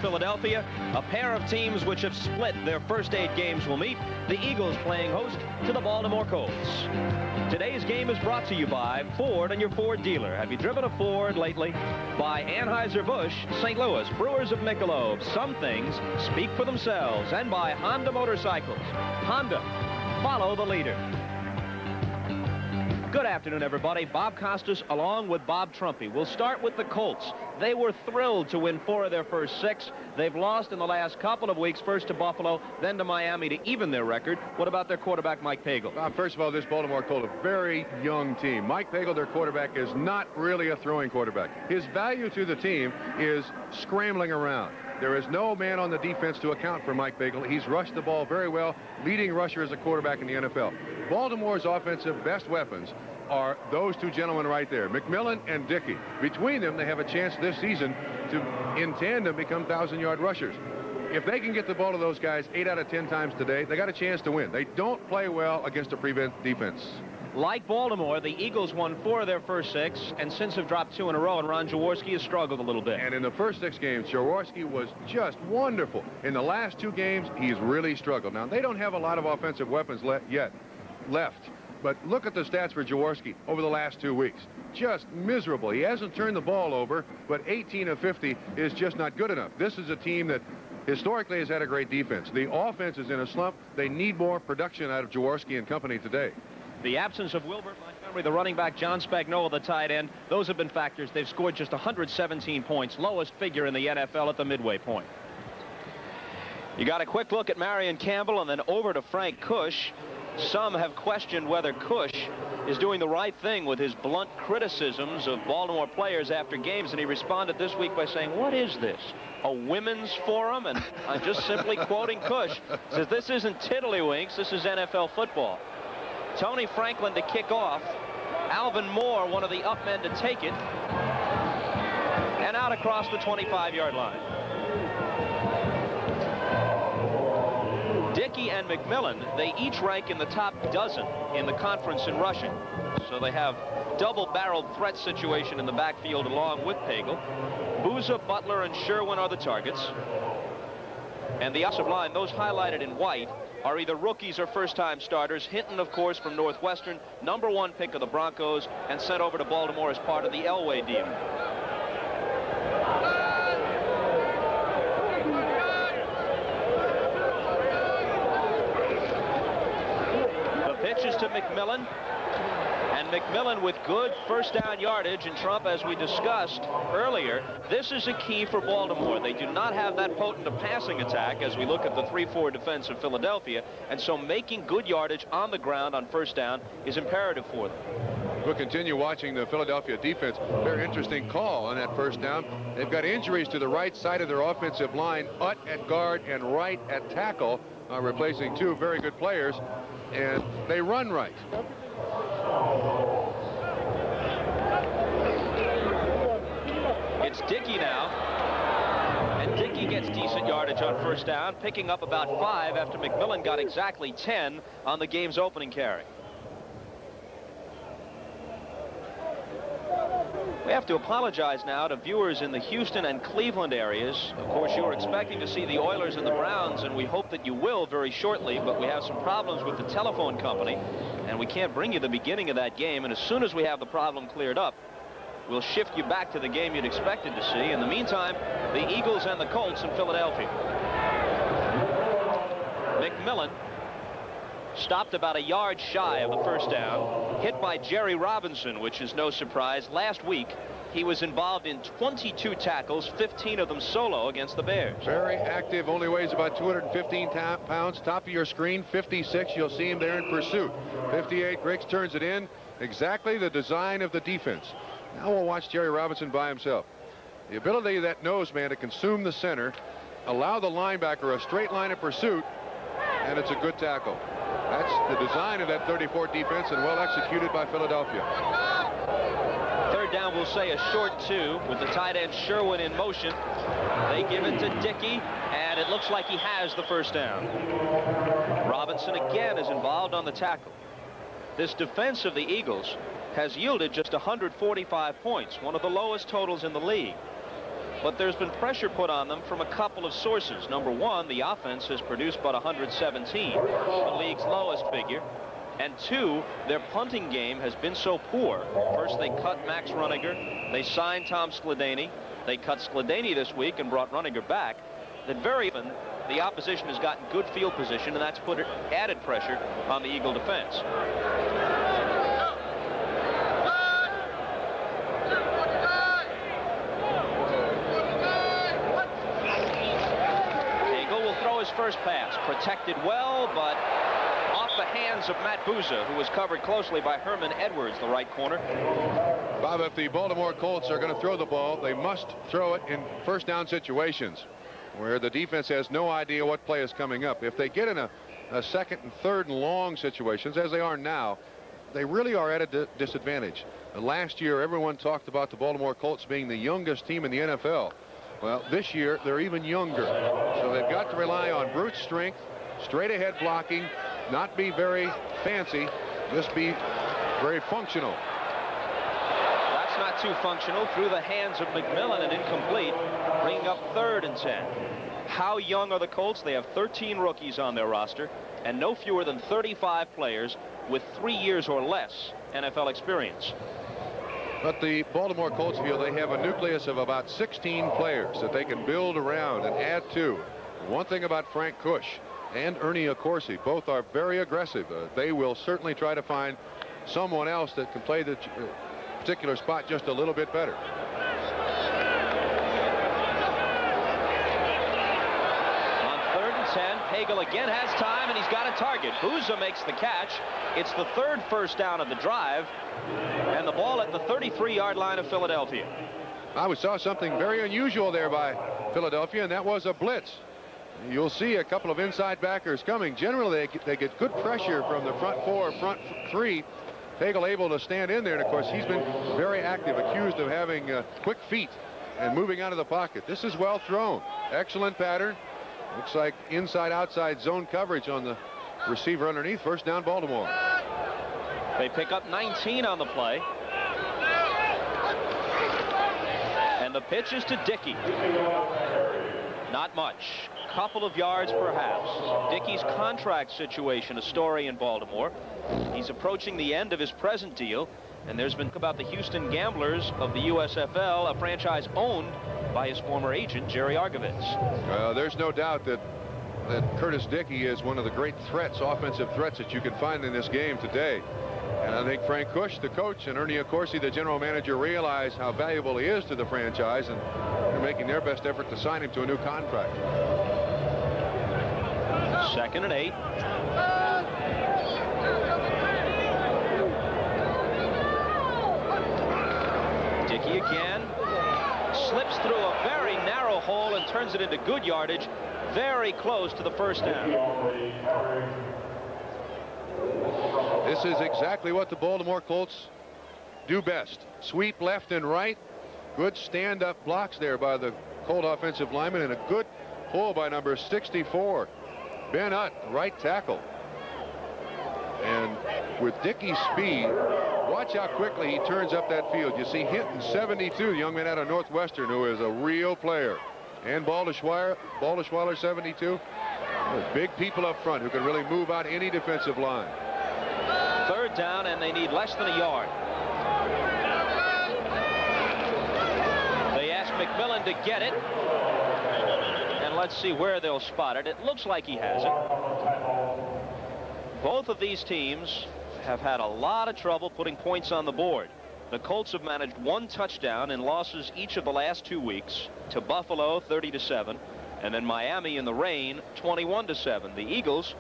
Philadelphia. A pair of teams which have split their first 8 games will meet. The Eagles playing host to the Baltimore Colts. Today's game is brought to you by Ford and your Ford dealer. Have you driven a Ford lately? By Anheuser-Busch, St. Louis, Brewers of Michelob. Some things speak for themselves. And by Honda Motorcycles. Honda, follow the leader. Good afternoon, everybody. Bob Costas along with Bob Trumpy. We'll start with the Colts. They were thrilled to win 4 of their first 6. They've lost in the last couple of weeks, first to Buffalo, then to Miami to even their record. What about their quarterback, Mike Pagel? First of all, this Baltimore Colt, a very young team. Mike Pagel, their quarterback, is not really a throwing quarterback. His value to the team is scrambling around. There is no man on the defense to account for Mike Pagel. He's rushed the ball very well, leading rusher as a quarterback in the NFL. Baltimore's offensive best weapons are those 2 gentlemen right there, McMillan and Dickey. Between them, they have a chance this season to, in tandem, become 1,000-yard rushers. If they can get the ball to those guys 8 out of 10 times today, they got a chance to win. They don't play well against a prevent defense. Like Baltimore, the Eagles won 4 of their first 6, and since have dropped 2 in a row, and Ron Jaworski has struggled a little bit. And in the first 6 games, Jaworski was just wonderful. In the last 2 games, he's really struggled. Now, they don't have a lot of offensive weapons left. But look at the stats for Jaworski over the last 2 weeks. Just miserable. He hasn't turned the ball over, but 18 of 50 is just not good enough. This is a team that historically has had a great defense. The offense is in a slump. They need more production out of Jaworski and company today. The absence of Wilbert Montgomery, the running back, John Spagnuolo, the tight end, those have been factors. They've scored just 117 points, lowest figure in the NFL at the midway point. You got a quick look at Marion Campbell and then over to Frank Cush. Some have questioned whether Cush is doing the right thing with his blunt criticisms of Baltimore players after games, and he responded this week by saying, "What is this, a women's forum?" And I'm just simply quoting Cush. Says, "This isn't tiddlywinks, this is NFL football." Tony Franklin to kick off. Alvin Moore, one of the up men, to take it. And out across the 25-yard line. Dickey and McMillan, they each rank in the top dozen in the conference in rushing. So they have double-barreled threat situation in the backfield along with Pagel. Booza, Butler, and Sherwin are the targets. And the offensive line, those highlighted in white, are either rookies or first-time starters. Hinton, of course, from Northwestern, #1 pick of the Broncos, and sent over to Baltimore as part of the Elway deal. Pitches to McMillan, and McMillan with good first down yardage. And Trump, as we discussed earlier, this is a key for Baltimore. They do not have that potent a passing attack as we look at the 3-4 defense of Philadelphia, and so making good yardage on the ground on first down is imperative for them. We'll continue watching the Philadelphia defense. Very interesting call on that first down. They've got injuries to the right side of their offensive line, Utt at guard and Wright at tackle, replacing 2 very good players. And they run right. It's Dickey now. And Dickey gets decent yardage on first down, picking up about 5 after McMillan got exactly 10 on the game's opening carry. We have to apologize now to viewers in the Houston and Cleveland areas. Of course, you were expecting to see the Oilers and the Browns, and we hope that you will very shortly, but we have some problems with the telephone company, and we can't bring you the beginning of that game. And as soon as we have the problem cleared up, we'll shift you back to the game you'd expected to see. In the meantime, the Eagles and the Colts in Philadelphia. McMillan stopped about a yard shy of the first down, hit by Jerry Robinson, which is no surprise. Last week, he was involved in 22 tackles, 15 of them solo against the Bears. Very active, only weighs about 215 pounds. Top of your screen, 56. You'll see him there in pursuit. 58, Griggs turns it in. Exactly the design of the defense. Now we'll watch Jerry Robinson by himself. The ability of that nose man to consume the center, allow the linebacker a straight line of pursuit, and it's a good tackle. That's the design of that 34 defense, and well executed by Philadelphia. Third down, we'll say a short 2 with the tight end Sherwin in motion. They give it to Dickey, and it looks like he has the first down. Robinson again is involved on the tackle. This defense of the Eagles has yielded just 145 points, one of the lowest totals in the league. but there's been pressure put on them from a couple of sources. Number one, the offense has produced but 117, the league's lowest figure. And two, their punting game has been so poor. First, they cut Max Runniger. They signed Tom Skladany. They cut Skladany this week and brought Runniger back. That very often the opposition has gotten good field position, and that's put added pressure on the Eagle defense. Hagel will throw his first pass. Protected well, but off the hands of Matt Bouza, who was covered closely by Herman Edwards, the right corner. Bob, if the Baltimore Colts are going to throw the ball, they must throw it in first down situations where the defense has no idea what play is coming up. If they get in a second and third and long situations, as they are now, they really are at a disadvantage. Last year, everyone talked about the Baltimore Colts being the youngest team in the NFL. Well, this year, they're even younger. So they've got to rely on brute strength, straight ahead blocking, not be very fancy, just be very functional. That's not too functional. Through the hands of McMillan and incomplete, bringing up 3rd and 10. How young are the Colts? They have 13 rookies on their roster and no fewer than 35 players with 3 years or less NFL experience. But the Baltimore Colts feel they have a nucleus of about 16 players that they can build around and add to. One thing about Frank Kush and Ernie Accorsi, both are very aggressive. They will certainly try to find someone else that can play the particular spot just a little bit better. On 3rd and 10, Hagel again has time, and he's got a target. Bouza makes the catch. It's the 3rd first down of the drive, and the ball at the 33-yard line of Philadelphia. We saw something very unusual there by Philadelphia, and that was a blitz. You'll see a couple of inside backers coming. Generally, they get good pressure from the front 4, front 3. Hagel able to stand in there, and of course he's been very active, accused of having quick feet and moving out of the pocket. This is well thrown. Excellent pattern. Looks like inside-outside zone coverage on the receiver underneath. First down, Baltimore. They pick up 19 on the play. And the pitch is to Dickey. Not much. Couple of yards perhaps. Dickey's contract situation, a story in Baltimore. He's approaching the end of his present deal, and there's been about the Houston Gamblers of the USFL, a franchise owned by his former agent, Jerry Argovitz. There's no doubt that Curtis Dickey is one of the great threats, offensive threats, that you can find in this game today. And I think Frank Kush, the coach, and Ernie Accorsi, the general manager, realize how valuable he is to the franchise, and they're making their best effort to sign him to a new contract. 2nd and 8. Dickey again slips through a very narrow hole and turns it into good yardage, very close to the first down. This is exactly what the Baltimore Colts do best. Sweep left and right. Good stand-up blocks there by the Colt offensive lineman, and a good pull by number 64, Ben Utt, right tackle. And with Dickey's speed, watch how quickly he turns up that field. You see Hinton, 72, the young man out of Northwestern, who is a real player. And Balderschweiler, 72. Big people up front who can really move out any defensive line. 3rd down, and they need less than a yard. They ask McMillan to get it. And let's see where they'll spot it. It looks like he has it. Both of these teams have had a lot of trouble putting points on the board. The Colts have managed 1 touchdown in losses each of the last 2 weeks, to Buffalo 30-7, and then Miami in the rain 21-7. The Eagles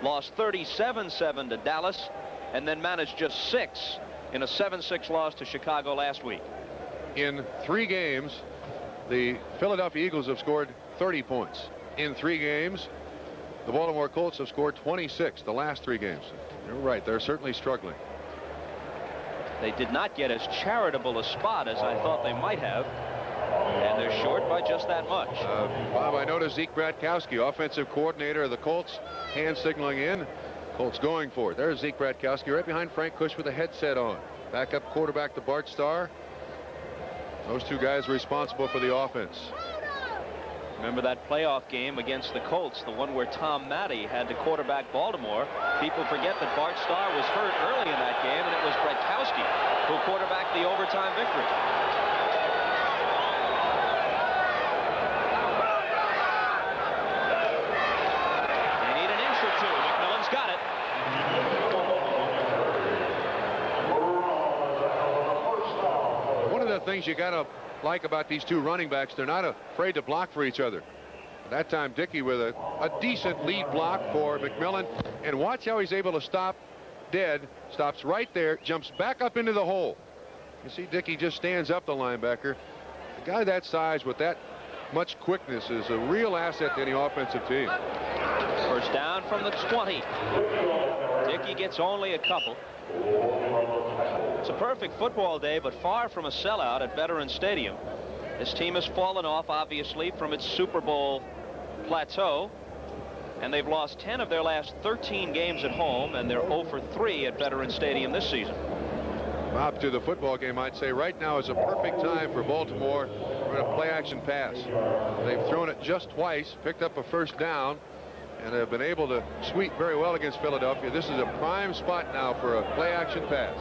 lost 37-7 to Dallas, and then managed just 6 in a 7-6 loss to Chicago last week. In 3 games, the Philadelphia Eagles have scored 30 points. In 3 games, the Baltimore Colts have scored 26 the last 3 games. You're right, they're certainly struggling. They did not get as charitable a spot as I thought they might have, and they're short by just that much. Bob, I noticed Zeke Bratkowski, offensive coordinator of the Colts, hand signaling in. Colts going for it. There's Zeke Bratkowski right behind Frank Kush with a headset on. Backup quarterback to Bart Starr. Those two guys responsible for the offense. Remember that playoff game against the Colts, the one where Tom Matty had to quarterback Baltimore. People forget that Bart Starr was hurt early in that game, and it was Bretkowski who quarterbacked the overtime victory. They need an inch or two. McMillan's got it. One of the things you got to like about these two running backs, they're not afraid to block for each other. That time Dickey with a decent lead block for McMillan, and watch how he's able to stop dead. Stops right there, jumps back up into the hole. You see Dickey just stands up the linebacker. A guy that size with that much quickness is a real asset to any offensive team. First down from the 20. Dickey gets only a couple. It's a perfect football day, but far from a sellout at Veterans Stadium. This team has fallen off, obviously, from its Super Bowl plateau, and they've lost 10 of their last 13 games at home, and they're 0 for 3 at Veterans Stadium this season. Up to the football game, I'd say right now is a perfect time for Baltimore for a play-action pass. They've thrown it just twice, picked up a first down, and have been able to sweep very well against Philadelphia. This is a prime spot now for a play-action pass.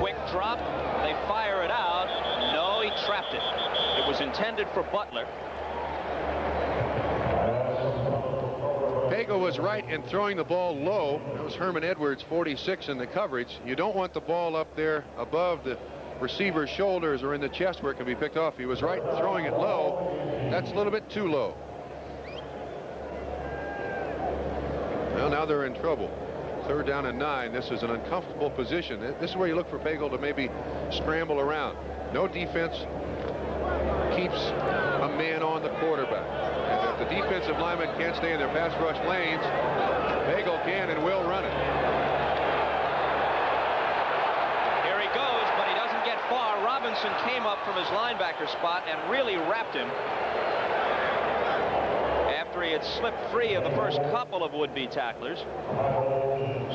Quick drop. They fire it out. No, he trapped it. It was intended for Butler. Pagel was right in throwing the ball low. That was Herman Edwards, 46 in the coverage. You don't want the ball up there above the receiver's shoulders or in the chest where it can be picked off. He was right in throwing it low. That's a little bit too low. Well, now they're in trouble. 3rd down and 9. This is an uncomfortable position. This is where you look for Pagel to maybe scramble around. No defense keeps a man on the quarterback. And if the defensive linemen can't stay in their pass rush lanes, Pagel can and will run it. Here he goes, but he doesn't get far. Robinson came up from his linebacker spot and really wrapped him after he had slipped free of the first couple of would-be tacklers.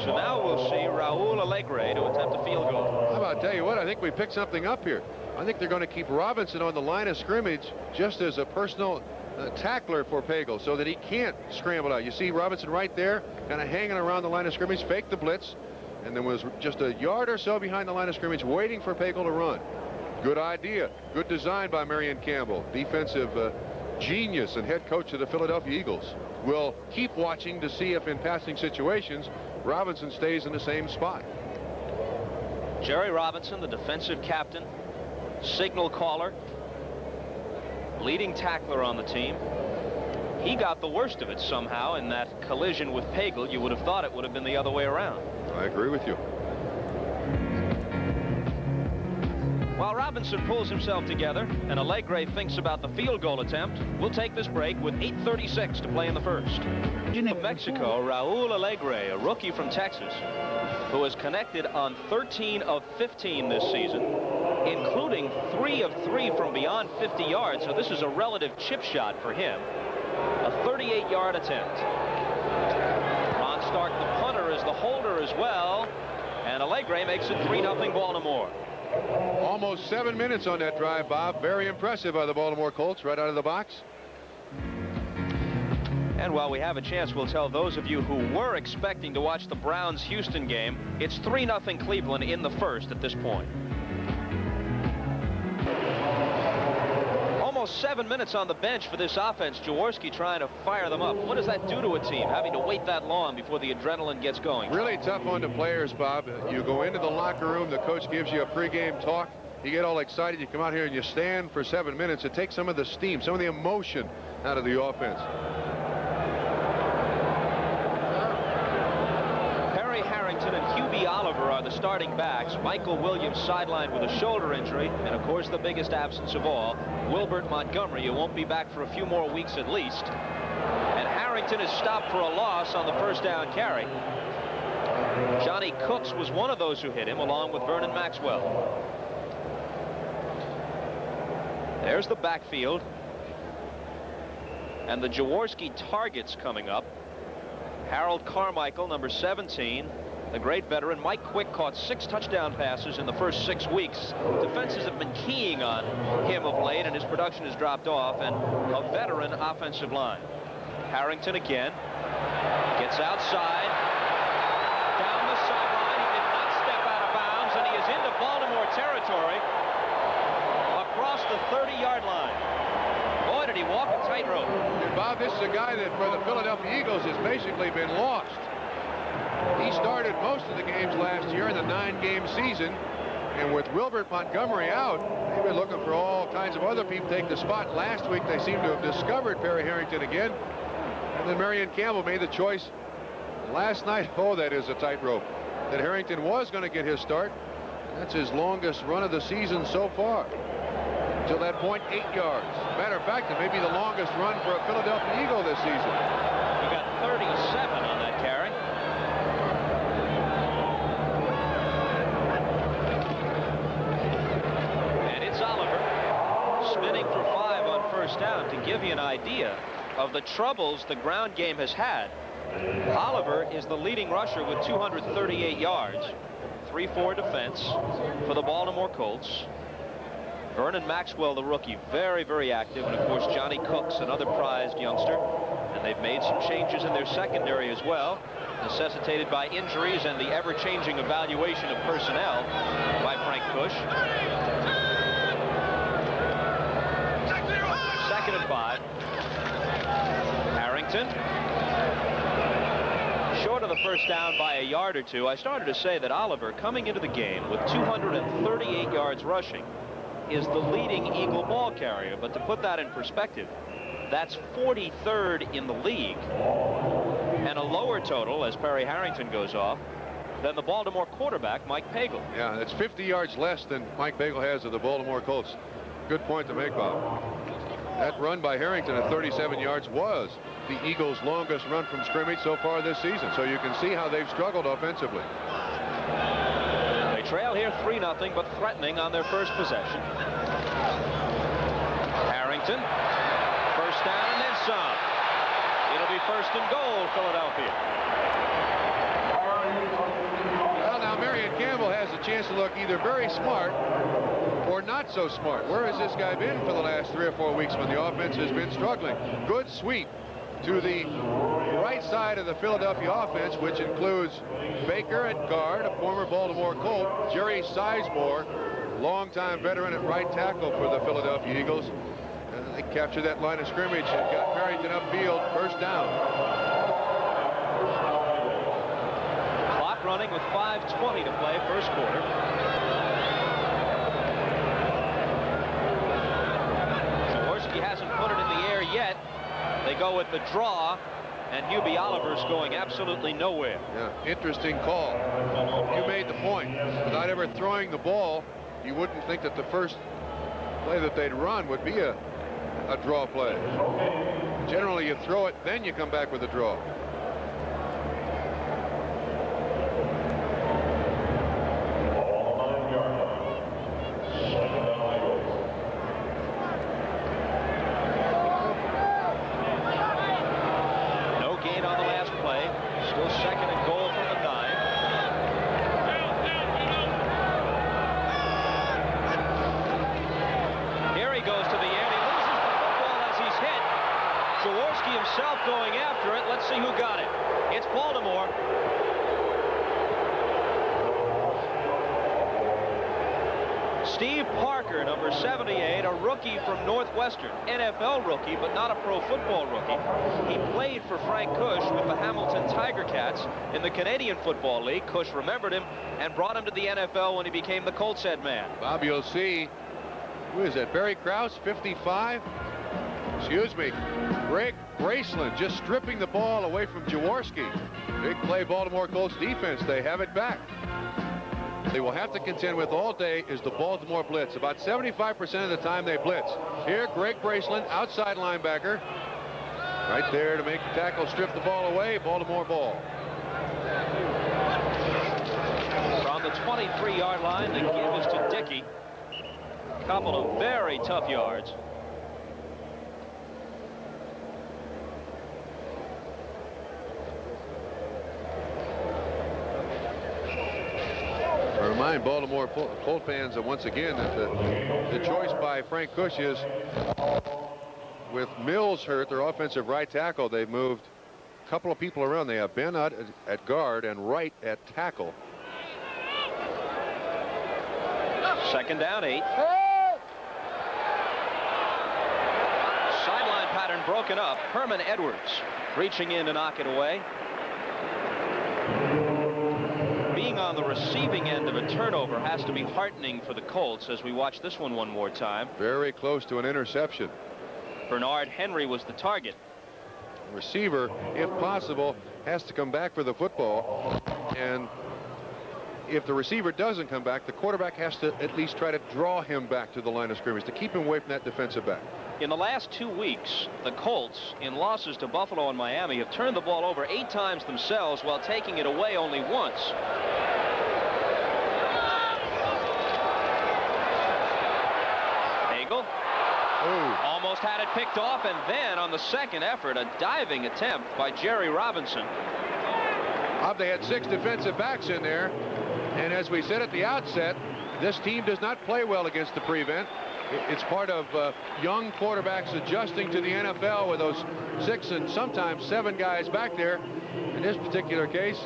So now we'll see Raul Alegre to attempt a field goal. How about, tell you what, I think we picked something up here. I think they're going to keep Robinson on the line of scrimmage just as a personal tackler for Pagel so that he can't scramble out. You see Robinson right there kind of hanging around the line of scrimmage, faked the blitz, and then was just a yard or so behind the line of scrimmage waiting for Pagel to run. Good idea. Good design by Marion Campbell, defensive genius and head coach of the Philadelphia Eagles. We'll keep watching to see if in passing situations Robinson stays in the same spot. Jerry Robinson, the defensive captain, signal caller, leading tackler on the team. He got the worst of it somehow in that collision with Pagel. You would have thought it would have been the other way around. I agree with you. While Robinson pulls himself together and Alegre thinks about the field goal attempt, we'll take this break with 8:36 to play in the first. Of Mexico, Raul Alegre, a rookie from Texas, who has connected on 13 of 15 this season, including 3 of 3 from beyond 50 yards. So this is a relative chip shot for him. A 38-yard attempt. Ron Stark, the punter, is the holder as well, and Alegre makes it 3-0 Baltimore. Almost 7 minutes on that drive, Bob. Very impressive by the Baltimore Colts right out of the box. And while we have a chance, we'll tell those of you who were expecting to watch the Browns-Houston game, it's 3-0 Cleveland in the first at this point. Almost 7 minutes on the bench for this offense. Jaworski trying to fire them up. What does that do to a team, having to wait that long before the adrenaline gets going? Really tough on the players, Bob. You go into the locker room, the coach gives you a pregame talk. You get all excited. You come out here and you stand for 7 minutes. It takes some of the steam, some of the emotion out of the offense. And Hubie Oliver are the starting backs. Michael Williams sidelined with a shoulder injury, and of course the biggest absence of all, Wilbert Montgomery, who won't be back for a few more weeks at least. And Harrington is stopped for a loss on the first down carry. Johnny Cooks was one of those who hit him, along with Vernon Maxwell. There's the backfield, and the Jaworski targets coming up. Harold Carmichael, number 17. the great veteran. Mike Quick caught 6 touchdown passes in the first 6 weeks. Defenses have been keying on him of late, and his production has dropped off, and a veteran offensive line. Harrington again gets outside, down the sideline. He did not step out of bounds, and he is into Baltimore territory across the 30-yard line. Boy, did he walk a tightrope. And Bob, this is a guy that for the Philadelphia Eagles has basically been lost. He started most of the games last year in the 9-game season, and with Wilbert Montgomery out, they've been looking for all kinds of other people to take the spot. Last week they seem to have discovered Perry Harrington again, and then Marion Campbell made the choice last night. Oh, that is a tightrope. That Harrington was going to get his start. That's his longest run of the season so far. Till that point, 8 yards. Matter of fact, it may be the longest run for a Philadelphia Eagle this season. He got 37 on that carry. And it's Oliver spinning for 5 on first down. To give you an idea of the troubles the ground game has had, Oliver is the leading rusher with 238 yards. 3-4 defense for the Baltimore Colts. Vernon Maxwell, the rookie, very, very active. And, of course, Johnny Cooks, another prized youngster. And they've made some changes in their secondary as well, necessitated by injuries and the ever-changing evaluation of personnel by Frank Kush. 2nd and 5. Harrington. Short of the first down by a yard or two. I started to say that Oliver, coming into the game with 238 yards rushing, is the leading Eagle ball carrier. But to put that in perspective, that's 43rd in the league, and a lower total, as Perry Harrington goes off, than the Baltimore quarterback, Mike Pagel. Yeah, that's 50 yards less than Mike Pagel has of the Baltimore Colts. Good point to make, Bob. That run by Harrington at 37 yards was the Eagles' longest run from scrimmage so far this season. So you can see how they've struggled offensively. They trail here 3-0, but threatening on their first possession. Harrington, first down and then some. It'll be 1st and goal, Philadelphia. Well, now Marion Campbell has a chance to look either very smart or not so smart. Where has this guy been for the last 3 or 4 weeks when the offense has been struggling? Good sweep to the right side of the Philadelphia offense, which includes Baker at guard, a former Baltimore Colt, Jerry Sizemore, longtime veteran at right tackle for the Philadelphia Eagles. And they captured that line of scrimmage and got Harrington upfield, 1st down. Clock running with 5:20 to play, 1st quarter. Jaworski hasn't put it in the air yet. They go with the draw, and Hubie Oliver's going absolutely nowhere. Yeah, interesting call. You made the point. Without ever throwing the ball, you wouldn't think that the first play that they'd run would be a draw play. Generally, you throw it, then you come back with a draw. Going after it. Let's see who got it. It's Baltimore. Steve Parker, number 78, a rookie from Northwestern, NFL rookie, but not a pro football rookie. He played for Frank Kush with the Hamilton Tiger Cats in the Canadian Football League. Kush remembered him and brought him to the NFL when he became the Colts head man. Bob, you'll see, who is that, Barry Krause, 55? Excuse me, Greg Braceland just stripping the ball away from Jaworski. Big play, Baltimore Colts defense. They have it back. They will have to contend with all day is the Baltimore blitz. About 75% of the time they blitz. Here, Greg Braceland, outside linebacker. Right there to make the tackle, strip the ball away. Baltimore ball. From the 23-yard line, the give is to Dickey. A couple of very tough yards. Remind Baltimore Colt fans that once again that the choice by Frank Kush is, with Mills hurt, their offensive right tackle, they've moved a couple of people around. They have Ben at guard and Wright at tackle. Second down, 8. Sideline pattern broken up. Herman Edwards reaching in to knock it away. Being on the receiving end of a turnover has to be heartening for the Colts as we watch this one more time. Very close to an interception. Bernard Henry was the target. Receiver, if possible, has to come back for the football, and if the receiver doesn't come back, the quarterback has to at least try to draw him back to the line of scrimmage to keep him away from that defensive back. In the last 2 weeks, the Colts, in losses to Buffalo and Miami, have turned the ball over 8 times themselves while taking it away only once. Nagel almost had it picked off, and then on the second effort, a diving attempt by Jerry Robinson. They had 6 defensive backs in there, and as we said at the outset, this team does not play well against the prevent. It's part of young quarterbacks adjusting to the NFL with those 6 and sometimes 7 guys back there. In this particular case,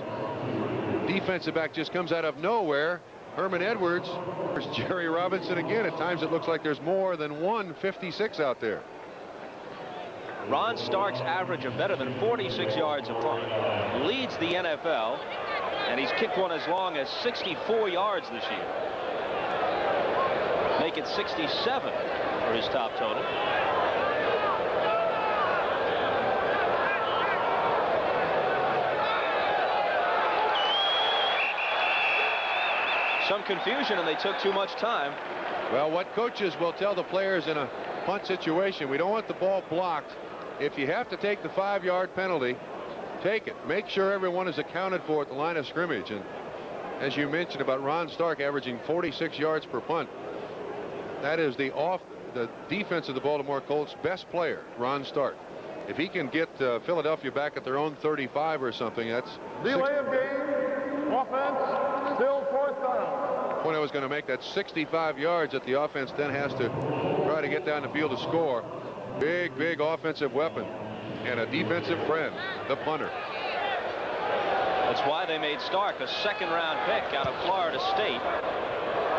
defensive back just comes out of nowhere. Herman Edwards. There's Jerry Robinson again. At times it looks like there's more than one 56 out there. Ron Stark's average of better than 46 yards a punt leads the NFL, and he's kicked one as long as 64 yards this year. Make it 67 for his top total. Some confusion, and they took too much time. Well, what coaches will tell the players in a punt situation, we don't want the ball blocked. If you have to take the 5-yard penalty, take it. Make sure everyone is accounted for at the line of scrimmage. And as you mentioned about Ron Stark averaging 46 yards per punt, that is the defense of the Baltimore Colts' best player, Ron Stark. If he can get Philadelphia back at their own 35 or something, that's delay of game. Offense still 4th down. Point I was going to make, that 65 yards that the offense then has to try to get down the field to score. Big offensive weapon and a defensive friend, the punter. That's why they made Stark a 2nd-round pick out of Florida State.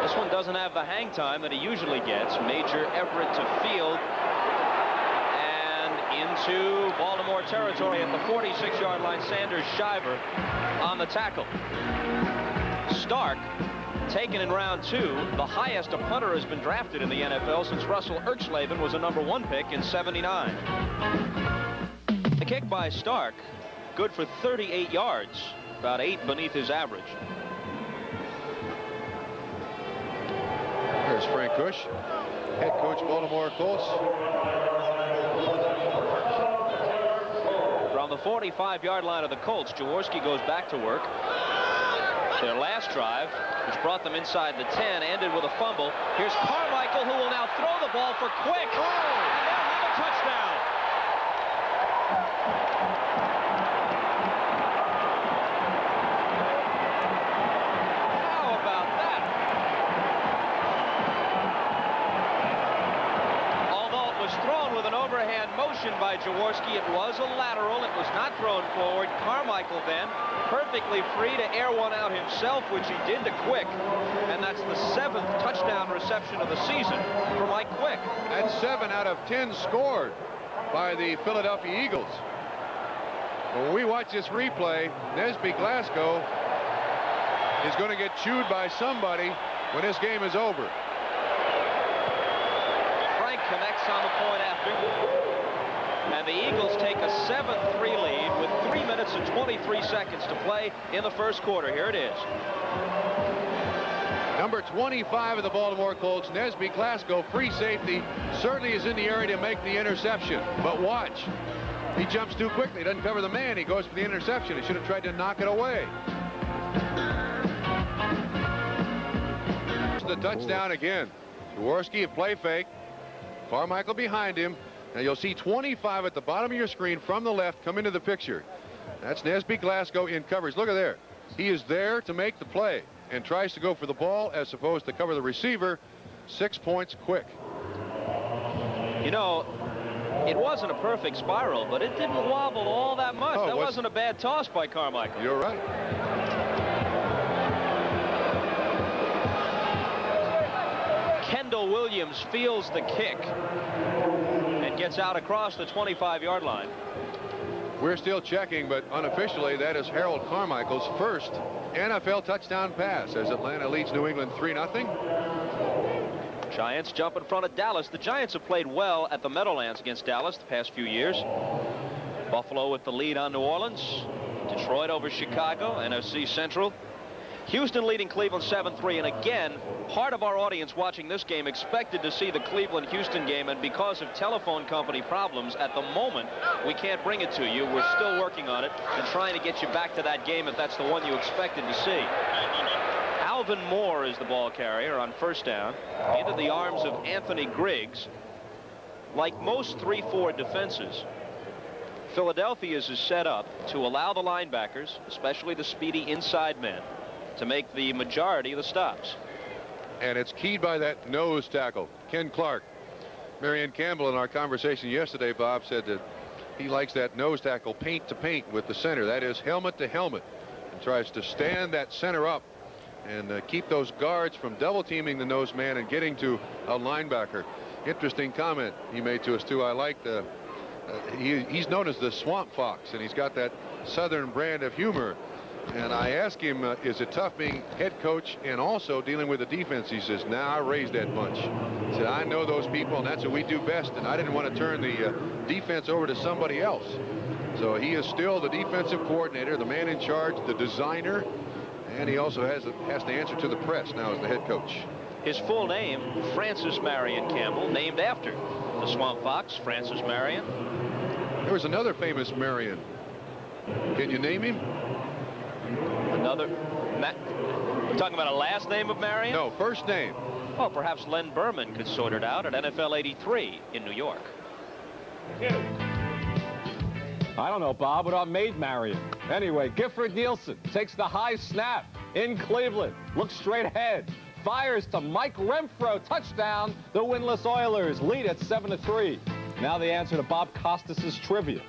This one doesn't have the hang time that he usually gets. Major Everett to field and into Baltimore territory at the 46-yard line. Sanders Shiver on the tackle. Stark, taken in round 2, the highest a punter has been drafted in the NFL since Russell Erchleben was a #1 pick in '79. The kick by Stark, good for 38 yards, about 8 beneath his average. There's Frank Kush, head coach Baltimore Colts. From the 45-yard line of the Colts, Jaworski goes back to work. Their last drive, which brought them inside the 10, ended with a fumble. Here's Carmichael, who will now throw the ball for Quick. And they'll have a touchdown. How about that? Although it was thrown with an overhand motion by Jaworski, it was a lateral. It was not thrown forward. Carmichael then perfectly free to air one out himself, which he did to Quick, and that's the 7th touchdown reception of the season for Mike Quick. That's 7 out of 10 scored by the Philadelphia Eagles. When we watch this replay, Nesby Glasgow is going to get chewed by somebody when this game is over. Frank connects on the point after. And the Eagles take a 7-3 lead with 3 minutes and 23 seconds to play in the first quarter. Here it is. Number 25 of the Baltimore Colts, Nesby Glasgow, free safety, certainly is in the area to make the interception. But watch. He jumps too quickly. Doesn't cover the man. He goes for the interception. He should have tried to knock it away. The touchdown again. Jaworski, a play fake. Carmichael behind him. Now you'll see 25 at the bottom of your screen from the left come into the picture. That's Nesby Glasgow in coverage. Look at there. He is there to make the play. and tries to go for the ball as opposed to cover the receiver. 6 points quick. You know, it wasn't a perfect spiral, but it didn't wobble all that much. That wasn't a bad toss by Carmichael. You're right. Kendall Williams fields the kick and gets out across the 25-yard line. We're still checking, but unofficially, that is Harold Carmichael's first NFL touchdown pass as Atlanta leads New England 3-0. Giants jump in front of Dallas. The Giants have played well at the Meadowlands against Dallas the past few years. Buffalo with the lead on New Orleans. Detroit over Chicago, NFC Central. Houston leading Cleveland 7-3, and again, part of our audience watching this game expected to see the Cleveland-Houston game, and because of telephone company problems at the moment, we can't bring it to you. We're still working on it and trying to get you back to that game if that's the one you expected to see. Alvin Moore is the ball carrier on first down into the arms of Anthony Griggs. Like most 3-4 defenses, Philadelphia's is set up to allow the linebackers, especially the speedy inside men, to make the majority of the stops. And it's keyed by that nose tackle, Ken Clark. Marion Campbell, in our conversation yesterday, Bob, said that he likes that nose tackle paint to paint with the center. That is helmet to helmet, and tries to stand that center up and keep those guards from double teaming the nose man and getting to a linebacker. Interesting comment he made to us too. I like he's known as the Swamp Fox, and he's got that southern brand of humor. And I asked him, is it tough being head coach and also dealing with the defense? He says, I raised that bunch. He said, I know those people, and that's what we do best, and I didn't want to turn the defense over to somebody else. So he is still the defensive coordinator, the man in charge, the designer, and he also has to answer to the press now as the head coach. His full name, Francis Marion Campbell, named after the Swamp Fox, Francis Marion. There was another famous Marion. Can you name him? Another. We're talking about a last name of Marion? No, first name. Well, perhaps Len Berman could sort it out at NFL 83 in New York. I don't know, Bob. What made Marion? Anyway, Gifford Nielsen takes the high snap in Cleveland. Looks straight ahead. Fires to Mike Renfro. Touchdown. The winless Oilers lead at 7-3. Now the answer to Bob Costas' trivia.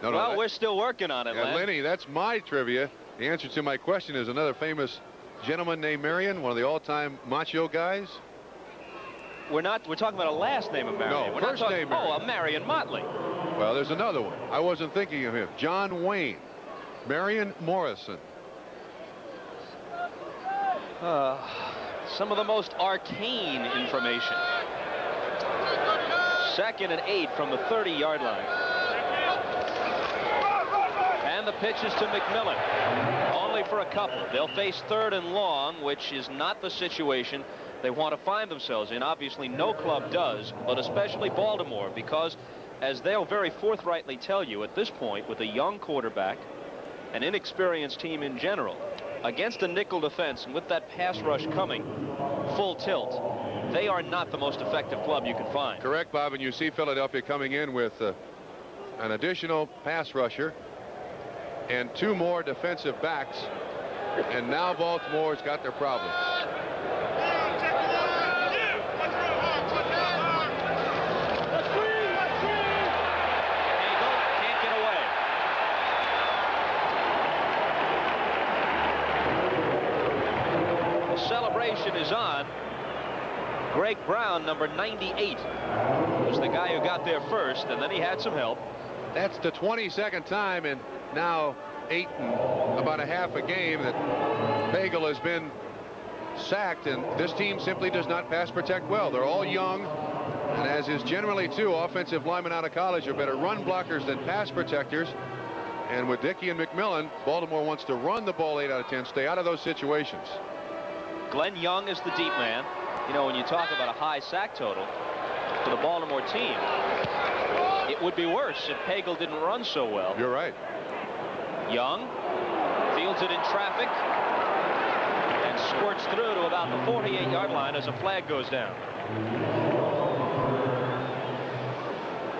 No, we're still working on it, Len. Lenny, that's my trivia. The answer to my question is another famous gentleman named Marion, one of the all-time macho guys. We're talking about a last name of Marion. No, first name Marion. Oh, a Marion Motley. Well, there's another one. I wasn't thinking of him. John Wayne. Marion Morrison. Some of the most arcane information. 2nd and 8 from the 30-yard line. And the pitch is to McMillan. Only for a couple. They'll face 3rd and long, which is not the situation they want to find themselves in. Obviously, no club does, but especially Baltimore, because, as they'll very forthrightly tell you, at this point, with a young quarterback, an inexperienced team in general, against a nickel defense, and with that pass rush coming full tilt, they are not the most effective club you can find. Correct, Bob, and you see Philadelphia coming in with an additional pass rusher and 2 more defensive backs, and now Baltimore's got their problems. Can't get away. The celebration is on. Greg Brown, number 98, was the guy who got there first, and then he had some help. That's the 22nd time in now 8 and about a half a game that Pagel has been sacked, and this team simply does not pass protect well. They're all young, and as is generally true, offensive linemen out of college are better run blockers than pass protectors. And with Dickey and McMillan, Baltimore wants to run the ball 8 out of 10, stay out of those situations. Glenn Young is the deep man. You know, when you talk about a high sack total for the Baltimore team, it would be worse if Pagel didn't run so well. You're right. Young fields it in traffic and squirts through to about the 48-yard line as a flag goes down.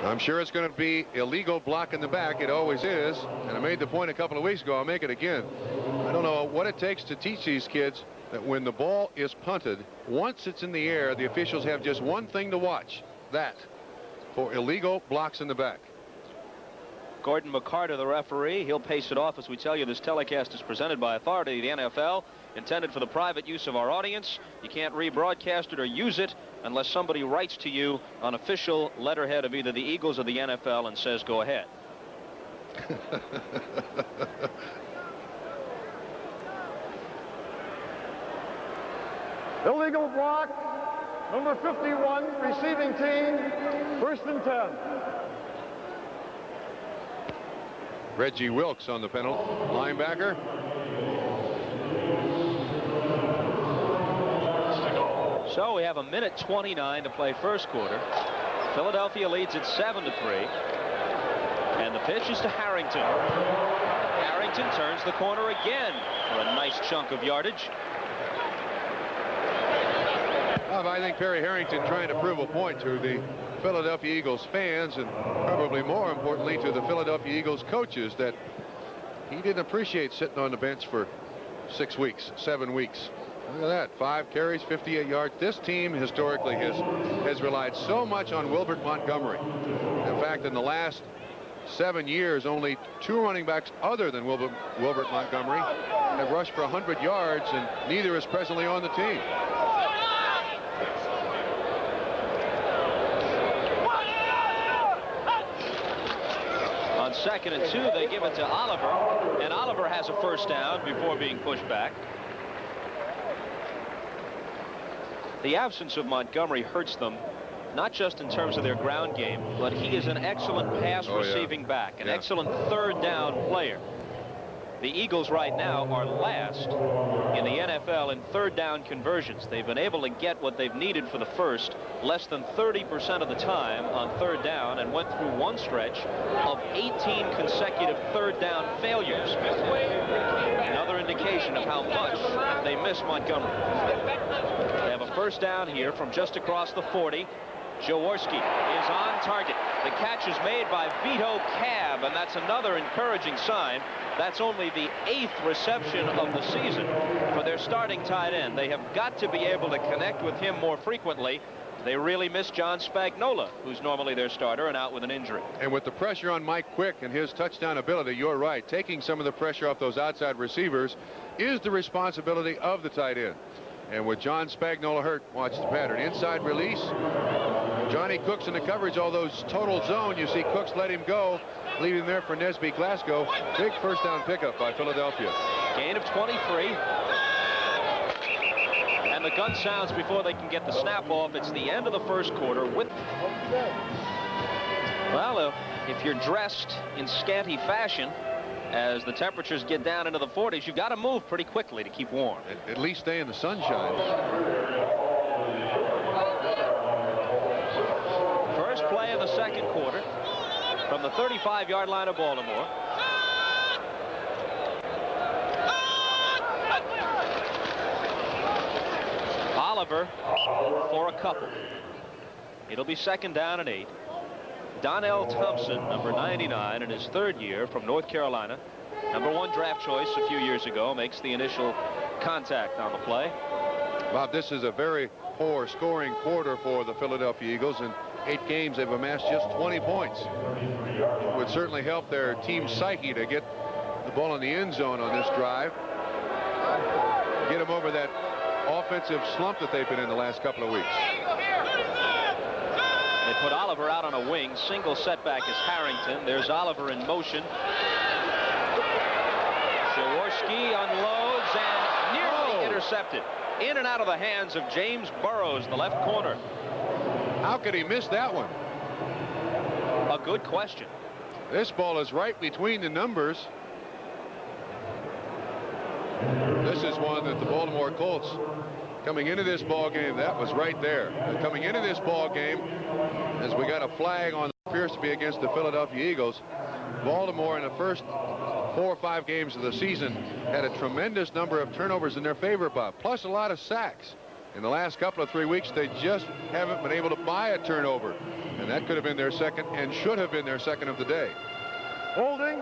I'm sure it's going to be illegal block in the back. It always is. And I made the point a couple of weeks ago. I'll make it again. I don't know what it takes to teach these kids that when the ball is punted, once it's in the air, the officials have just one thing to watch. That for illegal blocks in the back. Gordon McCarter, the referee, he'll pace it off. As we tell you, this telecast is presented by authority of the NFL, intended for the private use of our audience. You can't rebroadcast it or use it unless somebody writes to you on official letterhead of either the Eagles or the NFL and says go ahead. Illegal block, number 51, receiving team, 1st and 10. Reggie Wilkes on the penalty. Linebacker. So we have a minute 29 to play first quarter. Philadelphia leads at 7-3. And the pitch is to Harrington. Harrington turns the corner again for a nice chunk of yardage. I think Perry Harrington trying to prove a point to the Philadelphia Eagles fans, and probably more importantly to the Philadelphia Eagles coaches, that he didn't appreciate sitting on the bench for 6 weeks, 7 weeks. Look at that, 5 carries, 58 yards. This team historically has relied so much on Wilbert Montgomery. In fact, in the last 7 years, only 2 running backs other than Wilbert Montgomery have rushed for 100 yards, and neither is presently on the team. On 2nd and 2, they give it to Oliver, and Oliver has a first down before being pushed back. The absence of Montgomery hurts them, not just in terms of their ground game, but he is an excellent pass receiving back, an excellent third down player. The Eagles right now are last in the NFL in third down conversions. They've been able to get what they've needed for the first less than 30% of the time on third down, and went through one stretch of 18 consecutive third down failures. Another indication of how much they miss Montgomery. They have a first down here from just across the 40. Jaworski is on target. The catch is made by Vito Cab, and that's another encouraging sign. That's only the 8th reception of the season for their starting tight end. They have got to be able to connect with him more frequently. They really miss John Spagnola, who's normally their starter and out with an injury. And with the pressure on Mike Quick and his touchdown ability, you're right. Taking some of the pressure off those outside receivers is the responsibility of the tight end. And with John Spagnola hurt, watch the pattern. Inside release. Johnny Cooks in the coverage, all those total zone. You see Cooks let him go, leaving there for Nesby Glasgow. Big first down pickup by Philadelphia. Gain of 23. And the gun sounds before they can get the snap off. It's the end of the first quarter. Well, if you're dressed in scanty fashion, as the temperatures get down into the 40s, you've got to move pretty quickly to keep warm. At least stay in the sunshine. First play of the second quarter from the 35-yard line of Baltimore. Oliver for a couple. It'll be 2nd down and 8. Donnell Thompson, number 99, in his 3rd year from North Carolina. Number 1 draft choice a few years ago, makes the initial contact on the play. Bob, this is a very poor scoring quarter for the Philadelphia Eagles. In 8 games, they've amassed just 20 points. It would certainly help their team psyche to get the ball in the end zone on this drive. Get them over that offensive slump that they've been in the last couple of weeks. They put Oliver out on a wing. Single setback is Harrington. There's Oliver in motion. Jaworski unloads and nearly intercepted. In and out of the hands of James Burrows, the left corner. How could he miss that one? A good question. This ball is right between the numbers. This is one that the Baltimore Colts, coming into this ball game, that was right there. Coming into this ball game, as we got a flag on what appears to be against the Philadelphia Eagles, Baltimore in the first 4 or 5 games of the season had a tremendous number of turnovers in their favor, Bob, plus a lot of sacks. In the last couple of 3 weeks, they just haven't been able to buy a turnover, and that could have been their second and should have been their second of the day. Holding,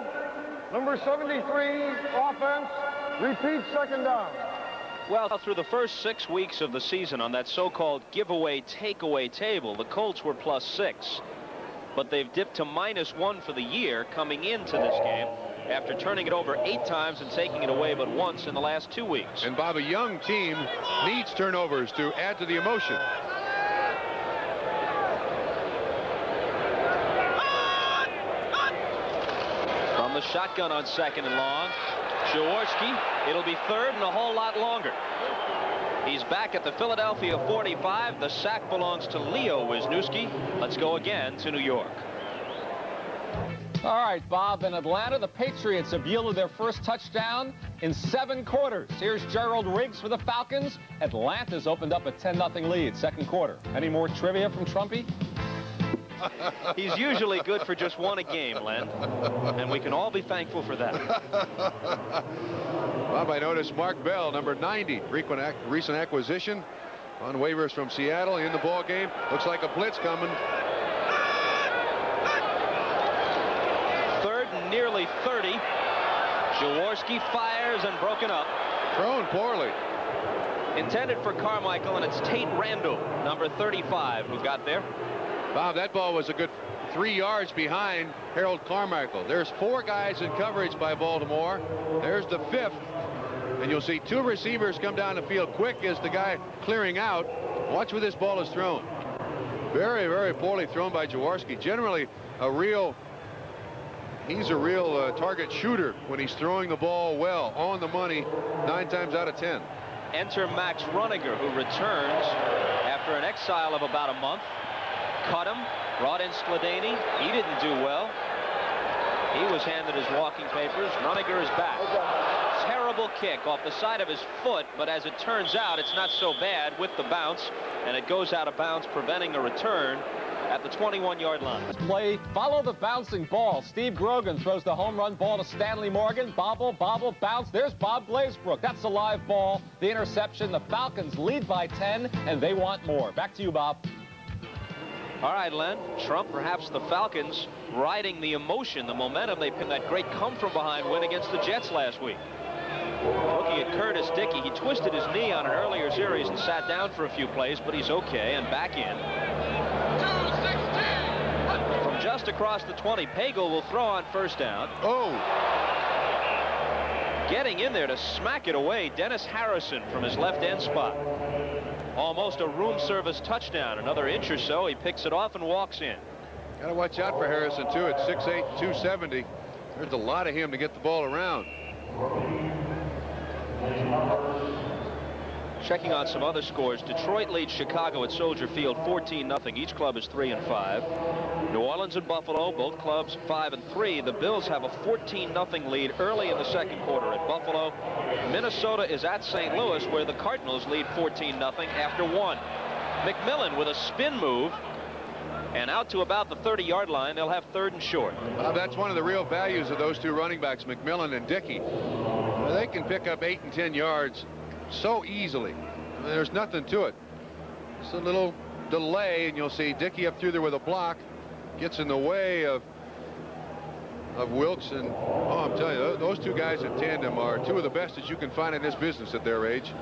number 73, offense, Repeat second down. Well, through the first 6 weeks of the season on that so-called giveaway takeaway table, the Colts were +6. But they've dipped to -1 for the year coming into this game after turning it over 8 times and taking it away but once in the last 2 weeks. And Bob, a young team needs turnovers to add to the emotion. From the shotgun on 2nd and long, Jaworski, it'll be 3rd and a whole lot longer. He's back at the Philadelphia 45. The sack belongs to Leo Wisniewski. Let's go again to New York. All right, Bob, in Atlanta, the Patriots have yielded their first touchdown in 7 quarters. Here's Gerald Riggs for the Falcons. Atlanta's opened up a 10-0 lead, 2nd quarter. Any more trivia from Trumpy? He's usually good for just 1 a game, Len, and we can all be thankful for that. Bob, I noticed Mark Bell, number 90, recent acquisition on waivers from Seattle in the ball game. Looks like a blitz coming. 3rd and nearly 30. Jaworski fires and broken up. Thrown poorly. Intended for Carmichael, and it's Tate Randall, number 35, who got there. Bob, that ball was a good 3 yards behind Harold Carmichael. There's 4 guys in coverage by Baltimore. There's the 5th. And you'll see 2 receivers come down the field quick as the guy clearing out. Watch where this ball is thrown. Very, very poorly thrown by Jaworski. Generally, he's a real target shooter when he's throwing the ball well, on the money, 9 times out of 10. Enter Max Runiger, who returns after an exile of about a month. Cut him, brought in Skladany. He didn't do well. He was handed his walking papers. Runiger is back. Terrible kick off the side of his foot, but as it turns out, it's not so bad with the bounce, and it goes out of bounds, preventing a return at the 21-yard line. Play, follow the bouncing ball. Steve Grogan throws the home run ball to Stanley Morgan. Bobble, bobble, bounce. There's Bob Glazebrook. That's a live ball. The interception. The Falcons lead by 10, and they want more. Back to you, Bob. All right, Len. Trump, perhaps the Falcons riding the emotion, the momentum. They pinned that great come-from-behind win against the Jets last week. Looking at Curtis Dickey, he twisted his knee on an earlier series and sat down for a few plays, but he's okay and back in. From just across the 20, Pagel will throw on 1st down. Oh! Getting in there to smack it away, Dennis Harrison from his left end spot. Almost a room service touchdown. Another inch or so, he picks it off and walks in. Got to watch out for Harrison, too, at 6'8", 270. There's a lot of him to get the ball around. Checking on some other scores, Detroit leads Chicago at Soldier Field 14-0. Each club is 3-5. New Orleans and Buffalo, both clubs 5-3. The Bills have a 14-0 lead early in the 2nd quarter at Buffalo. Minnesota is at St. Louis, where the Cardinals lead 14-0 after 1. McMillan with a spin move, and out to about the 30-yard line. They'll have 3rd and short. That's one of the real values of those 2 running backs, McMillan and Dickey. They can pick up 8 and 10 yards so easily. There's nothing to it. It's a little delay, and you'll see Dickey up through there with a block. Gets in the way of Wilkes, and I'm telling you, those 2 guys in tandem are 2 of the best that you can find in this business at their age.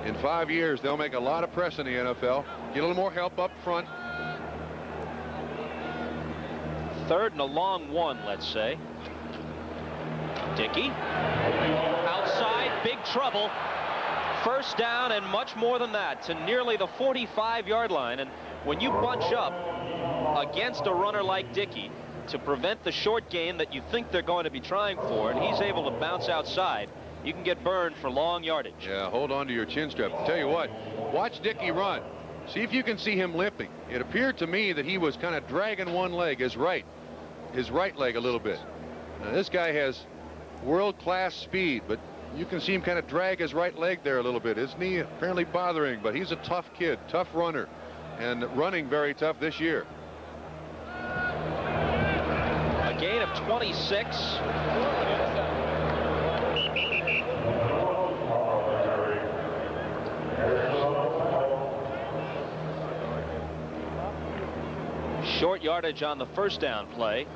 In 5 years, they'll make a lot of press in the NFL. Get a little more help up front. 3rd and a long 1, let's say. Dickey outside, big trouble. 1st down and much more than that to nearly the 45-yard line. And when you bunch up against a runner like Dickey to prevent the short gain that you think they're going to be trying for, and he's able to bounce outside, you can get burned for long yardage. Yeah, hold on to your chin strap. Tell you what, watch Dickey run. See if you can see him limping. It appeared to me that he was kind of dragging one leg, his right leg a little bit. Now, this guy has world-class speed, but you can see him kind of drag his right leg there a little bit. His knee apparently bothering, but he's a tough kid, tough runner, and running very tough this year. A gain of 26. Short yardage on the 1st down play.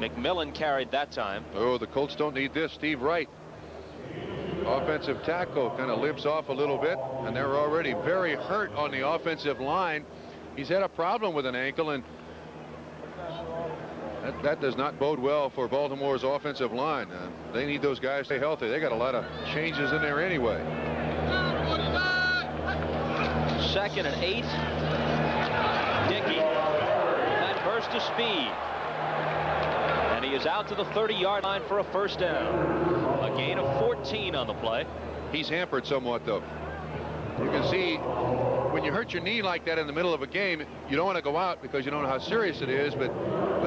McMillan carried that time. Oh, the Colts don't need this. Steve Wright offensive tackle kind of limps off a little bit, and they're already very hurt on the offensive line. He's had a problem with an ankle, and that does not bode well for Baltimore's offensive line. They need those guys to stay healthy. They got a lot of changes in there anyway. 2nd and 8. Dickey. That burst of speed. And he is out to the 30-yard line for a first down. A gain of 14 on the play. He's hampered somewhat, though. You can see when you hurt your knee like that in the middle of a game, you don't want to go out because you don't know how serious it is, but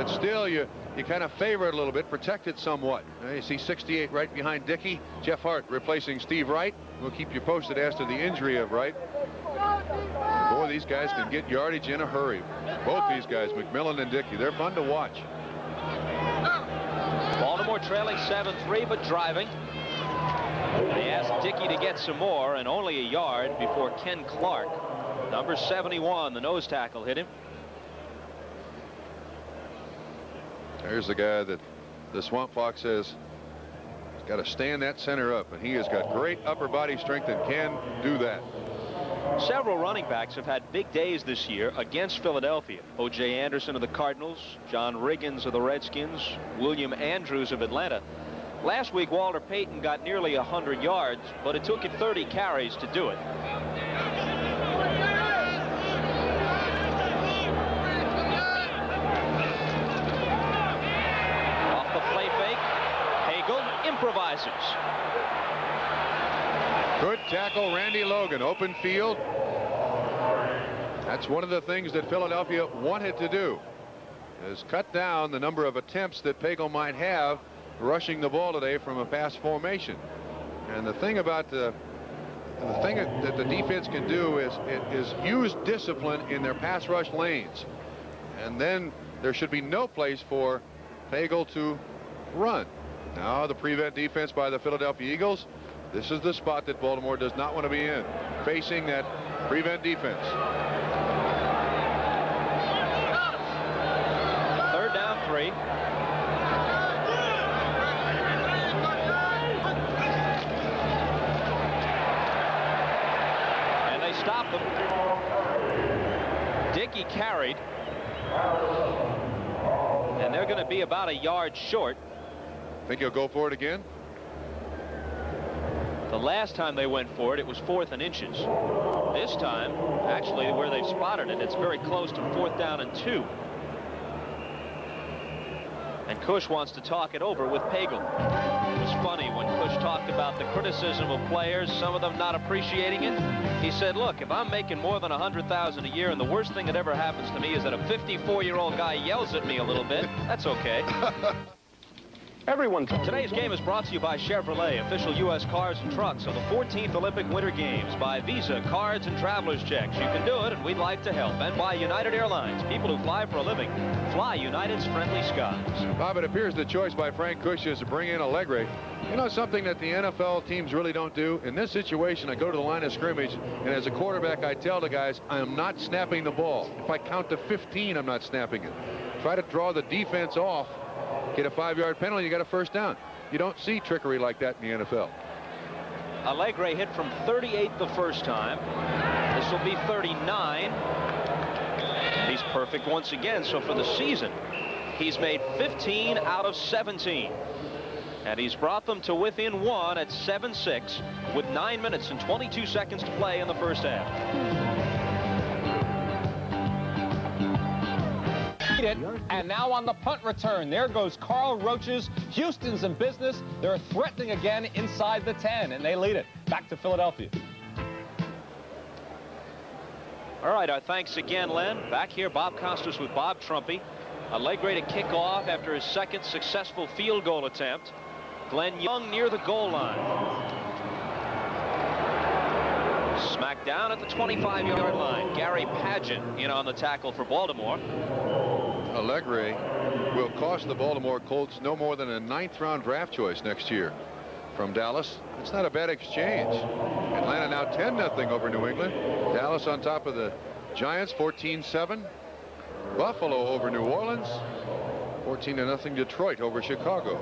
still you kind of favor it a little bit, protect it somewhat. You see 68 right behind Dickey. Jeff Hart replacing Steve Wright. We'll keep you posted as to the injury of Wright. Boy, these guys can get yardage in a hurry. Both these guys, McMillan and Dickey, they're fun to watch. Baltimore trailing 7-3, but driving. They asked Dickey to get some more, and only a yard before Ken Clark. Number 71, the nose tackle, hit him. There's the guy that the Swamp Fox says he's got to stand that center up, and he has got great upper body strength and can do that. Several running backs have had big days this year against Philadelphia. O.J. Anderson of the Cardinals, John Riggins of the Redskins, William Andrews of Atlanta. Last week, Walter Payton got nearly 100 yards, but it took him 30 carries to do it. Off the play fake, Hagel improvises. Good tackle, Randy Logan, open field. That's one of the things that Philadelphia wanted to do, is cut down the number of attempts that Pagel might have rushing the ball today from a pass formation. And the thing about the thing that the defense can do is use discipline in their pass rush lanes, and then there should be no place for Pagel to run. Now the prevent defense by the Philadelphia Eagles. This is the spot that Baltimore does not want to be in, facing that prevent defense. 3rd down 3. And they stop them. Dickey carried. And they're going to be about a yard short. Think he'll go for it again? The last time they went for it, it was 4th and inches. This time, actually, where they've spotted it, it's very close to 4th down and 2. And Cush wants to talk it over with Pagel. It was funny when Cush talked about the criticism of players, some of them not appreciating it. He said, look, if I'm making more than $100,000 a year and the worst thing that ever happens to me is that a 54-year-old guy yells at me a little bit, that's okay. Today's game is brought to you by Chevrolet, official U.S. cars and trucks of the 14th Olympic Winter Games, by Visa, cards, and traveler's checks. You can do it, and we'd like to help. And by United Airlines. People who fly for a living fly United's friendly skies. Bob, it appears the choice by Frank Cush is to bring in Allegre. You know, something that the NFL teams really don't do? In this situation, I go to the line of scrimmage, and as a quarterback, I tell the guys, I am not snapping the ball. If I count to 15, I'm not snapping it. Try to draw the defense off. Get a 5-yard penalty, you got a first down. You don't see trickery like that in the NFL. Allegre hit from 38 the first time. This will be 39. He's perfect once again. So for the season, he's made 15 out of 17. And he's brought them to within 1 at 7-6 with 9 minutes and 22 seconds to play in the first half. And now on the punt return, there goes Carl Roach's. Houston's in business. They're threatening again inside the 10, and they lead it. Back to Philadelphia. All right, our thanks again, Len. Back here, Bob Costas with Bob Trumpy. Allegre to kick off after his second successful field goal attempt. Glenn Young near the goal line. Smack down at the 25-yard line. Gary Padgett in on the tackle for Baltimore. Allegre will cost the Baltimore Colts no more than a 9th-round draft choice next year from Dallas. It's not a bad exchange. Atlanta now 10-0 over New England. Dallas on top of the Giants 14-7. Buffalo over New Orleans. 14-0 Detroit over Chicago.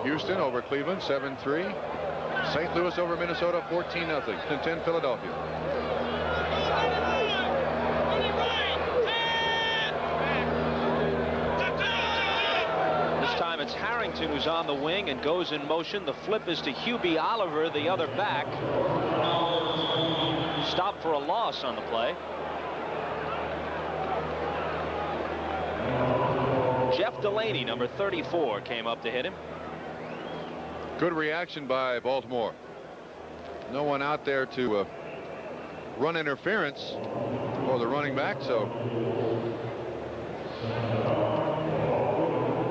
Houston over Cleveland 7-3. St. Louis over Minnesota 14-0. 10 Philadelphia. This time it's Harrington who's on the wing and goes in motion. The flip is to Hubie Oliver, the other back. Stopped for a loss on the play. Jeff Delaney, number 34, came up to hit him. Good reaction by Baltimore. No one out there to run interference for the running back, so.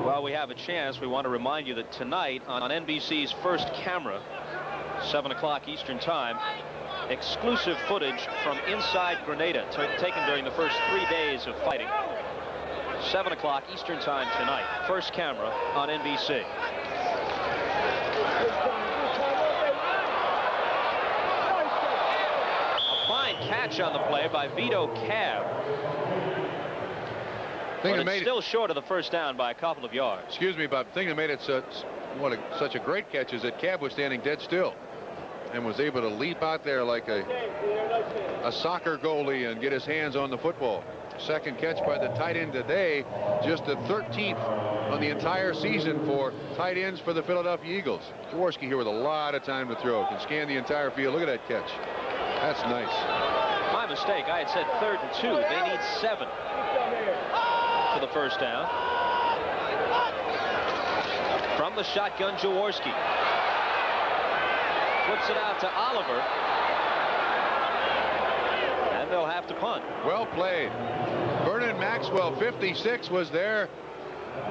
While we have a chance, we want to remind you that tonight on NBC's first camera, 7 o'clock Eastern Time, exclusive footage from inside Grenada taken during the first 3 days of fighting. 7 o'clock Eastern Time tonight. First camera on NBC. A fine catch on the play by Vito Cab. But it's still short of the first down by a couple of yards. Excuse me, Bob. The thing that made it such a great catch is that Cab was standing dead still and was able to leap out there like a soccer goalie and get his hands on the football. Second catch by the tight end today, just the 13th on the entire season for tight ends for the Philadelphia Eagles. Jaworski here with a lot of time to throw. Can scan the entire field. Look at that catch. That's nice. My mistake. I had said 3rd and 2. They need 7 for the first down. From the shotgun, Jaworski flips it out to Oliver. And they'll have to punt. Well played. Vernon Maxwell, 56, was there.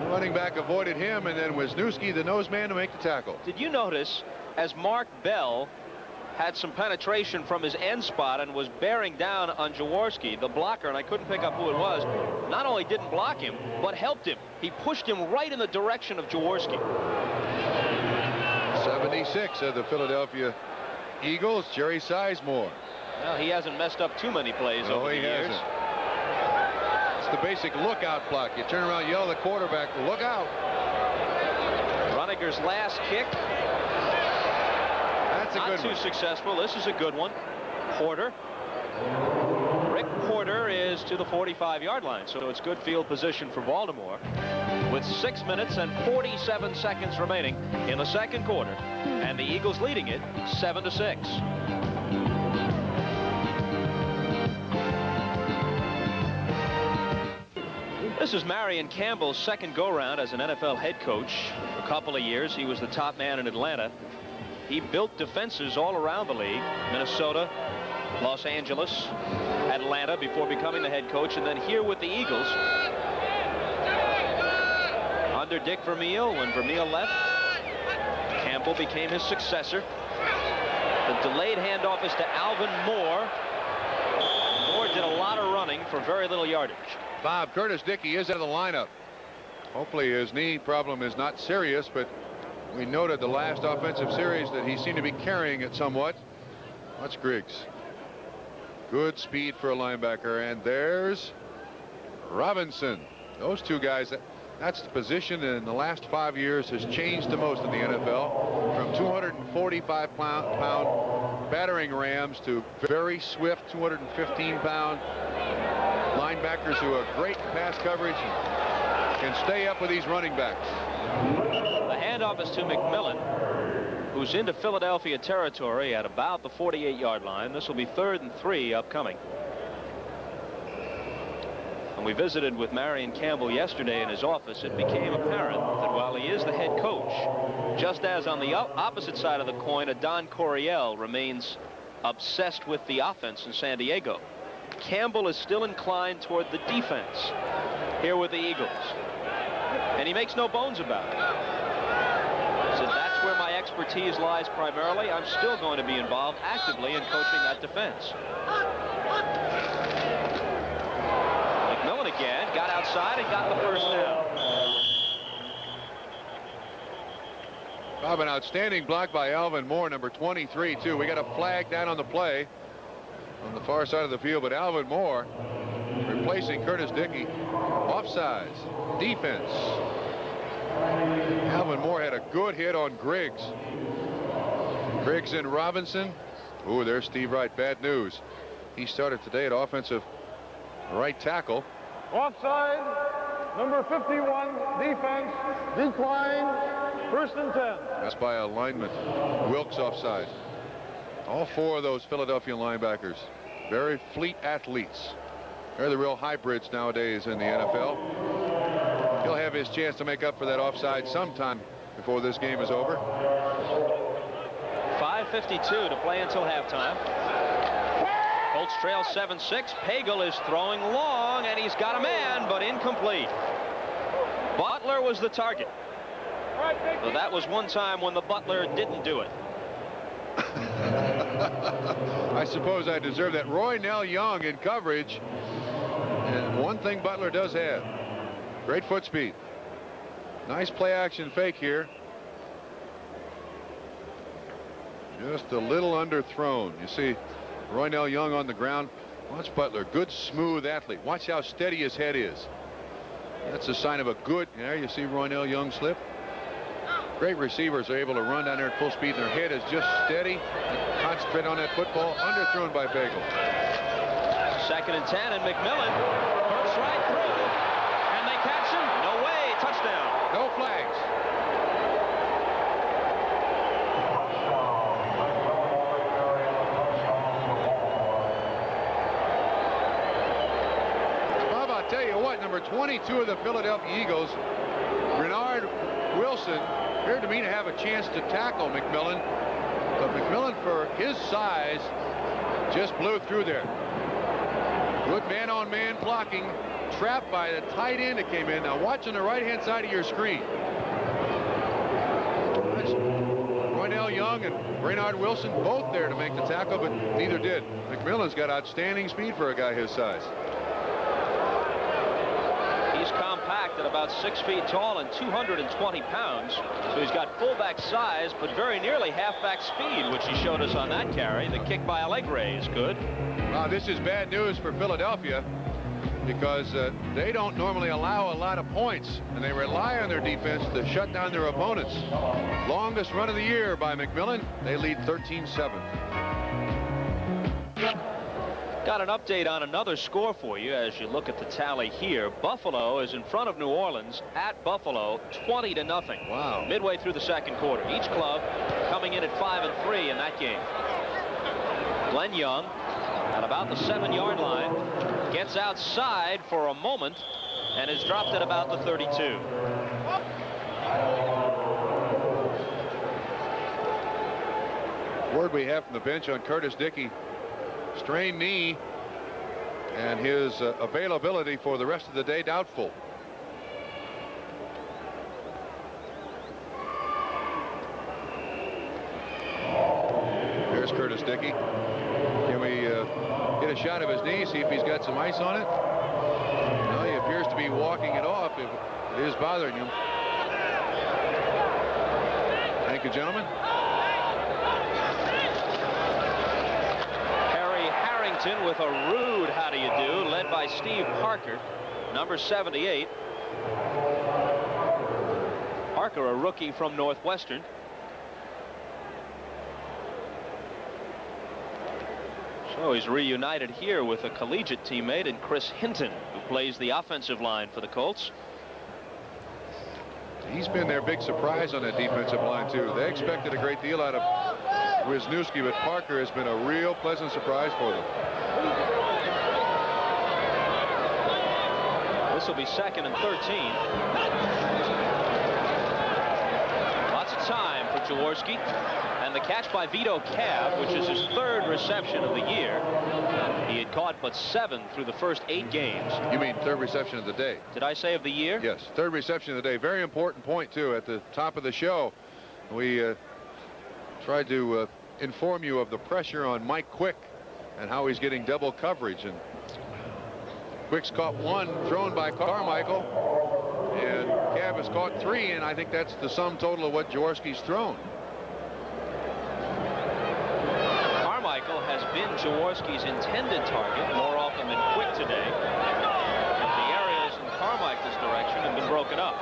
Running back avoided him, and then Wisniewski, the nose man, to make the tackle. Did you notice as Mark Bell had some penetration from his end spot and was bearing down on Jaworski, the blocker, and I couldn't pick up who it was, not only didn't block him, but helped him. He pushed him right in the direction of Jaworski. 76 of the Philadelphia Eagles, Jerry Sizemore. Well, he hasn't messed up too many plays over the years. Hasn't. It's the basic lookout block. You turn around, yell at the quarterback, look out. Roniger's last kick. That's a good one. Not too successful. This is a good one. Porter. Rick Porter is to the 45-yard line, so it's good field position for Baltimore. With 6 minutes and 47 seconds remaining in the second quarter, and the Eagles leading it 7-6. This is Marion Campbell's second go-round as an NFL head coach. For a couple of years, he was the top man in Atlanta. He built defenses all around the league. Minnesota, Los Angeles, Atlanta before becoming the head coach, and then here with the Eagles. Under Dick Vermeil, when Vermeil left, Campbell became his successor. The delayed handoff is to Alvin Moore. Moore did a lot of running for very little yardage. Bob, Curtis Dickey is out of the lineup. Hopefully his knee problem is not serious, but we noted the last offensive series that he seemed to be carrying it somewhat. Watch Griggs. Good speed for a linebacker, and there's Robinson. Those two guys, that's the position in the last 5 years has changed the most in the NFL, from 245-pound battering rams to very swift 215-pound linebackers who are great pass coverage and can stay up with these running backs. The handoff is to McMillan, who's into Philadelphia territory at about the 48-yard line. This will be 3rd and 3 upcoming. When we visited with Marion Campbell yesterday in his office, it became apparent that while he is the head coach, just as on the opposite side of the coin, Don Coryell remains obsessed with the offense in San Diego. Campbell is still inclined toward the defense here with the Eagles, and he makes no bones about it. He said, that's where my expertise lies primarily. I'm still going to be involved actively in coaching that defense. McMillan again got outside and got the first down. Bob, an outstanding block by Alvin Moore, number 23, too. We got a flag down on the play on the far side of the field, but Alvin Moore replacing Curtis Dickey. Offsides. Defense. Alvin Moore had a good hit on Griggs. Griggs and Robinson. Ooh, there's Steve Wright. Bad news. He started today at offensive right tackle. Offside. Number 51, defense, decline, 1st and 10. That's by a lineman. Wilkes offside. All 4 of those Philadelphia linebackers, very fleet athletes. They're the real hybrids nowadays in the NFL. He'll have his chance to make up for that offside sometime before this game is over. 5:52 to play until halftime. Colts trail 7-6. Pagel is throwing long, and he's got a man, but incomplete. Butler was the target. So that was one time when the Butler didn't do it. I suppose I deserve that. Roy Nell Young in coverage. And one thing Butler does have, great foot speed. Nice play action fake here. Just a little underthrown. You see Roy Nell Young on the ground. Watch Butler. Good smooth athlete. Watch how steady his head is. That's a sign of a good. There you see Roy Nell Young slip. Great receivers are able to run down there at full speed. Their head is just steady. Concentrate on that football. Underthrown by Pagel. 2nd and 10, and McMillan hooks right through, and they catch him. No way. Touchdown. No flags. Bob, I'll tell you what, number 22 of the Philadelphia Eagles, Bernard Wilson, appeared to me to have a chance to tackle McMillan, but McMillan, for his size, just blew through there. Good man-on-man blocking, trapped by the tight end that came in. Now watch on the right-hand side of your screen. Roynell Young and Bernard Wilson both there to make the tackle, but neither did. McMillan's got outstanding speed for a guy his size. He's compact at about 6 feet tall and 220 pounds. So he's got fullback size, but very nearly halfback speed, which he showed us on that carry. The kick by Allegre is good. This is bad news for Philadelphia because they don't normally allow a lot of points, and they rely on their defense to shut down their opponents. Longest run of the year by McMillan. They lead 13-7. Got an update on another score for you as you look at the tally here. Buffalo is in front of New Orleans at Buffalo, 20-0. Wow. Midway through the 2nd quarter. Each club coming in at 5-3 in that game. Glenn Young at about the 7-yard line gets outside for a moment and is dropped at about the 32. Word we have from the bench on Curtis Dickey. Strained knee, and his availability for the rest of the day doubtful. There's Curtis Dickey. Can we get a shot of his knee, see if he's got some ice on it? No, he appears to be walking it off if it is bothering him. Thank you, gentlemen. With a rude how do you do, led by Steve Parker, number 78. Parker, a rookie from Northwestern. So he's reunited here with a collegiate teammate in Chris Hinton, who plays the offensive line for the Colts. He's been their big surprise on that defensive line too. They expected a great deal out of Wisniewski, but Parker has been a real pleasant surprise for them. This will be 2nd and 13. Lots of time for Jaworski. And the catch by Vito Cav, which is his 3rd reception of the year. He had caught but 7 through the first 8 games. You mean 3rd reception of the day? Did I say of the year? Yes, 3rd reception of the day. Very important point too. At the top of the show, we tried to inform you of the pressure on Mike Quick and how he's getting double coverage. And Quick's caught 1 thrown by Carmichael, and Cav has caught 3, and I think that's the sum total of what Jaworski's thrown. Carmichael has been Jaworski's intended target more often than Quick today. The areas in Carmichael's direction have been broken up.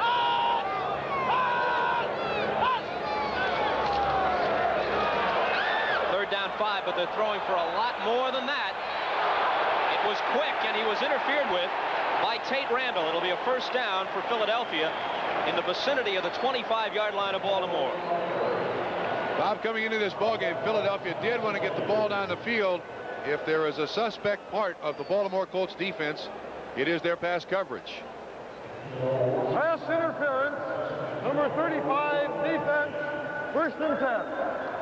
they're throwing for a lot more than that. It was quick, and he was interfered with by Tate Randall. It'll be a first down for Philadelphia in the vicinity of the 25-yard line of Baltimore. Bob, coming into this ballgame, Philadelphia did want to get the ball down the field. If there is a suspect part of the Baltimore Colts defense, it is their pass coverage. Pass interference, number 35, defense, first and 10.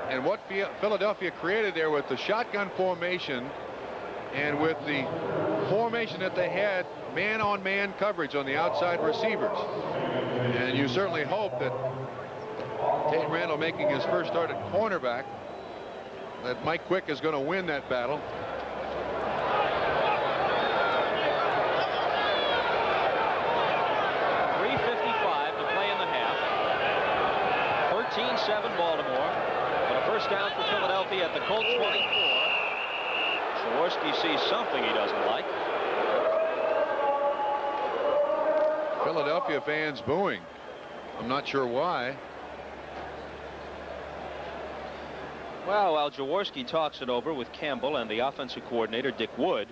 And what Philadelphia created there with the shotgun formation and with the formation that they had, man-on-man coverage on the outside receivers. And you certainly hope that Tate Randall, making his first start at cornerback, that Mike Quick is going to win that battle. Baltimore, but a first down for Philadelphia at the Colts 24. Jaworski sees something he doesn't like. Philadelphia fans booing. I'm not sure why. Well, while Jaworski talks it over with Campbell and the offensive coordinator Dick Wood,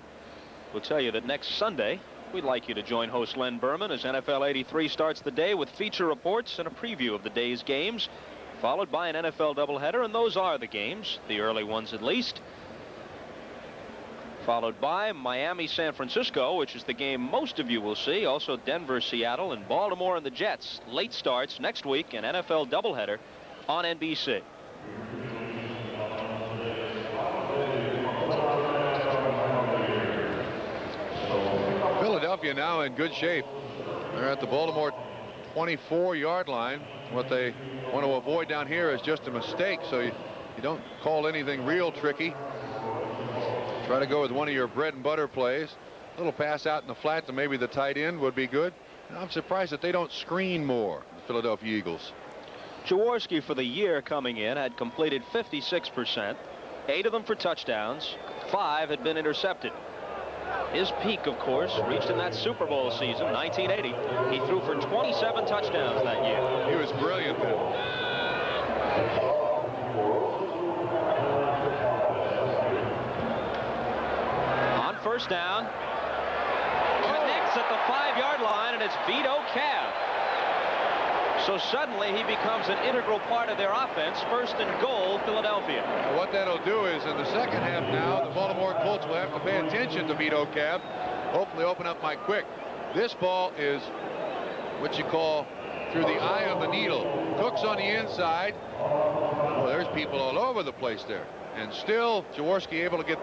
we'll tell you that next Sunday we'd like you to join host Len Berman as NFL 83 starts the day with feature reports and a preview of the day's games, followed by an NFL doubleheader, and those are the games, the early ones at least. Followed by Miami, San Francisco, which is the game most of you will see. Also Denver, Seattle, and Baltimore and the Jets. Late starts next week, an NFL doubleheader on NBC. Philadelphia now in good shape. They're at the Baltimore 24-yard line. What they want to avoid down here is just a mistake, so you don't call anything real tricky. Try to go with one of your bread and butter plays. A little pass out in the flat to maybe the tight end would be good. And I'm surprised that they don't screen more, the Philadelphia Eagles. Jaworski for the year coming in had completed 56%, 8 of them for touchdowns, 5 had been intercepted. His peak, of course, reached in that Super Bowl season, 1980. He threw for 27 touchdowns that year. He was brilliant then. On first down, connects at the 5-yard line, and it's Vito Cav. So suddenly he becomes an integral part of their offense. First and goal, Philadelphia. What that'll do is in the second half now, the Baltimore Colts will have to pay attention to Vito Cav. Hopefully open up Mike Quick. This ball is what you call through the eye of the needle. Cook's on the inside. Well, there's people all over the place there. And still Jaworski able to get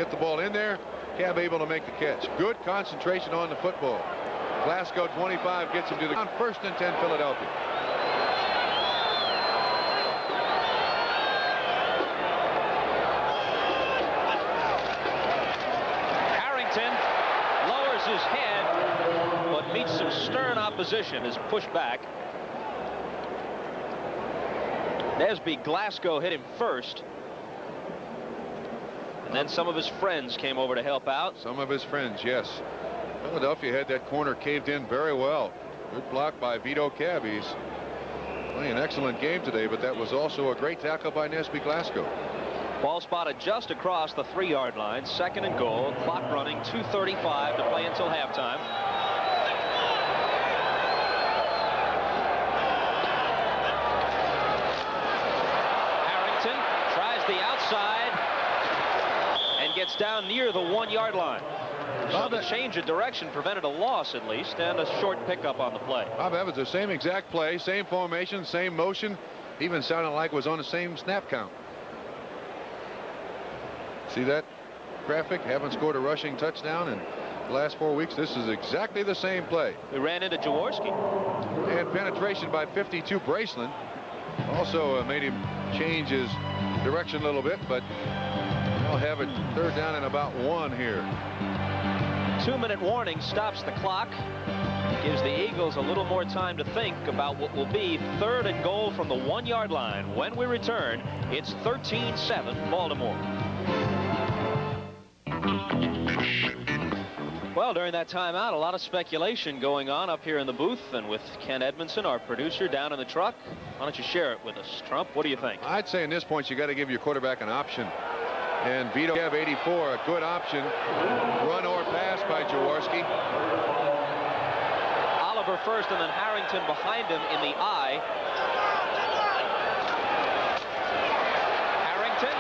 the ball in there. Cav able to make the catch. Good concentration on the football. Glasgow 25 gets him to the on first and 10 Philadelphia. Harrington lowers his head but meets some stern opposition, is pushed back. Nesby Glasgow hit him first, and then some of his friends came over to help out. Some of his friends, yes. Philadelphia had that corner caved in very well. Good block by Vito Cav. He's playing an excellent game today, but that was also a great tackle by Nesby Glasgow. Ball spotted just across the 3-yard line. Second and goal. Clock running. 2:35 to play until halftime. Harrington tries the outside and gets down near the 1-yard line. So the change of direction prevented a loss, at least, and a short pickup on the play. Bob Evans, the same exact play, same formation, same motion, even sounded like it was on the same snap count. See that graphic? Haven't scored a rushing touchdown in the last 4 weeks. This is exactly the same play. We ran into Jaworski. And penetration by 52 Braceland. Also made him change his direction a little bit, but they'll have it third down and about 1 here. 2-minute warning stops the clock. Gives the Eagles a little more time to think about what will be third and goal from the 1-yard line. When we return, it's 13-7 Baltimore. Well, during that timeout, a lot of speculation going on up here in the booth, and with Ken Edmondson, our producer, down in the truck. Why don't you share it with us, Trump? What do you think? I'd say in this point you got to give your quarterback an option. And Vito have 84, a good option. Run or pass by Jaworski. Oliver first and then Harrington behind him in the eye. Harrington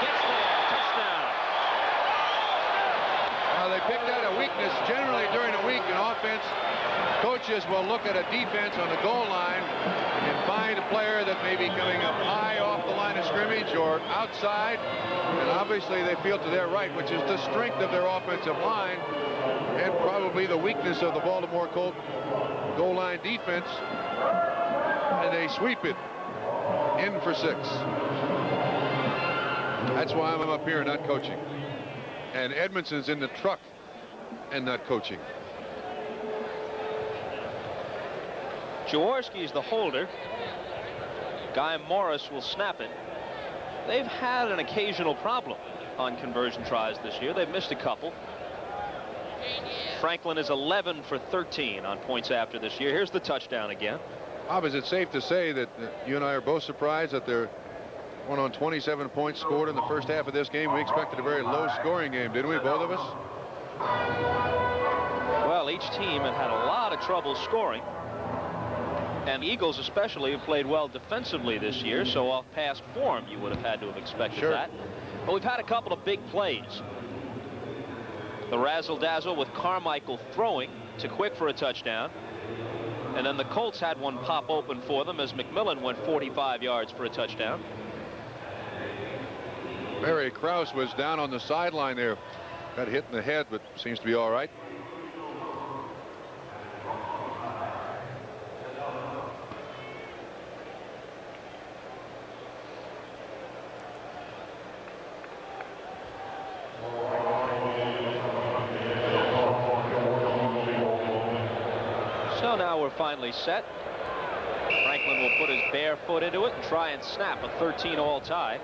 gets there. Touchdown. They picked out a weakness. Generally during a week in offense, coaches will look at a defense on the goal line and find a player that may be coming up high off the line of scrimmage or outside. And obviously they feel to their right, which is the strength of their offensive line and probably the weakness of the Baltimore Colts goal line defense. And they sweep it in for 6. That's why I'm up here not coaching. And Edmondson's in the truck and not coaching. Jaworski's the holder. Guy Morris will snap it. They've had an occasional problem on conversion tries this year. They've missed a couple. Franklin is 11 for 13 on points after this year. Here's the touchdown again. Bob, is it safe to say that you and I are both surprised that they're one on 27 points scored in the first half of this game? We expected a very low scoring game, didn't we, both of us? Well, each team had a lot of trouble scoring. And the Eagles especially have played well defensively this year, so off past form you would have had to have expected that. But we've had a couple of big plays. The razzle-dazzle with Carmichael throwing to Quick for a touchdown. And then the Colts had one pop open for them as McMillan went 45 yards for a touchdown. Barry Krause was down on the sideline there. Got hit in the head, but seems to be all right. So now we're finally set. Franklin will put his bare foot into it and try and snap a 13-all tie.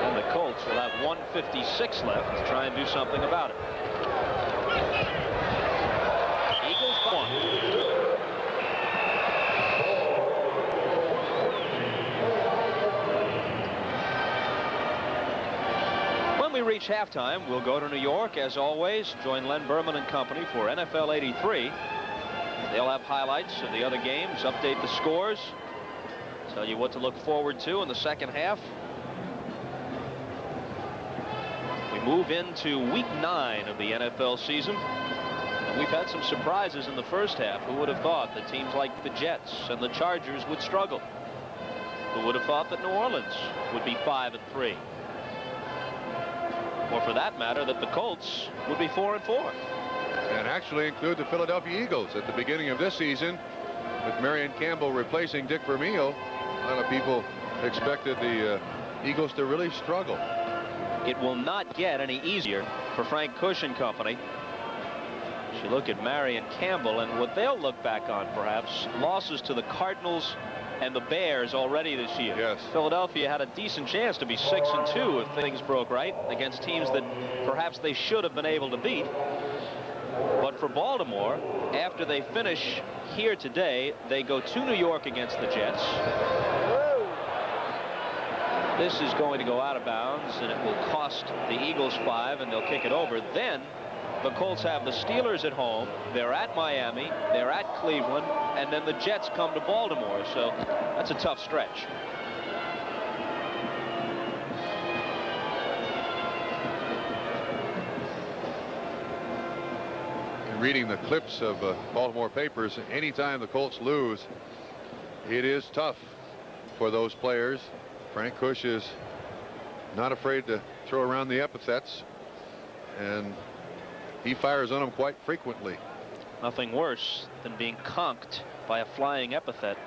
And the Colts will have 1:56 left to try and do something about it. Eagles one. When we reach halftime, we'll go to New York as always. Join Len Berman and company for NFL 83. They'll have highlights of the other games, update the scores, tell you what to look forward to in the second half. We move into week 9 of the NFL season, and we've had some surprises in the first half. Who would have thought that teams like the Jets and the Chargers would struggle? Who would have thought that New Orleans would be 5-3? Or for that matter, that the Colts would be 4-4. And actually include the Philadelphia Eagles at the beginning of this season with Marion Campbell replacing Dick Vermeil. A lot of people expected the Eagles to really struggle. It will not get any easier for Frank Cush and company. You look at Marion Campbell and what they'll look back on, perhaps losses to the Cardinals and the Bears already this year. Yes. Philadelphia had a decent chance to be 6-2 if things broke right against teams that perhaps they should have been able to beat. But for Baltimore, after they finish here today, they go to New York against the Jets. This is going to go out of bounds, and it will cost the Eagles 5, and they'll kick it over. Then the Colts have the Steelers at home. They're at Miami. They're at Cleveland. And then the Jets come to Baltimore. So that's a tough stretch. Reading the clips of Baltimore papers, anytime the Colts lose, it is tough for those players. Frank Cush is not afraid to throw around the epithets, and he fires on them quite frequently. Nothing worse than being conked by a flying epithet.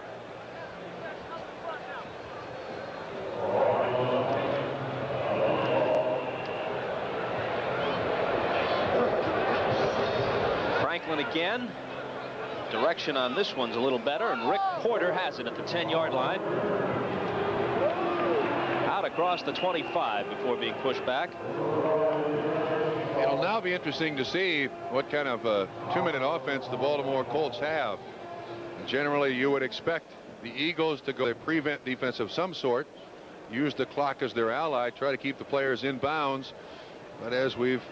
Franklin again. Direction on this one's a little better, and Rick Porter has it at the 10-yard line. Out across the 25 before being pushed back. It'll now be interesting to see what kind of two-minute offense the Baltimore Colts have. Generally, you would expect the Eagles to go a prevent defense of some sort use the clock as their ally, try to keep the players in bounds. But as we've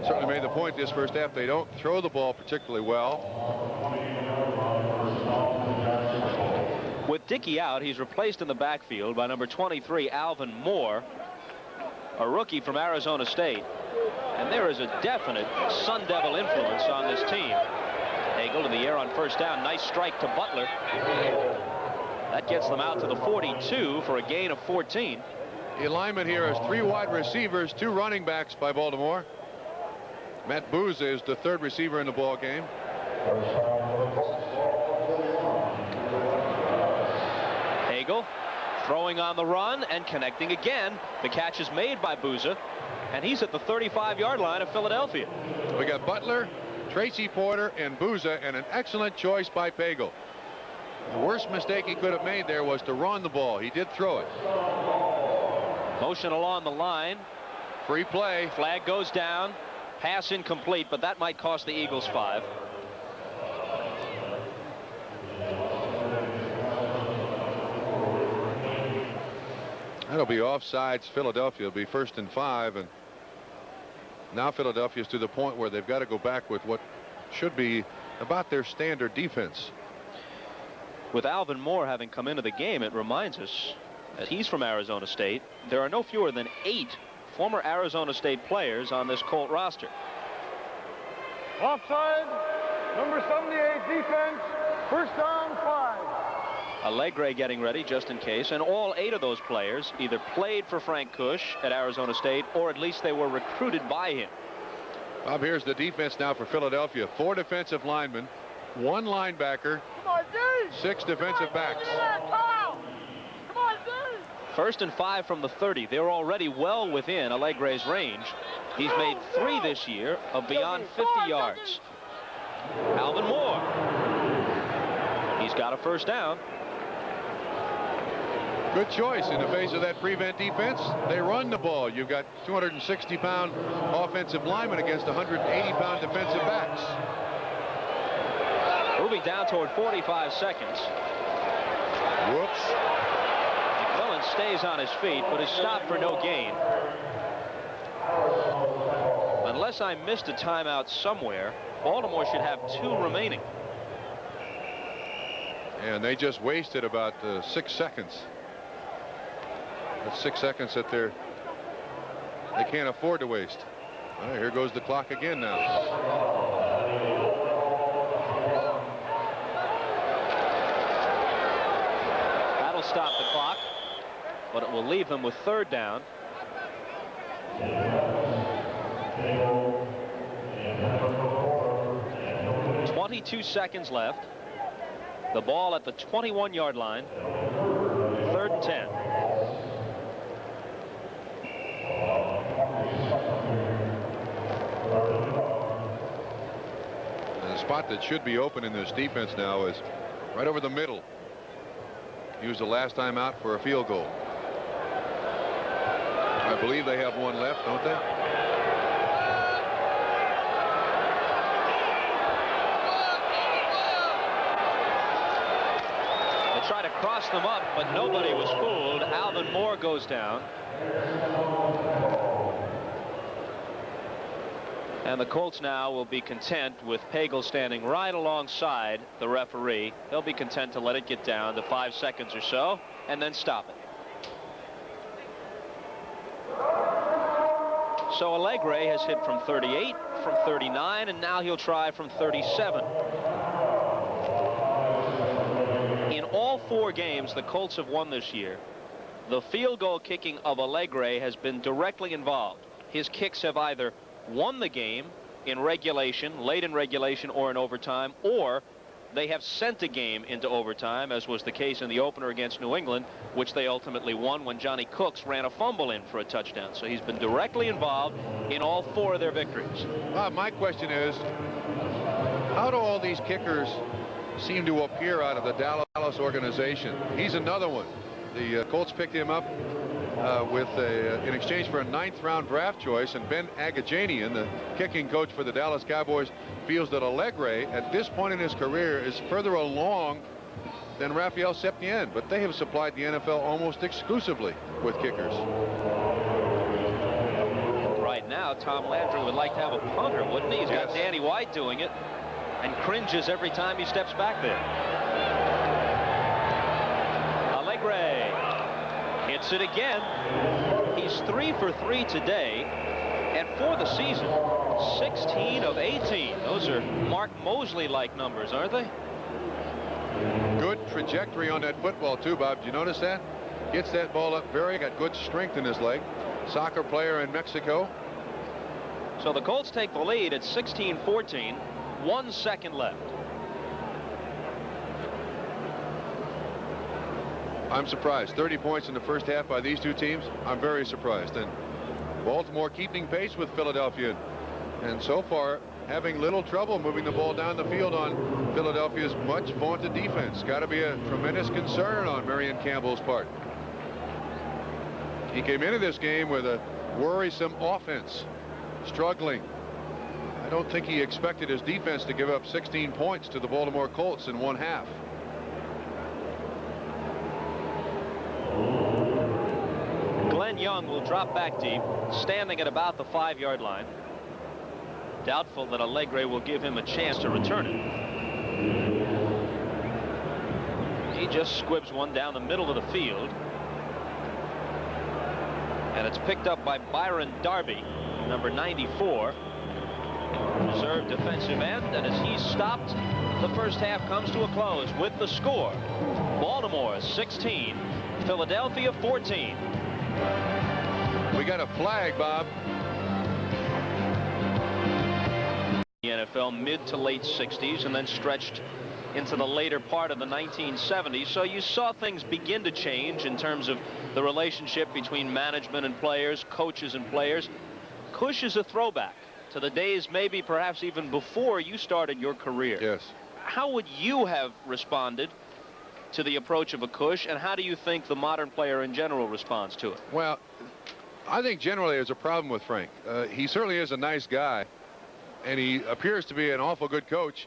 certainly made the point this first half, they don't throw the ball particularly well. With Dickey out, he's replaced in the backfield by number 23, Alvin Moore, a rookie from Arizona State. And there is a definite Sun Devil influence on this team. Hagel to the air on first down. Nice strike to Butler. That gets them out to the 42 for a gain of 14. The alignment here is 3 wide receivers, 2 running backs by Baltimore. Matt Booza is the 3rd receiver in the ball game. Hagel throwing on the run and connecting again. The catch is made by Booza, and he's at the 35-yard line of Philadelphia. We got Butler, Tracy Porter, and Booza, and an excellent choice by Pagel. The worst mistake he could have made there was to run the ball. He did throw it. Motion along the line. Free play. Flag goes down. Pass incomplete, but that might cost the Eagles 5. That'll be offsides. Philadelphia will be 1st and 5, and now Philadelphia's to the point where they've got to go back with what should be about their standard defense. With Alvin Moore having come into the game, it reminds us that he's from Arizona State. There are no fewer than 8 former Arizona State players on this Colt roster. Offside, number 78 defense, 1st down 5. Allegre getting ready just in case, and all 8 of those players either played for Frank Kush at Arizona State, or at least they were recruited by him. Bob, here's the defense now for Philadelphia. 4 defensive linemen, 1 linebacker, 6 defensive backs. 1st and 5 from the 30. They're already well within Allegre's range. He's made 3 this year of beyond 50 yards. Alvin Moore. He's got a 1st down. Good choice in the face of that prevent defense. They run the ball. You've got 260-pound offensive linemen against 180-pound defensive backs. Moving down toward 45 seconds. Whoops. McMillan stays on his feet, but is stopped for no gain. Unless I missed a timeout somewhere, Baltimore should have 2 remaining. And they just wasted about 6 seconds. That's 6 seconds that they can't afford to waste. All right, here goes the clock again now. That'll stop the clock, but it will leave them with 3rd down. .22 seconds left. The ball at the 21-yard line. 3rd and 10. And the spot that should be open in this defense now is right over the middle. Used the last time out for a field goal. I believe they have 1 left, don't they? Try to cross them up, but nobody was fooled. Alvin Moore goes down. And the Colts now will be content with Pagel standing right alongside the referee. They'll be content to let it get down to 5 seconds or so and then stop it. So Allegre has hit from 38, from 39, and now he'll try from 37. In all 4 games the Colts have won this year, the field goal kicking of Allegre has been directly involved. His kicks have either won the game in regulation, late in regulation or in overtime, or they have sent a game into overtime, as was the case in the opener against New England, which they ultimately won when Johnny Cooks ran a fumble in for a touchdown. So he's been directly involved in all 4 of their victories. Bob, my question is, how do all these kickers seem to appear out of the Dallas organization? He's another one. The Colts picked him up in exchange for a 9th-round draft choice, and Ben Agajanian, the kicking coach for the Dallas Cowboys, feels that Allegre at this point in his career is further along than Rafael Septien, but they have supplied the NFL almost exclusively with kickers. Right now, Tom Landry would like to have a punter, wouldn't he? He's got Danny White doing it and cringes every time he steps back there. Allegre hits it again. He's 3 for 3 today, and for the season, 16 of 18. Those are Mark Mosley-like numbers, aren't they? Good trajectory on that football too, Bob. Did you notice that? Gets that ball up very, got good strength in his leg. Soccer player in Mexico. So the Colts take the lead at 16-14. 1 second left. I'm surprised. 30 points in the first half by these two teams. I'm very surprised. And Baltimore keeping pace with Philadelphia. And so far, having little trouble moving the ball down the field on Philadelphia's much vaunted defense. Got to be a tremendous concern on Marion Campbell's part. He came into this game with a worrisome offense, struggling. I don't think he expected his defense to give up 16 points to the Baltimore Colts in one half. Glenn Young will drop back deep, standing at about the 5-yard line. Doubtful that Allegre will give him a chance to return it. He just squibs one down the middle of the field. And it's picked up by Byron Darby, number 94. Reserve defensive end, and as he's stopped, the first half comes to a close with the score. Baltimore 16, Philadelphia 14. We got a flag, Bob. The NFL mid to late 60s and then stretched into the later part of the 1970s. So you saw things begin to change in terms of the relationship between management and players, coaches and players. Cush is a throwback to the days maybe perhaps even before you started your career. Yes. How would you have responded to the approach of a Cush, and how do you think the modern player in general responds to it? Well, I think generally there's a problem with Frank. He certainly is a nice guy, and he appears to be an awful good coach,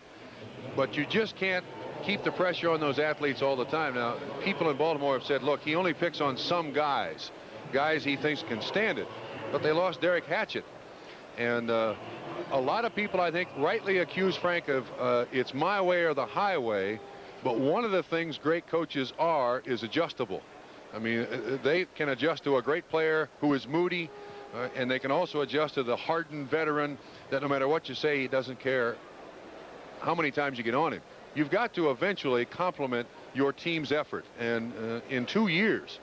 but you just can't keep the pressure on those athletes all the time. Now, people in Baltimore have said, look, he only picks on some guys he thinks can stand it, but they lost Derek Hatchett. And a lot of people, I think, rightly accuse Frank of it's my way or the highway. But one of the things great coaches is adjustable. I mean, they can adjust to a great player who is moody, and they can also adjust to the hardened veteran that no matter what you say, he doesn't care how many times you get on him. You've got to eventually complement your team's effort. And in 2 years,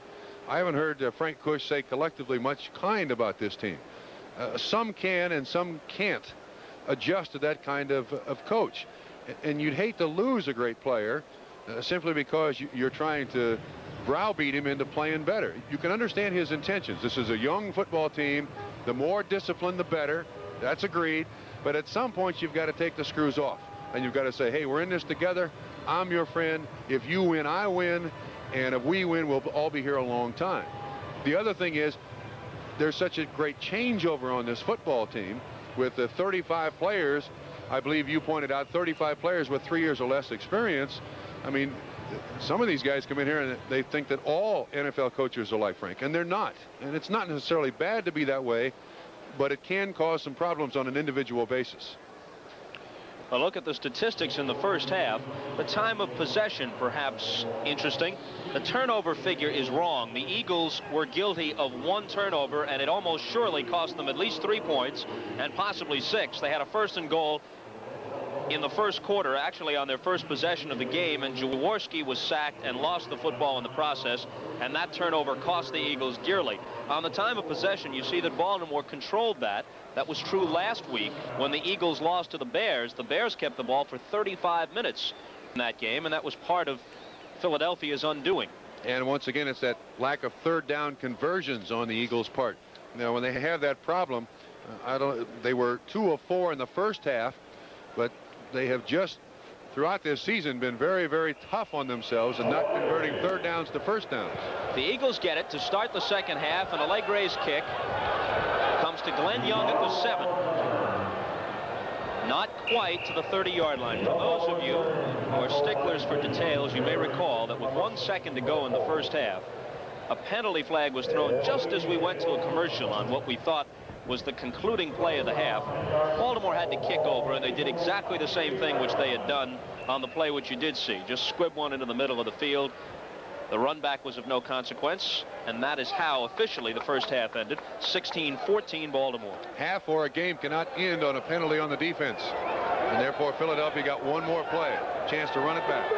I haven't heard Frank Cush say collectively much kind about this team. Some can and some can't adjust to that kind of coach. And you'd hate to lose a great player simply because you're trying to browbeat him into playing better. You can understand his intentions. This is a young football team. The more disciplined, the better. That's agreed. But at some point, you've got to take the screws off. And you've got to say, hey, we're in this together. I'm your friend. If you win, I win. And if we win, we'll all be here a long time. The other thing is, there's such a great changeover on this football team with the 35 players. I believe you pointed out 35 players with 3 years or less experience. I mean, some of these guys come in here and they think that all NFL coaches are like Frank, and they're not. And it's not necessarily bad to be that way, but it can cause some problems on an individual basis. A look at the statistics in the first half. The time of possession, perhaps interesting. The turnover figure is wrong. The Eagles were guilty of 1 turnover, and it almost surely cost them at least 3 points and possibly 6. They had a 1st and goal in the first quarter, actually on their first possession of the game, and Jaworski was sacked and lost the football in the process, and that turnover cost the Eagles dearly. On the time of possession, you see that Baltimore controlled that. That was true last week when the Eagles lost to the Bears. The Bears kept the ball for 35 minutes in that game, and that was part of Philadelphia's undoing. And once again, it's that lack of 3rd down conversions on the Eagles' part. Now, when they have that problem, they were 2 of 4 in the first half, but they have just throughout this season been very, very tough on themselves and not converting 3rd downs to 1st downs. The Eagles get it to start the second half, and Allegre's kick comes to Glenn Young at the 7. Not quite to the 30-yard line. For those of you who are sticklers for details, you may recall that with 1 second to go in the first half, a penalty flag was thrown just as we went to a commercial on what we thought was the concluding play of the half. Baltimore had to kick over, and they did exactly the same thing which they had done on the play which you did see. Just squib one into the middle of the field. The run back was of no consequence, and that is how officially the first half ended. 16-14 Baltimore. Half or a game cannot end on a penalty on the defense, and therefore Philadelphia got one more play, chance to run it back.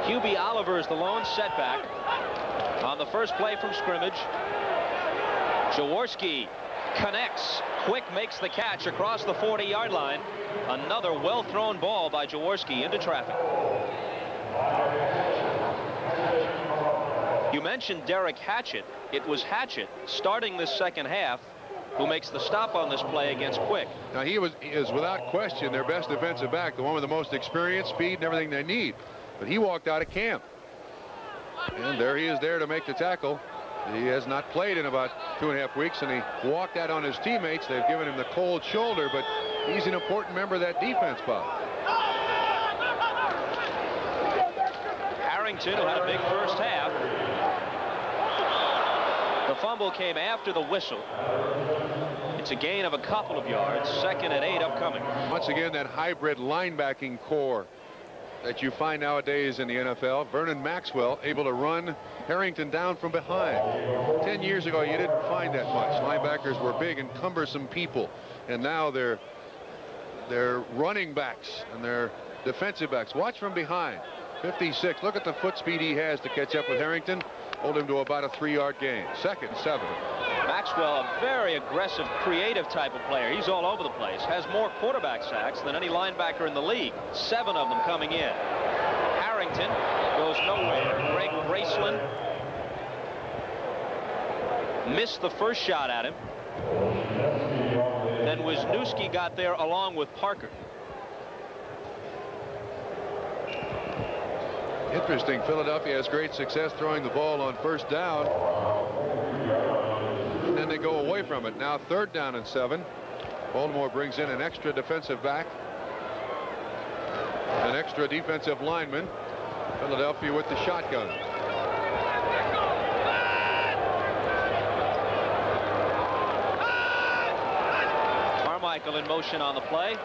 QB Oliver is the lone setback on the first play from scrimmage. Jaworski connects. Quick makes the catch across the 40-yard line. Another well-thrown ball by Jaworski into traffic. You mentioned Derek Hatchett. It was Hatchett starting this second half who makes the stop on this play against Quick. Now he is without question their best defensive back, the one with the most experience, speed, and everything they need. But he walked out of camp. And there he is there to make the tackle. He has not played in about 2.5 weeks, and he walked out on his teammates. They've given him the cold shoulder, but he's an important member of that defense, Bob. Harrington, who had a big first half. The fumble came after the whistle. It's a gain of a couple of yards. 2nd and 8 upcoming. Once again, that hybrid linebacking core that you find nowadays in the NFL. Vernon Maxwell able to run Harrington down from behind. 10 years ago, you didn't find that much. Linebackers were big and cumbersome people, and now they're running backs and they're defensive backs. Watch from behind. 56. Look at the foot speed he has to catch up with Harrington. Hold him to about a 3-yard gain. 2nd and 7. Maxwell, a very aggressive, creative type of player. He's all over the place. Has more quarterback sacks than any linebacker in the league. 7 of them coming in. Harrington goes nowhere. Greg Braceland missed the first shot at him. Then Wisniewski got there along with Parker. Interesting. Philadelphia has great success throwing the ball on first down. And then they go away from it. Now 3rd down and 7. Baltimore brings in an extra defensive back. An extra defensive lineman. Philadelphia with the shotgun. Carmichael in motion on the play.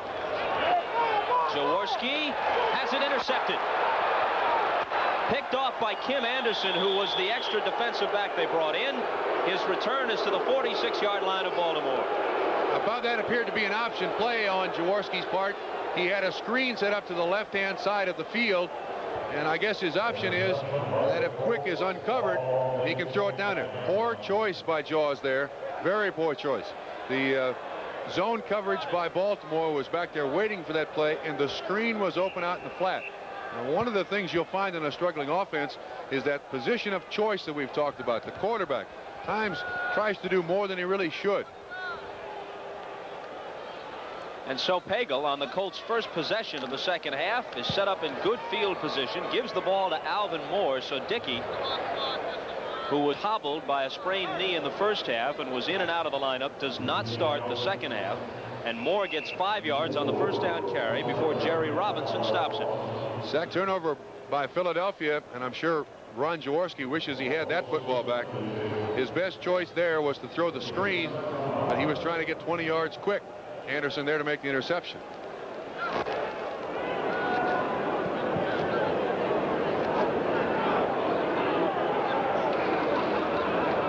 Jaworski has it intercepted. Picked off by Kim Anderson, who was the extra defensive back they brought in. His return is to the 46-yard line of Baltimore. About that appeared to be an option play on Jaworski's part. He had a screen set up to the left-hand side of the field, and I guess his option is that if Quick is uncovered, he can throw it down there. Poor choice by Jaws there. Very poor choice. The zone coverage by Baltimore was back there waiting for that play, and the screen was open out in the flat. Now, one of the things you'll find in a struggling offense is that position of choice that we've talked about. The quarterback times tries to do more than he really should. And so Pagel, on the Colts' first possession of the second half, is set up in good field position, gives the ball to Alvin Moore. So Dickey, who was hobbled by a sprained knee in the first half and was in and out of the lineup, does not start the second half. And Moore gets 5 yards on the first down carry before Jerry Robinson stops it. Sack turnover by Philadelphia, and I'm sure Ron Jaworski wishes he had that football back. His best choice there was to throw the screen, but he was trying to get 20 yards quick. Anderson there to make the interception.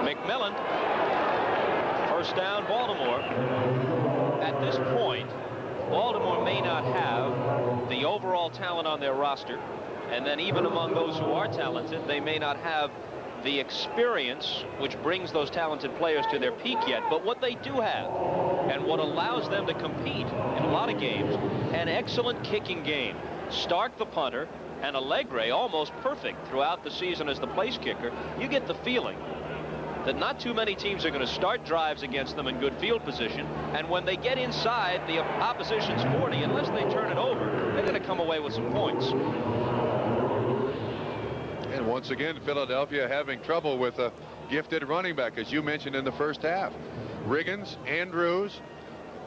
McMillan, first down Baltimore. At this point, Baltimore may not have the overall talent on their roster, and then even among those who are talented, they may not have the experience which brings those talented players to their peak yet. But what they do have, and what allows them to compete in a lot of games, an excellent kicking game. Stark, the punter, and Allegre almost perfect throughout the season as the place kicker. You get the feeling that not too many teams are going to start drives against them in good field position, and when they get inside the opposition's 40, unless they turn it over, they're going to come away with some points. And once again, Philadelphia having trouble with a gifted running back, as you mentioned in the first half. Riggins, Andrews,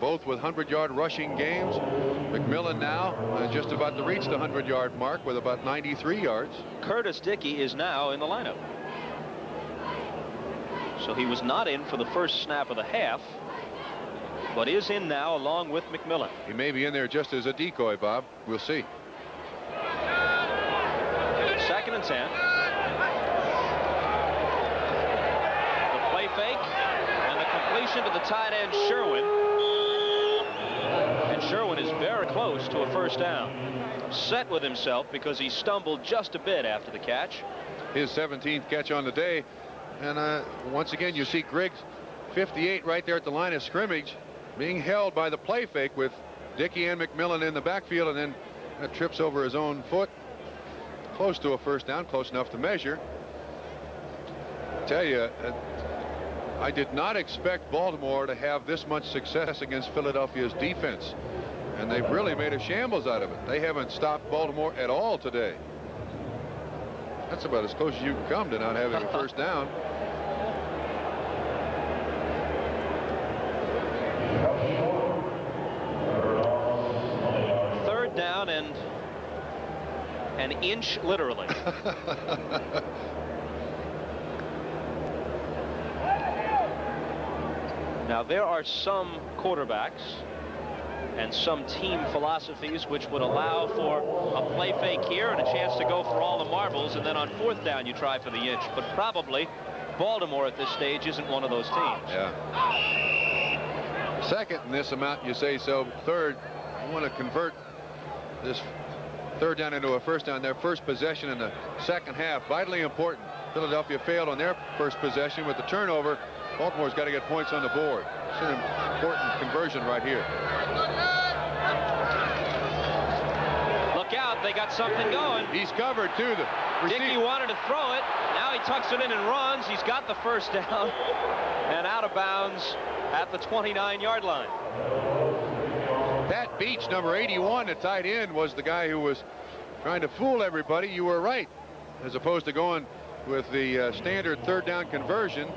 both with 100-yard rushing games. McMillan now just about to reach the 100-yard mark with about 93 yards. Curtis Dickey is now in the lineup. So he was not in for the first snap of the half, but is in now along with McMillan. He may be in there just as a decoy, Bob. We'll see. 2nd and 10. The play fake and the completion to the tight end Sherwin. And Sherwin is very close to a first down. Set with himself because he stumbled just a bit after the catch. His 17th catch on the day. And once again, you see Griggs, 58, right there at the line of scrimmage, being held by the play fake with Dickey and McMillan in the backfield, and then trips over his own foot. Close to a first down, close enough to measure. I tell you, I did not expect Baltimore to have this much success against Philadelphia's defense, and they've really made a shambles out of it. They haven't stopped Baltimore at all today. That's about as close as you can come to not having a first down. Third down and an inch literally. Now there are some quarterbacks and some team philosophies which would allow for a play fake here and a chance to go for all the marbles, and then on 4th down you try for the inch. But probably Baltimore at this stage isn't one of those teams. Yeah. Second in this amount, you say so. Third, you want to convert this third down into a first down. Their first possession in the second half, vitally important. Philadelphia failed on their first possession with the turnover. Baltimore's got to get points on the board. It's an important conversion right here. Look out, they got something going. He's covered too. Dickey wanted to throw it. Now he tucks it in and runs. He's got the first down and out of bounds at the 29-yard line. Pat Beach, number 81, the tight end, was the guy who was trying to fool everybody. You were right. As opposed to going with the standard third down conversion.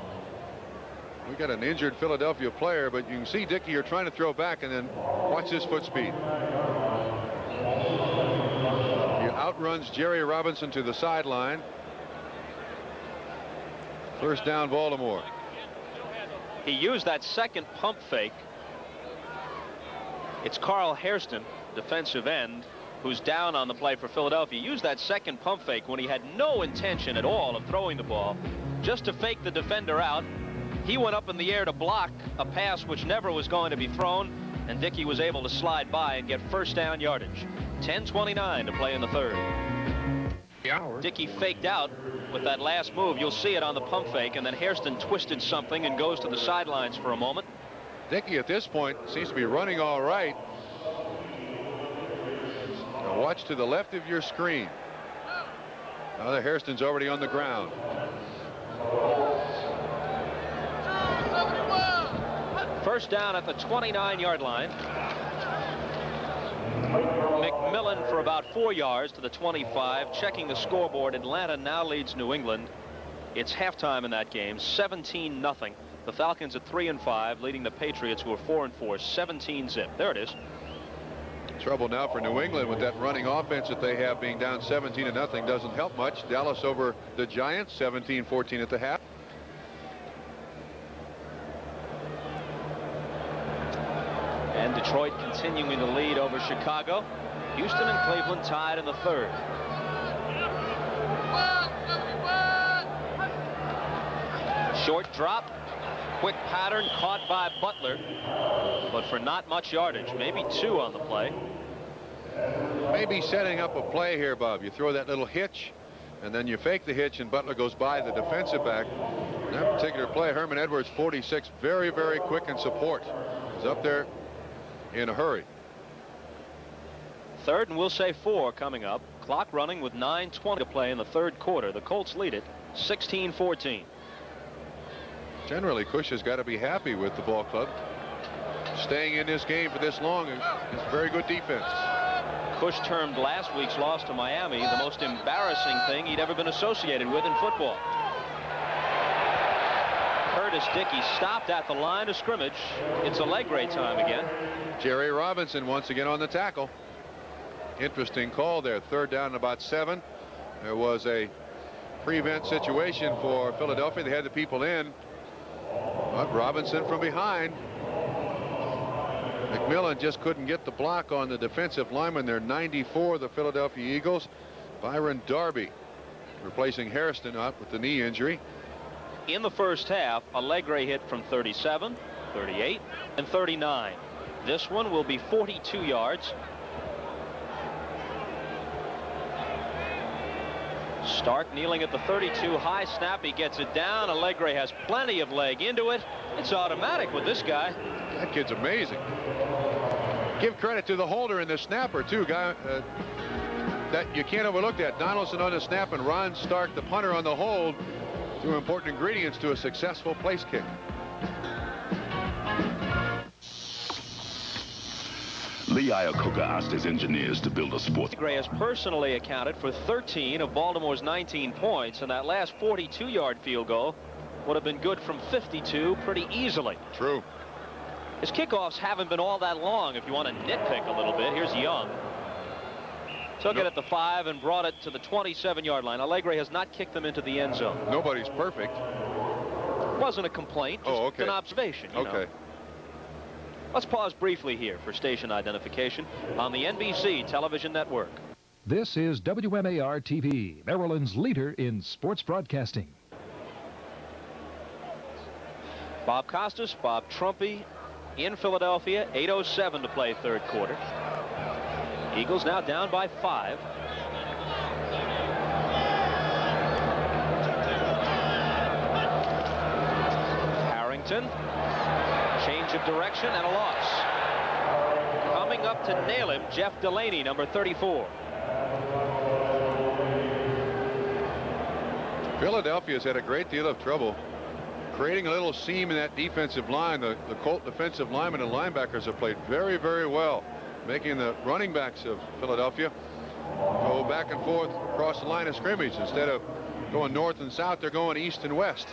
We got an injured Philadelphia player, but you can see Dickey here trying to throw back, and then watch his foot speed. He outruns Jerry Robinson to the sideline. First down, Baltimore. He used that second pump fake. It's Carl Hairston, defensive end, who's down on the play for Philadelphia. He used that second pump fake when he had no intention at all of throwing the ball, just to fake the defender out. He went up in the air to block a pass which never was going to be thrown, and Dickey was able to slide by and get first down yardage. 10:29 to play in the third. Dickey faked out with that last move. You'll see it on the pump fake, and then Hairston twisted something and goes to the sidelines for a moment. Dickey at this point seems to be running all right. Now watch to the left of your screen. Now the Hairston's already on the ground. First down at the 29-yard line. McMillan for about 4 yards to the 25. Checking the scoreboard, Atlanta now leads New England. It's halftime in that game, 17-0. The Falcons at 3-5, leading the Patriots, who are 4-4, 17-zip. There it is. Trouble now for New England with that running offense that they have, being down 17-0 doesn't help much. Dallas over the Giants, 17-14 at the half. And Detroit continuing to lead over Chicago. Houston and Cleveland tied in the third. Short drop, quick pattern, caught by Butler, but for not much yardage, maybe 2 on the play. Maybe setting up a play here, Bob. You throw that little hitch, and then you fake the hitch, and Butler goes by the defensive back. In that particular play, Herman Edwards, 46, very, very quick in support. He's up there in a hurry. Third, and we'll say 4 coming up. Clock running with 9:20 to play in the third quarter. The Colts lead it 16-14. Generally, Cush has got to be happy with the ball club. Staying in this game for this long is very good defense. Cush termed last week's loss to Miami the most embarrassing thing he'd ever been associated with in football. Curtis Dickey stopped at the line of scrimmage. It's Allegre time again. Jerry Robinson once again on the tackle. Interesting call there. Third down and about 7. There was a prevent situation for Philadelphia. They had the people in, but Robinson from behind. McMillan just couldn't get the block on the defensive lineman. They're 94, the Philadelphia Eagles. Byron Darby replacing Hairston up with the knee injury. In the first half, Allegre hit from 37, 38, and 39. This one will be 42 yards. Stark kneeling at the 32. High snap. He gets it down. Allegre has plenty of leg into it. It's automatic with this guy. That kid's amazing. Give credit to the holder and the snapper, too. Guy that you can't overlook that. Donaldson on the snap and Ron Stark, the punter, on the hold. 2 important ingredients to a successful place kick. Lee Iacocca asked his engineers to build a sports. Allegre has personally accounted for 13 of Baltimore's 19 points, and that last 42-yard field goal would have been good from 52 pretty easily. True. His kickoffs haven't been all that long if you want to nitpick a little bit. Here's Young. Took it at the 5 and brought it to the 27-yard line. Allegre has not kicked them into the end zone. Nobody's perfect. Wasn't a complaint, just an observation. You know. Let's pause briefly here for station identification on the NBC television network. This is WMAR-TV, Maryland's leader in sports broadcasting. Bob Costas, Bob Trumpy in Philadelphia. 8:07 to play third quarter. Eagles now down by 5. Harrington. Change of direction and a loss. Coming up to nail him, Jeff Delaney, number 34. Philadelphia's had a great deal of trouble creating a little seam in that defensive line. The Colt defensive linemen and linebackers have played very, very well, making the running backs of Philadelphia go back and forth across the line of scrimmage. Instead of going north and south, they're going east and west.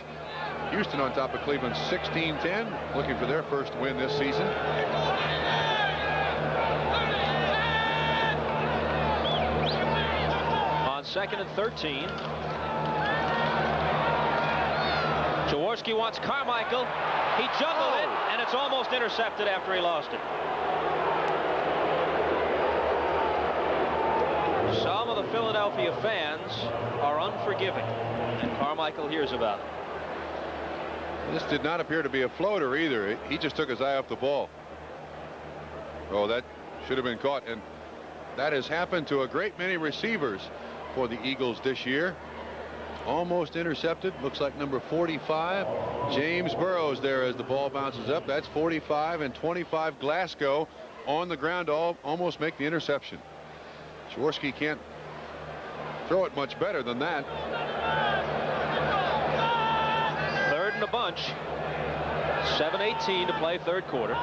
Houston on top of Cleveland 16-10, looking for their first win this season. On 2nd and 13. Jaworski wants Carmichael. He juggled it, and it's almost intercepted after he lost it. Some of the Philadelphia fans are unforgiving, and Carmichael hears about it. This did not appear to be a floater either. He just took his eye off the ball. Oh, that should have been caught, and that has happened to a great many receivers for the Eagles this year. Almost intercepted. Looks like number 45, James Burrows, there as the ball bounces up. That's 45, and 25 Glasgow on the ground to almost make the interception. Jaworski can't throw it much better than that. Third and a bunch. 7:18 to play third quarter.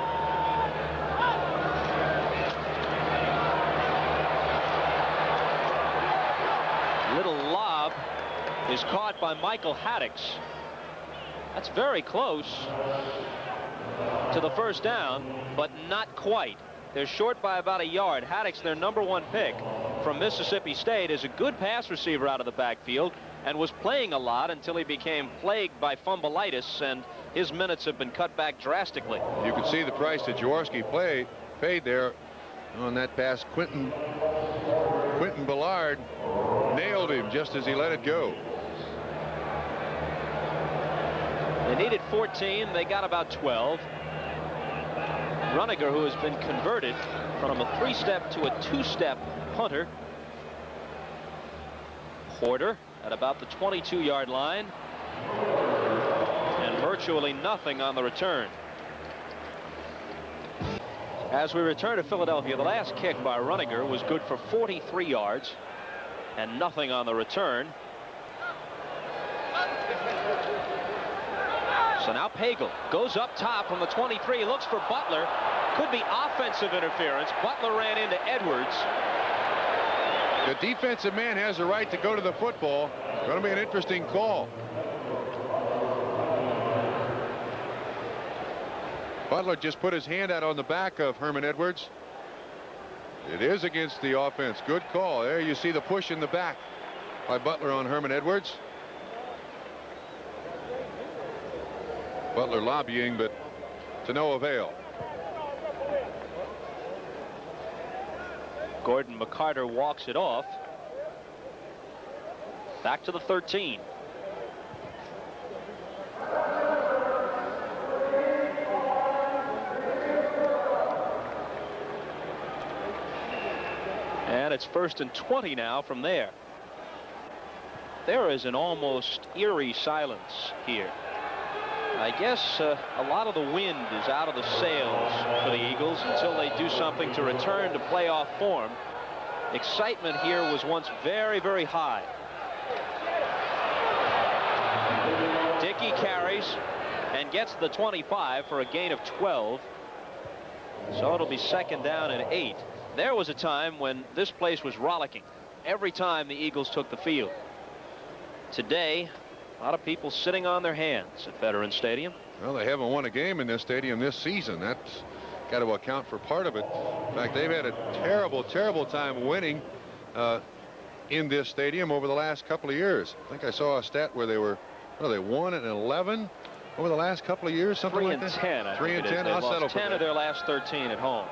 Little lob is caught by Michael Haddix. That's very close to the first down, but not quite. They're short by about a yard. Haddix, their #1 pick from Mississippi State, is a good pass receiver out of the backfield and was playing a lot until he became plagued by fumbleitis, and his minutes have been cut back drastically. You can see the price that Jaworski paid there on that pass. Quentin Ballard nailed him just as he let it go. They needed 14. They got about 12. Runniger, who has been converted from a 3-step to a 2-step punter. Porter at about the 22-yard line. And virtually nothing on the return. As we return to Philadelphia, the last kick by Runniger was good for 43 yards and nothing on the return. So now Pagel goes up top from the 23, looks for Butler. Could be offensive interference. Butler ran into Edwards. The defensive man has the right to go to the football. Going to be an interesting call. Butler just put his hand out on the back of Herman Edwards. It is against the offense. Good call. There you see the push in the back by Butler on Herman Edwards. Butler lobbying, but to no avail. Gordon McCarter walks it off. Back to the 13. And it's 1st and 20 now from there. There is an almost eerie silence here. I guess a lot of the wind is out of the sails for the Eagles until they do something to return to playoff form. Excitement here was once very, very high. Dickey carries and gets the 25 for a gain of 12. So it'll be 2nd down and 8. There was a time when this place was rollicking every time the Eagles took the field. Today, a lot of people sitting on their hands at Veterans Stadium. Well, they haven't won a game in this stadium this season. That's got to account for part of it. In fact, they've had a terrible, terrible time winning in this stadium over the last couple of years. I think I saw a stat where they were, well, they won at 11 over the last couple of years, something like that. 3 and 10. 3 and 10. I'll settle for 10 of their last 13 at home,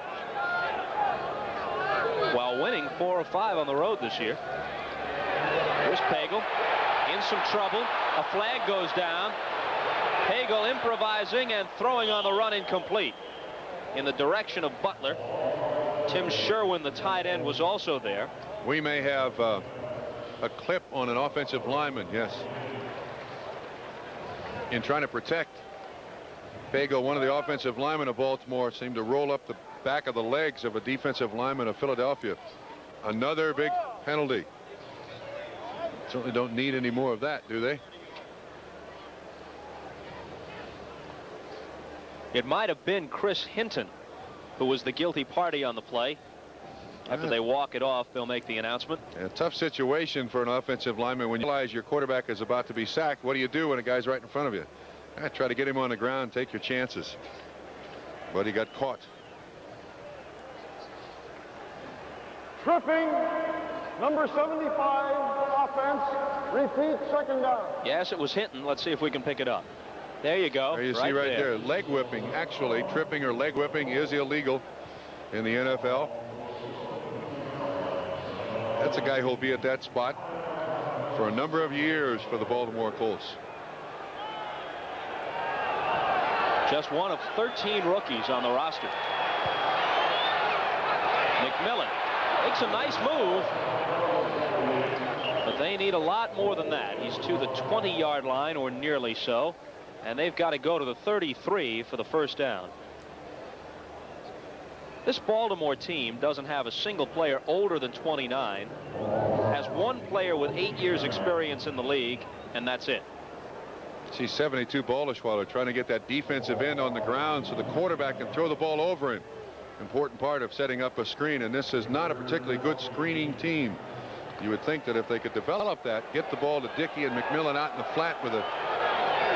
while winning 4 or 5 on the road this year. Here's Pagel in some trouble. A flag goes down. Pagel improvising and throwing on the run incomplete in the direction of Butler. Tim Sherwin, the tight end, was also there. We may have a clip on an offensive lineman. Yes. In trying to protect Pagel, one of the offensive linemen of Baltimore seemed to roll up the back of the legs of a defensive lineman of Philadelphia. Another big penalty. Certainly don't need any more of that, do they? It might have been Chris Hinton who was the guilty party on the play. After they walk it off, they'll make the announcement. A tough situation for an offensive lineman when you realize your quarterback is about to be sacked. What do you do when a guy's right in front of you? Try to get him on the ground, take your chances. But he got caught. Tripping, number 75, offense. Repeat, 2nd down. Yes, it was Hinton. Let's see if we can pick it up. There you go. There you see right there. Leg whipping. Actually, tripping or leg whipping is illegal in the NFL. That's a guy who'll be at that spot for a number of years for the Baltimore Colts. Just one of 13 rookies on the roster. McMillan makes a nice move, but they need a lot more than that. He's to the 20-yard line or nearly so, and they've got to go to the 33 for the 1st down. This Baltimore team doesn't have a single player older than 29, has one player with 8 years experience in the league, and that's it. See 72 Baldischwaller trying to get that defensive end on the ground so the quarterback can throw the ball over him. Important part of setting up a screen, and this is not a particularly good screening team. You would think that if they could develop that, get the ball to Dickey and McMillan out in the flat with an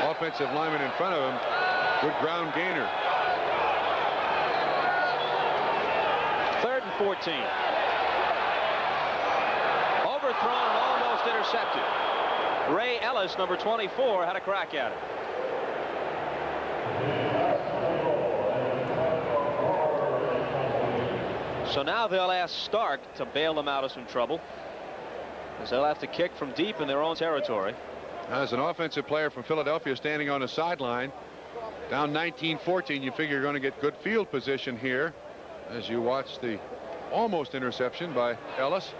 offensive lineman in front of him, good ground gainer. 3rd and 14. Overthrown and almost intercepted. Ray Ellis, number 24, had a crack at it. So now they'll ask Stark to bail them out of some trouble, as they'll have to kick from deep in their own territory. As an offensive player from Philadelphia standing on the sideline, down 19-14, you figure you're going to get good field position here as you watch the almost interception by Ellis.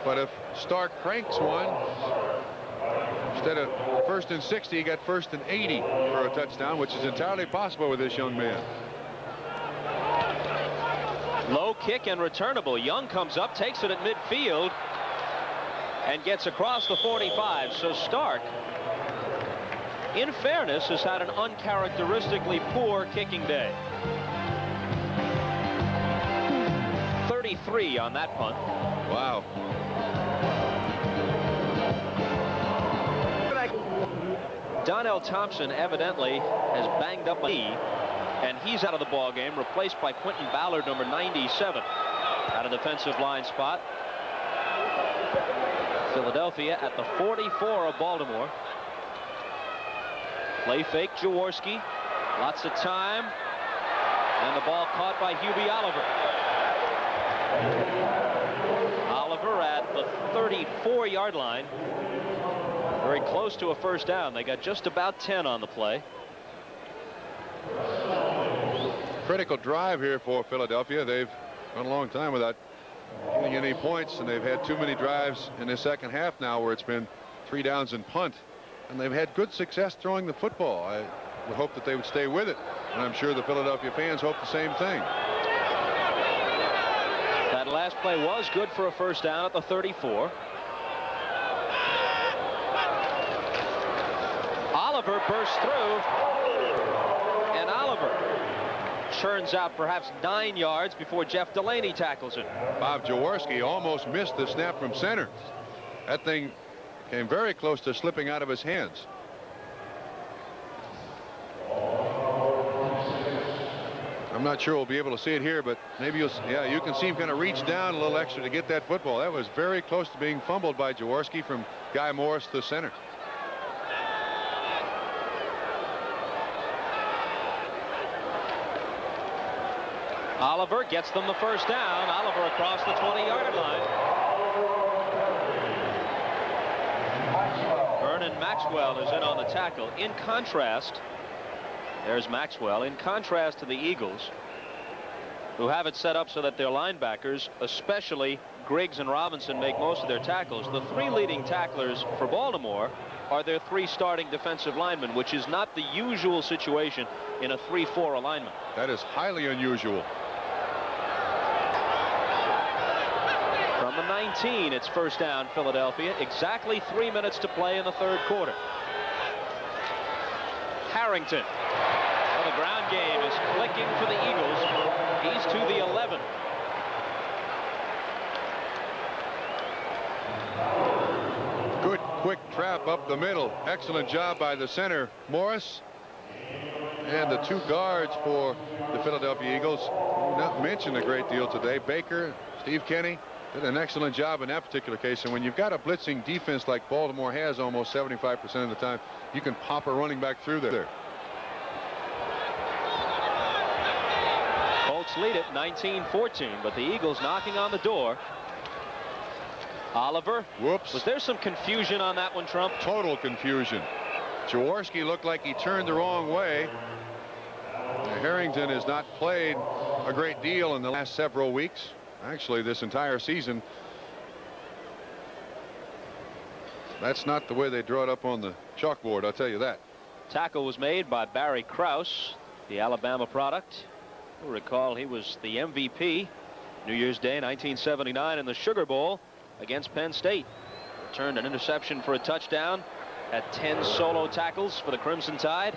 But if Stark cranks one, instead of 1st and 60, he got 1st and 80 for a touchdown, which is entirely possible with this young man. Low kick and returnable. Young comes up, takes it at midfield, and gets across the 45. So Stark, in fairness, has had an uncharacteristically poor kicking day. 33 on that punt. Wow. Donnell Thompson evidently has banged up a knee. and he's out of the ball game, replaced by Quentin Ballard, number 97, at a defensive line spot. Philadelphia at the 44 of Baltimore. Play fake, Jaworski. Lots of time. And the ball caught by Hubie Oliver. Oliver at the 34-yard line. Very close to a first down. They got just about 10 on the play. Critical drive here for Philadelphia. They've gone a long time without getting any points, and they've had too many drives in the second half now where it's been 3 downs and punt. And they've had good success throwing the football. I would hope that they would stay with it. And I'm sure the Philadelphia fans hope the same thing. That last play was good for a first down at the 34. Oliver bursts through. And Oliver churns out perhaps 9 yards before Jeff Delaney tackles him. Bob Jaworski almost missed the snap from center. That thing came very close to slipping out of his hands. I'm not sure we'll be able to see it here, but maybe you'll. Yeah, you can see him kind of reach down a little extra to get that football. That was very close to being fumbled by Jaworski from Guy Morris, the center. Oliver gets them the first down. Oliver across the 20-yard line. Vernon Maxwell is in on the tackle. In contrast, there's Maxwell. In contrast to the Eagles, who have it set up so that their linebackers, especially Griggs and Robinson, make most of their tackles. The 3 leading tacklers for Baltimore are their 3 starting defensive linemen, which is not the usual situation in a 3-4 alignment. That is highly unusual. From the 19, it's first down, Philadelphia. Exactly 3 minutes to play in the third quarter. Harrington. Well, the ground game is clicking for the Eagles. He's to the 11. Good quick trap up the middle. Excellent job by the center, Morris. And the 2 guards for the Philadelphia Eagles, not mentioned a great deal today. Baker, Steve Kenny, did an excellent job in that particular case. And when you've got a blitzing defense like Baltimore has almost 75% of the time, you can pop a running back through there. Colts lead it 19-14, but the Eagles knocking on the door. Oliver. Whoops. Was there some confusion on that one, Trump? Total confusion. Jaworski looked like he turned the wrong way. Harrington has not played a great deal in the last several weeks. Actually, this entire season. That's not the way they draw it up on the chalkboard, I'll tell you that. Tackle was made by Barry Krause, the Alabama product. You'll recall he was the MVP New Year's Day 1979 in the Sugar Bowl against Penn State. Returned an interception for a touchdown. Had 10 solo tackles for the Crimson Tide.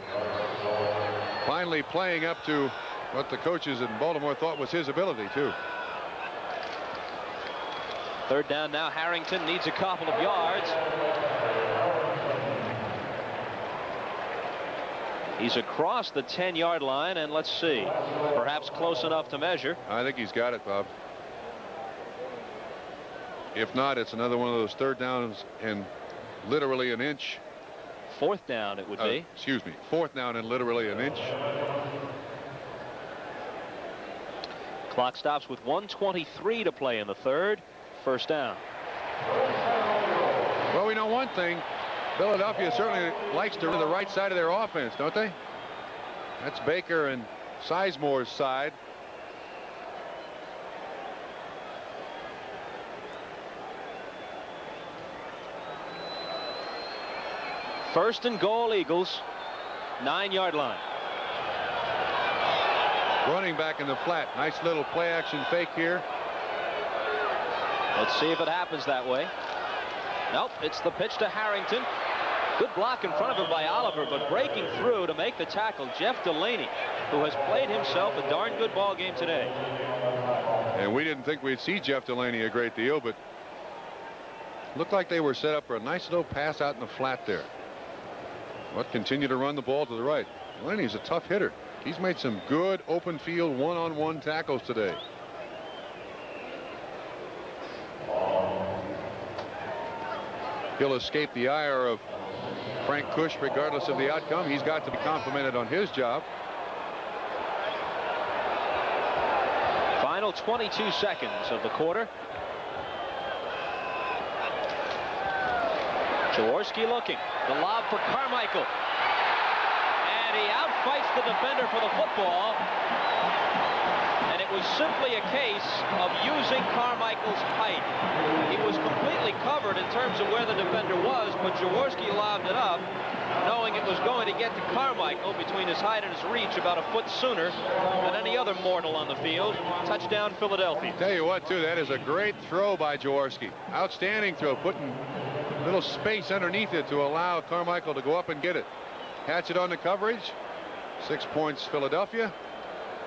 Finally playing up to what the coaches in Baltimore thought was his ability, too. Third down now. Harrington needs a couple of yards. He's across the 10-yard line, and let's see, perhaps close enough to measure. I think he's got it, Bob. If not, it's another one of those third downs and literally an inch. Fourth down it would be. Excuse me. Fourth down and literally an inch. Clock stops with 1:23 to play in the third. First down. Well, we know one thing. Philadelphia certainly likes to run the right side of their offense, don't they? That's Baker and Sizemore's side. First and goal, Eagles. 9-yard line. Running back in the flat. Nice little play action fake here. Let's see if it happens that way. Nope, it's the pitch to Harrington. Good block in front of him by Oliver, but breaking through to make the tackle, Jeff Delaney, who has played himself a darn good ball game today. And we didn't think we'd see Jeff Delaney a great deal, but looked like they were set up for a nice little pass out in the flat there. But continue to run the ball to the right. Delaney's a tough hitter. He's made some good open field one-on-one tackles today. He'll escape the ire of Frank Cush regardless of the outcome. He's got to be complimented on his job. Final 22 seconds of the quarter. Jaworski looking. The lob for Carmichael. And he outfights the defender for the football. And it was simply a case of using Carmichael's height. He was completely covered in terms of where the defender was, but Jaworski lobbed it up, knowing it was going to get to Carmichael between his height and his reach about a foot sooner than any other mortal on the field. Touchdown, Philadelphia. Tell you what, too, that is a great throw by Jaworski. Outstanding throw, putting a little space underneath it to allow Carmichael to go up and get it. Hatchett on the coverage. 6 points, Philadelphia.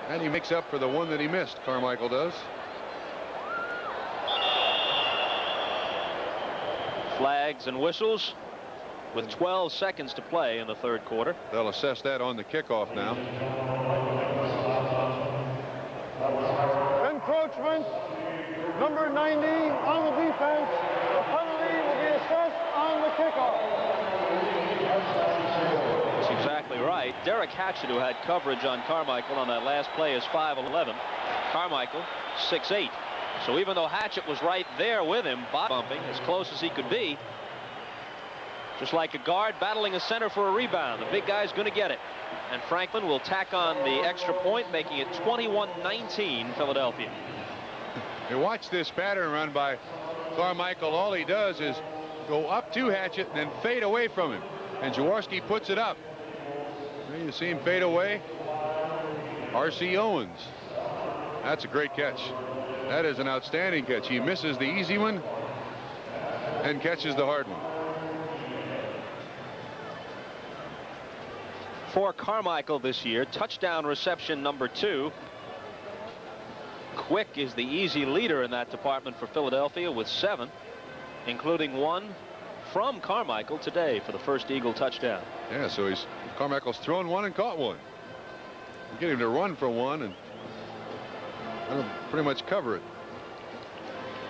And he makes up for the one that he missed, Carmichael does. Flags and whistles with 12 seconds to play in the third quarter. They'll assess that on the kickoff now. Encroachment, number 90 on the defense. The penalty will be assessed on the kickoff. That's exactly right. Derek Hatchett, who had coverage on Carmichael on that last play, is 5'11". Carmichael 6'8". So even though Hatchett was right there with him, bumping as close as he could be, just like a guard battling a center for a rebound, the big guy's going to get it. And Franklin will tack on the extra point, making it 21-19 Philadelphia. You watch this pattern run by Carmichael. All he does is go up to Hatchett and then fade away from him. And Jaworski puts it up. You see him fade away. R.C. Owens. That's a great catch. That is an outstanding catch. He misses the easy one and catches the hard one. For Carmichael this year, touchdown reception number 2. Quick is the easy leader in that department for Philadelphia with 7, including 1 from Carmichael today for the first Eagle touchdown. Yeah, so Carmichael's thrown 1 and caught 1. You get him to run for 1 and that'll pretty much cover it.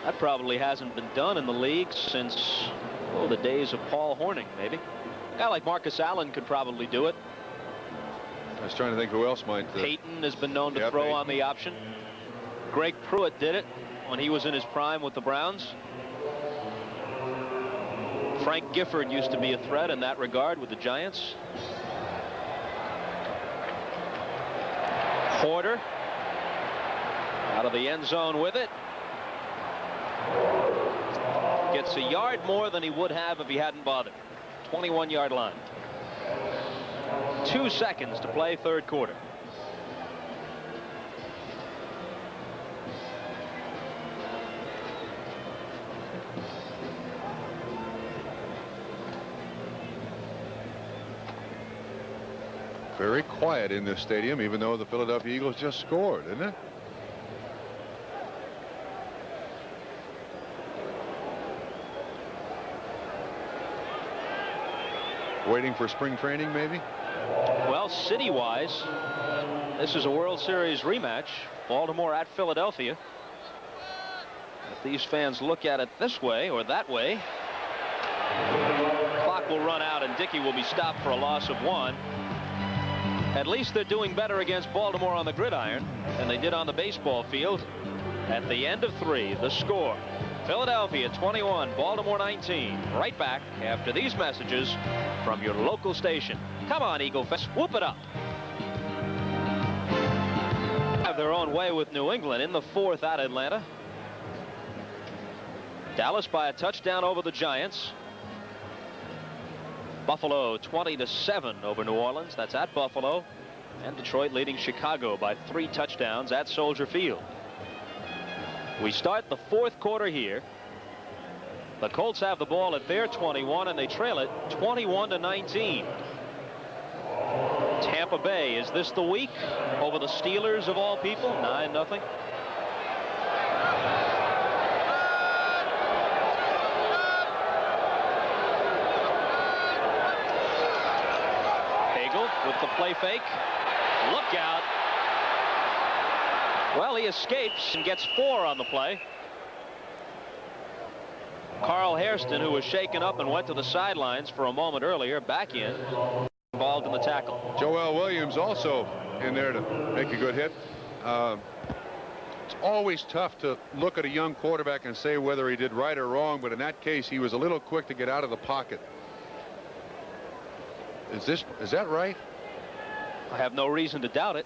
That probably hasn't been done in the league since, oh, the days of Paul Hornung, maybe. A guy like Marcus Allen could probably do it. I was trying to think who else might. Peyton has been known to throw Peyton on the option. Greg Pruitt did it when he was in his prime with the Browns. Frank Gifford used to be a threat in that regard with the Giants. Porter out of the end zone with it. Gets a yard more than he would have if he hadn't bothered. 21-yard line. 2 seconds to play third quarter. Very quiet in this stadium, even though the Philadelphia Eagles just scored, isn't it? Waiting for spring training, maybe? Well, city-wise, this is a World Series rematch. Baltimore at Philadelphia. If these fans look at it this way or that way, clock will run out and Dickey will be stopped for a loss of 1. At least they're doing better against Baltimore on the gridiron than they did on the baseball field. At the end of 3, the score: Philadelphia 21, Baltimore 19. Right back after these messages from your local station. Come on, Eagle fans, whoop it up. Have their own way with New England in the 4th at Atlanta. Dallas by a touchdown over the Giants. Buffalo 20-7 over New Orleans. That's at Buffalo. And Detroit leading Chicago by 3 touchdowns at Soldier Field. We start the 4th quarter here. The Colts have the ball at their 21 and they trail it 21-19. Tampa Bay, is this the week over the Steelers of all people? 9-0. With the play fake. Look out. Well, he escapes and gets 4 on the play. Carl Hairston, who was shaken up and went to the sidelines for a moment earlier, back in, involved in the tackle. Joel Williams also in there to make a good hit. It's always tough to look at a young quarterback and say whether he did right or wrong, but in that case, he was a little quick to get out of the pocket. Is that right? I have no reason to doubt it.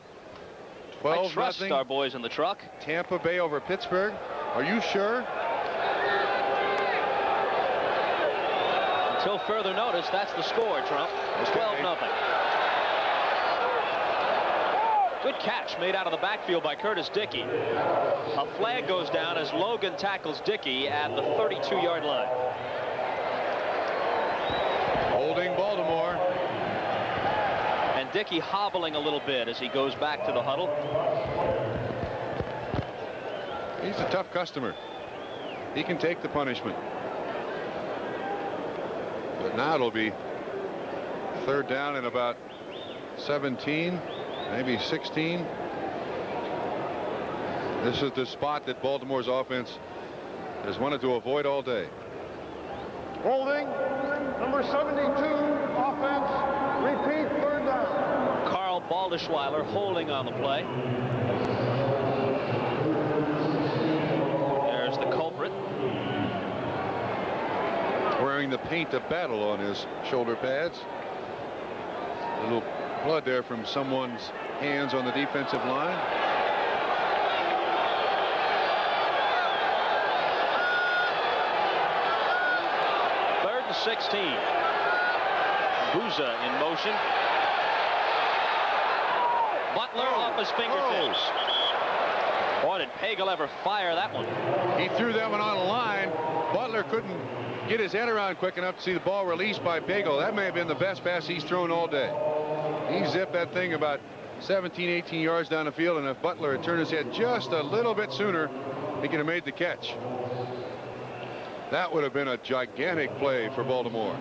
12-0. I trust our boys in the truck. Tampa Bay over Pittsburgh. Are you sure? Until further notice, that's the score, Trump. 12-0. Good catch made out of the backfield by Curtis Dickey. A flag goes down as Logan tackles Dickey at the 32-yard line. Holding Baltimore. And Dickey hobbling a little bit as he goes back to the huddle. He's a tough customer. He can take the punishment. But now it'll be 3rd down and about 17, maybe 16. This is the spot that Baltimore's offense has wanted to avoid all day. Holding, number 72, offense, repeat, 3rd down. Carl Baldischweiler holding on the play. There's the culprit. Wearing the paint of battle on his shoulder pads. A little blood there from someone's hands on the defensive line. Third and 16. Booza in motion. Butler off his fingertips. Boy, did Pagel ever fire that one. He threw that one on the line. Butler couldn't get his head around quick enough to see the ball released by Pagel. That may have been the best pass he's thrown all day. He zipped that thing about 17, 18 yards down the field, and if Butler had turned his head just a little bit sooner, he could have made the catch. That would have been a gigantic play for Baltimore.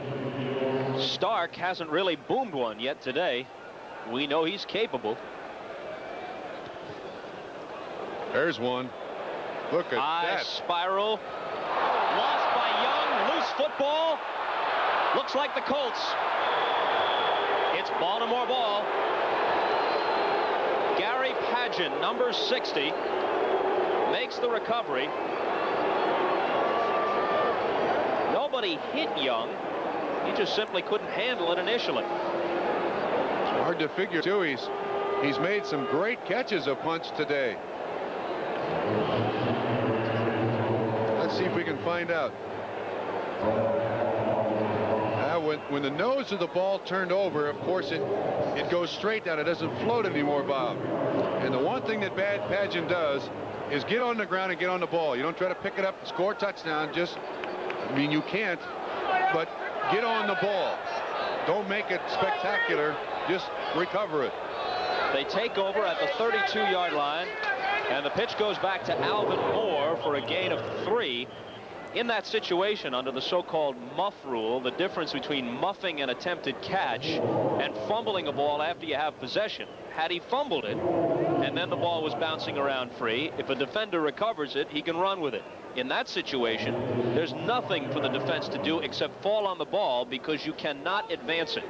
Stark hasn't really boomed one yet today. We know he's capable. There's one. Look at that. Spiral. Lost by Young. Loose football. Looks like the Colts. It's Baltimore ball. Gary Pageant, number 60, makes the recovery. Nobody hit Young. He just simply couldn't handle it initially. It's hard to figure, too. He's made some great catches of punts today. Let's see if we can find out. When the nose of the ball turned over, of course, it goes straight down. It doesn't float anymore, Bob. And the one thing that Bad Pageant does is get on the ground and get on the ball. You don't try to pick it up and score a touchdown. I mean, you can't, but get on the ball. Don't make it spectacular. Just recover it. They take over at the 32-yard line, and the pitch goes back to Alvin Moore for a gain of 3. In that situation, under the so-called muff rule, the difference between muffing an attempted catch and fumbling a ball after you have possession. Had he fumbled it, and then the ball was bouncing around free, if a defender recovers it, he can run with it. In that situation, there's nothing for the defense to do except fall on the ball because you cannot advance it.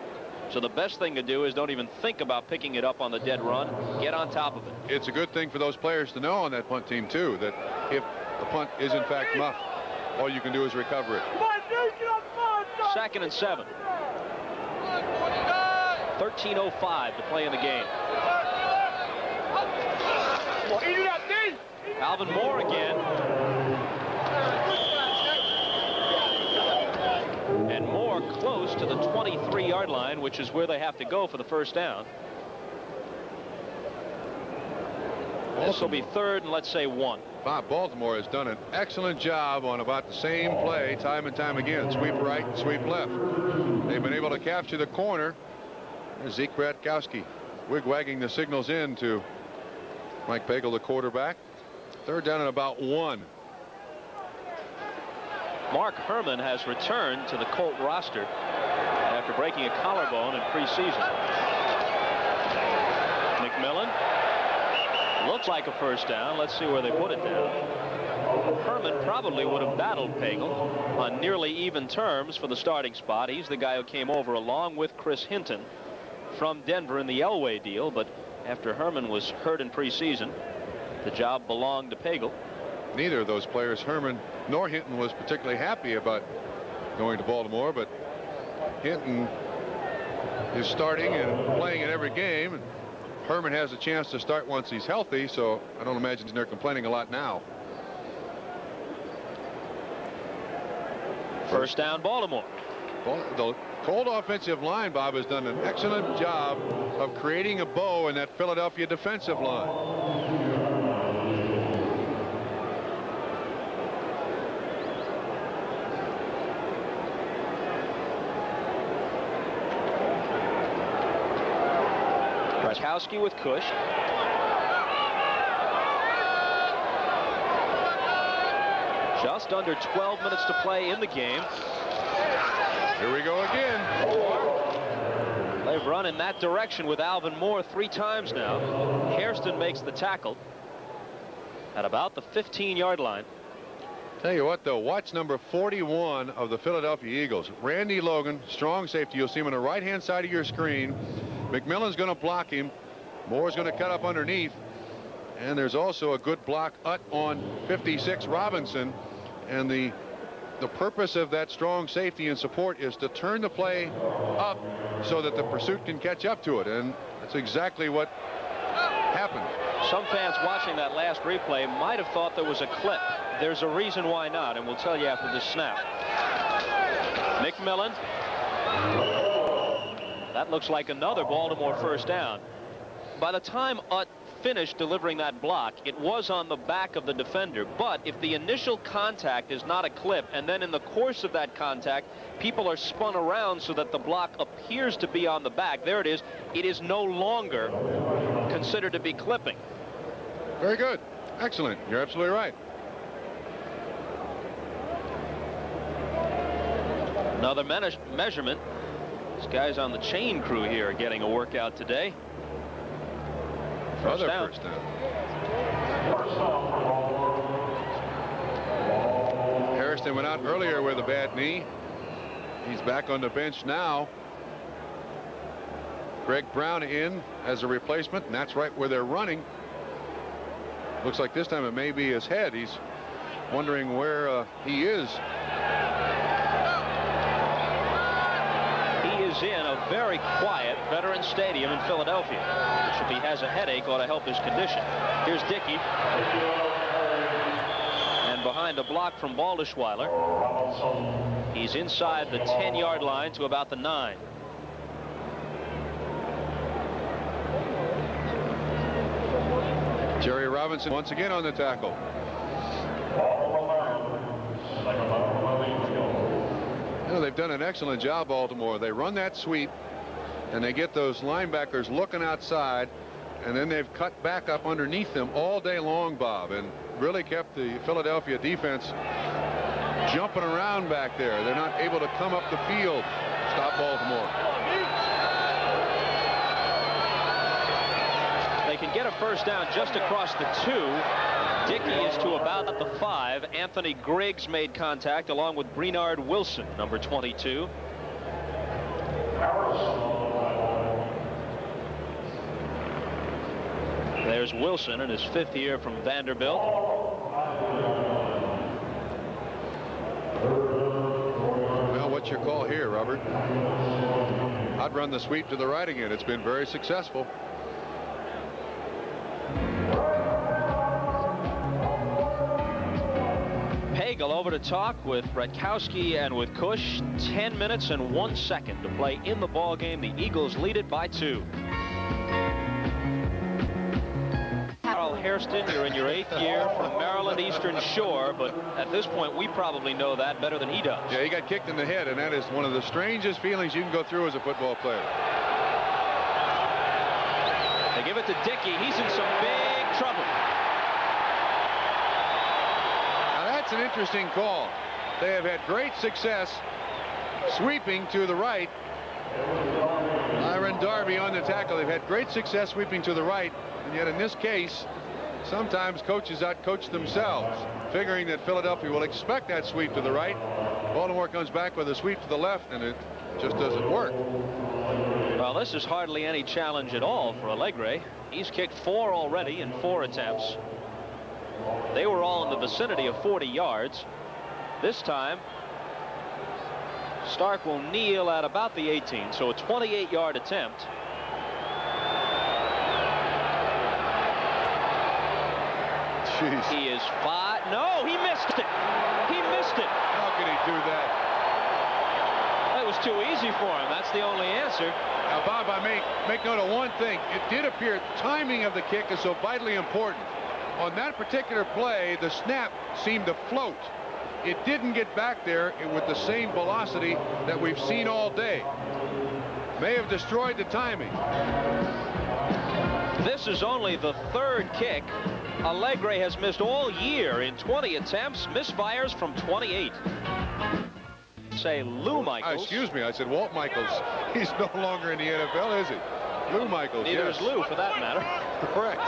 So the best thing to do is don't even think about picking it up on the dead run. Get on top of it. It's a good thing for those players to know on that punt team, too, that if the punt is in fact muffed, all you can do is recover it. 2nd and 7. 13:05 to play in the game. Alvin Moore again. And Moore close to the 23-yard line, which is where they have to go for the first down. This will be 3rd and let's say 1. Bob, Baltimore has done an excellent job on about the same play time and time again. Sweep right, sweep left. They've been able to capture the corner. There's Zeke Bratkowski wig-wagging the signals in to Mike Pagel, the quarterback. 3rd down and about 1. Mark Herman has returned to the Colt roster after breaking a collarbone in preseason. Looks like a first down. Let's see where they put it down. Herman probably would have battled Pagel on nearly even terms for the starting spot. He's the guy who came over along with Chris Hinton from Denver in the Elway deal, but after Herman was hurt in preseason, the job belonged to Pagel. Neither of those players, Herman nor Hinton, was particularly happy about going to Baltimore, but Hinton is starting and playing in every game, and Herman has a chance to start once he's healthy, so I don't imagine they're complaining a lot now. First down, Baltimore. Well, the Colt offensive line, Bob, has done an excellent job of creating a bow in that Philadelphia defensive line. Kowski with Cush. Just under 12 minutes to play in the game. Here we go again. They've run in that direction with Alvin Moore 3 times now. Hairston makes the tackle at about the 15-yard line. Tell you what, though, watch number 41 of the Philadelphia Eagles. Randy Logan, strong safety. You'll see him on the right-hand side of your screen. McMillan's going to block him. Moore's going to cut up underneath. And there's also a good block on 56 Robinson. And the purpose of that strong safety and support is to turn the play up so that the pursuit can catch up to it. And that's exactly what happened. Some fans watching that last replay might have thought there was a clip. There's a reason why not, and we'll tell you after this snap. McMillan. That looks like another Baltimore first down. By the time Utt finished delivering that block, it was on the back of the defender. But if the initial contact is not a clip, and then in the course of that contact, people are spun around so that the block appears to be on the back, there it is no longer considered to be clipping. Very good. Excellent. You're absolutely right. Another measurement. These guys on the chain crew here are getting a workout today. First down. Harrison went out earlier with a bad knee. He's back on the bench now. Greg Brown in as a replacement, and that's right where they're running. Looks like this time it may be his head. He's wondering where he is. In a very quiet Veterans Stadium in Philadelphia, which if he has a headache ought to help his condition. Here's Dickey, and behind a block from Baldishweiler, he's inside the 10-yard line to about the 9. Jerry Robinson once again on the tackle. They've done an excellent job, Baltimore. They run that sweep, and they get those linebackers looking outside, and then they've cut back up underneath them all day long, Bob, and really kept the Philadelphia defense jumping around back there. They're not able to come up the field. Stop Baltimore. They can get a first down just across the 2. Dickey is to about the 5. Anthony Griggs made contact along with Brenard Wilson, number 22. There's Wilson in his 5th year from Vanderbilt. Well, what's your call here, Robert? I'd run the sweep to the right again. It's been very successful. Pagel over to talk with Bratkowski and with Cush. 10 minutes and 1 second to play in the ball game. The Eagles lead it by 2. Harold Hairston, you're in your 8th year from Maryland Eastern Shore, but at this point we probably know that better than he does. Yeah, he got kicked in the head, and that is one of the strangest feelings you can go through as a football player. They give it to Dickey. He's in some big trouble. That's an interesting call. They have had great success sweeping to the right. Myron Darby on the tackle. They've had great success sweeping to the right, and yet in this case sometimes coaches outcoach themselves, figuring that Philadelphia will expect that sweep to the right. Baltimore comes back with a sweep to the left, and it just doesn't work. Well, this is hardly any challenge at all for Allegre. He's kicked 4 already in 4 attempts. They were all in the vicinity of 40 yards. This time, Stark will kneel at about the 18, so a 28-yard attempt. Jeez. He is 5. No, he missed it. He missed it. How could he do that? That was too easy for him. That's the only answer. Now, Bob, I make note of one thing. It did appear timing of the kick is so vitally important. On that particular play, the snap seemed to float. It didn't get back there with the same velocity that we've seen all day. May have destroyed the timing. This is only the 3rd kick Allegre has missed all year in 20 attempts. Misfires from 28. Say Lou Michaels. Excuse me, I said Walt Michaels. He's no longer in the NFL, is he? Lou Michaels. Neither yes. is Lou, for that matter. Correct.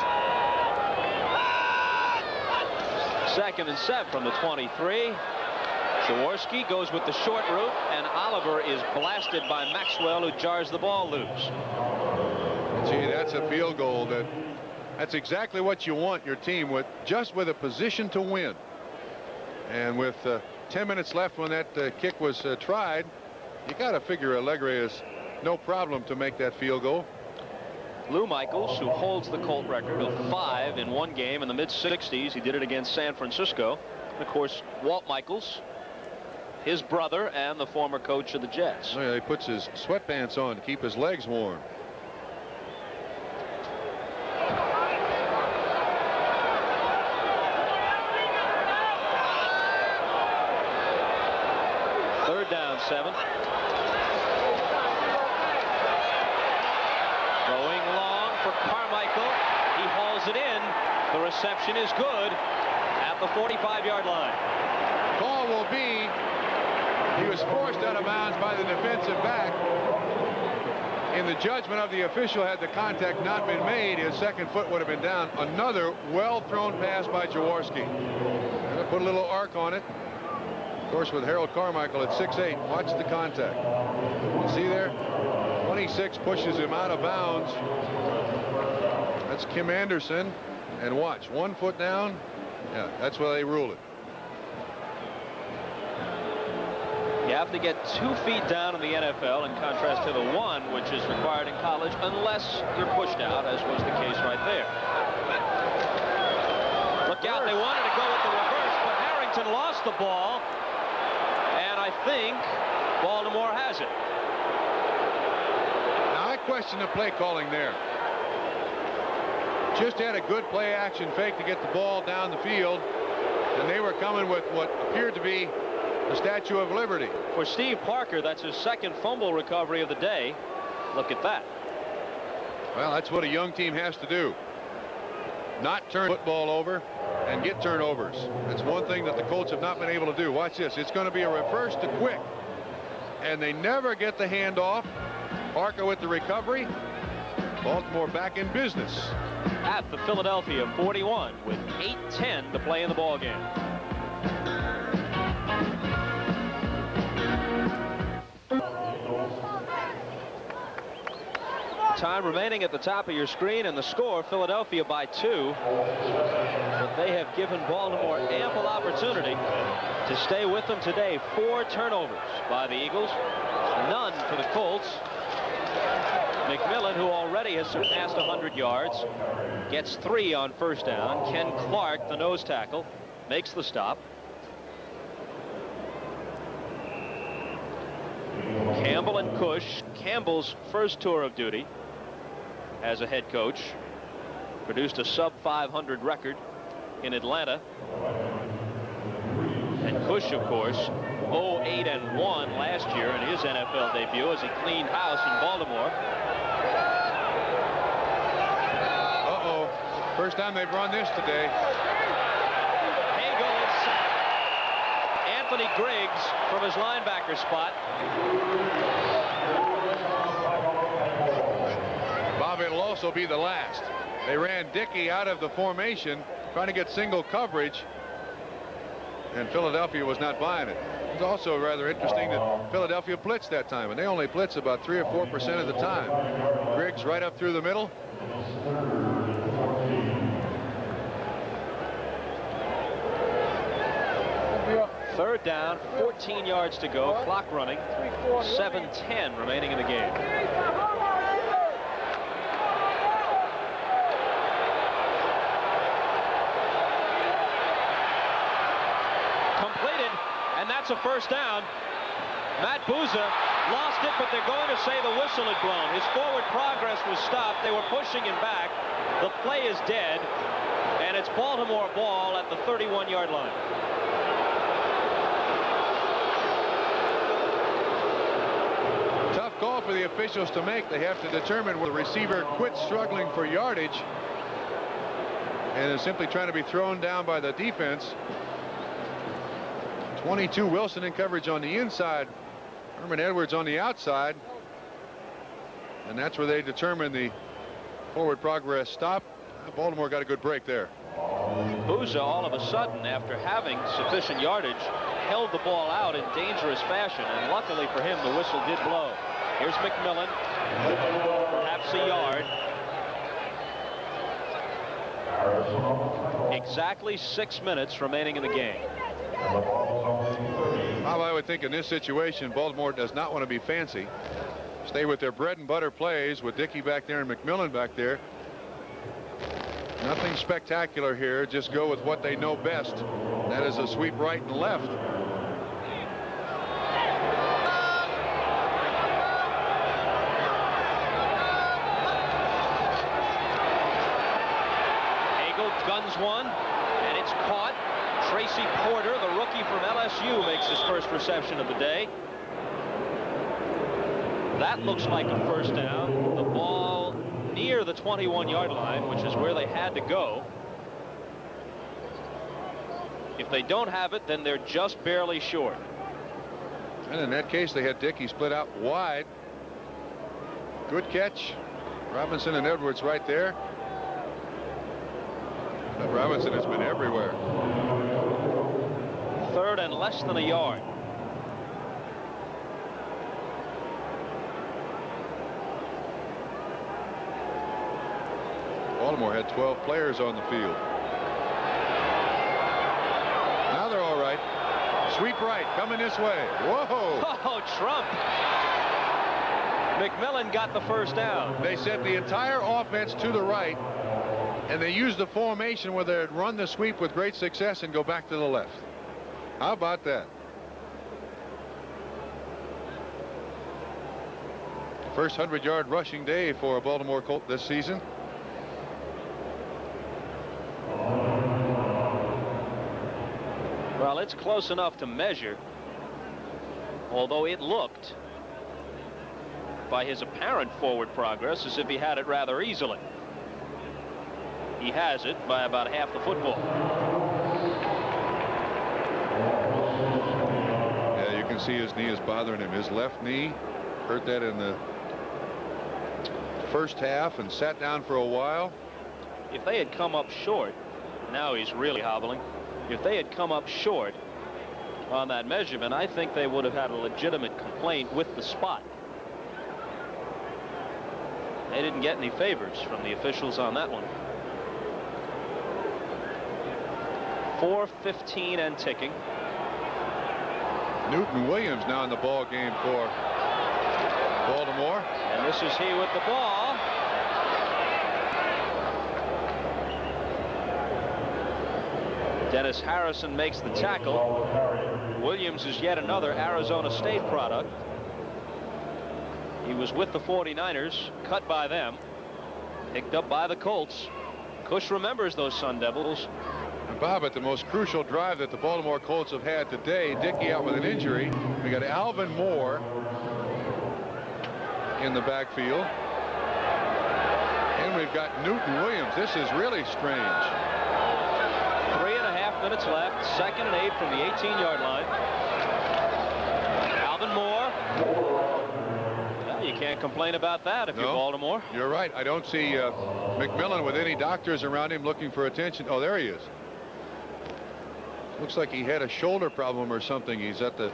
2nd and 7 from the 23. Jaworski goes with the short route, and Oliver is blasted by Maxwell, who jars the ball loose. Gee, that's a field goal. That's exactly what you want your team with, just with a position to win. And with 10 minutes left when that kick was tried, you got to figure Allegre is no problem to make that field goal. Lou Michaels, who holds the Colt record of 5 in 1 game in the mid-60s. He did it against San Francisco. And of course, Walt Michaels, his brother and the former coach of the Jets. Oh, yeah, he puts his sweatpants on to keep his legs warm. Third down, 7. Going long for Carmichael. He hauls it in. The reception is good at the 45-yard line. Call will be he was forced out of bounds by the defensive back. In the judgment of the official, had the contact not been made, his second foot would have been down. Another well-thrown pass by Jaworski. And put a little arc on it. Of course, with Harold Carmichael at 6'8", watch the contact. You see there? 26 pushes him out of bounds. That's Kim Anderson. And watch, 1 foot down. Yeah, that's why they rule it. You have to get 2 feet down in the NFL, in contrast to the 1 which is required in college, unless you're pushed out, as was the case right there. Look out, they wanted to go with the reverse, but Harrington lost the ball, and I think Baltimore has it. Now, I question the play calling there. Just had a good play action fake to get the ball down the field, and they were coming with what appeared to be the Statue of Liberty. For Steve Parker, that's his 2nd fumble recovery of the day. Look at that. Well, that's what a young team has to do. Not turn football over and get turnovers. That's one thing that the Colts have not been able to do. Watch this. It's going to be a reverse to quick. And they never get the handoff. Parker with the recovery. Baltimore back in business. At the Philadelphia 41 with 8:10 to play in the ball game. Time remaining at the top of your screen, and the score, Philadelphia by 2. But they have given Baltimore ample opportunity to stay with them today. 4 turnovers by the Eagles, none for the Colts. McMillan, who already has surpassed 100 yards, gets 3 on first down. Ken Clark, the nose tackle, makes the stop. Campbell and Cush, Campbell's first tour of duty as a head coach, produced a sub-500 record in Atlanta. And Cush, of course, 0-8-1 last year in his NFL debut as he cleaned house in Baltimore. Uh-oh. First time they've run this today. Hagel is sacked. Anthony Griggs from his linebacker spot. Bob, it will also be the last. They ran Dickey out of the formation, trying to get single coverage, and Philadelphia was not buying it. It's also rather interesting that Philadelphia blitzed that time, and they only blitz about 3 or 4% of the time. Griggs right up through the middle. Third down, 14 yards to go, clock running, 7:10 remaining in the game. Completed, and that's a first down. Matt Booza lost it, but they're going to say the whistle had blown. His forward progress was stopped. They were pushing him back. The play is dead, and it's Baltimore ball at the 31-yard line. Tough call for the officials to make. They have to determine whether the receiver quit struggling for yardage and is simply trying to be thrown down by the defense. 22 Wilson in coverage on the inside, Herman Edwards on the outside, and that's where they determine the forward progress stop. Baltimore got a good break there. Booza all of a sudden, after having sufficient yardage, held the ball out in dangerous fashion, and luckily for him the whistle did blow. Here's McMillan, perhaps a yard. Exactly 6 minutes remaining in the game. Well, I would think in this situation Baltimore does not want to be fancy. Stay with their bread and butter plays with Dickey back there and McMillan back there. Nothing spectacular here. Just go with what they know best. That is a sweep right and left. Eagle guns one, and it's caught. Tracy Porter, the rookie from LSU, makes his first reception of the day. That looks like a first down. The ball near the 21-yard line, which is where they had to go. If they don't have it, then they're just barely short. And in that case, they had Dickey split out wide. Good catch. Robinson and Edwards right there. But Robinson has been everywhere. Third and less than a yard. Baltimore had 12 players on the field. Now they're all right. Sweep right, coming this way. Whoa! Oh, Trump! McMillan got the first down. They set the entire offense to the right, and they used the formation where they'd run the sweep with great success and go back to the left. How about that? First 100-yard rushing day for a Baltimore Colt this season. Well, it's close enough to measure, although it looked, by his apparent forward progress, as if he had it rather easily. He has it by about half the football. Yeah, you can see his knee is bothering him. His left knee hurt that in the first half and sat down for a while. If they had come up short, now he's really hobbling. If they had come up short on that measurement, I think they would have had a legitimate complaint with the spot. They didn't get any favors from the officials on that one. 4:15 and ticking. Newton Williams now in the ball game for Baltimore. And this is he with the ball. Dennis Harrison makes the tackle. Williams is yet another Arizona State product. He was with the 49ers, cut by them, picked up by the Colts. Cush remembers those Sun Devils. And Bob, at the most crucial drive that the Baltimore Colts have had today, Dickey out with an injury. We got Alvin Moore in the backfield. And we've got Newton Williams. This is really strange. 3.5 minutes left. 2nd and 8 from the 18-yard line. Alvin Moore. Well, you can't Can't complain about that if you're Baltimore. You're right. I don't see McMillan with any doctors around him looking for attention. Oh, there he is. Looks like he had a shoulder problem or something. He's at the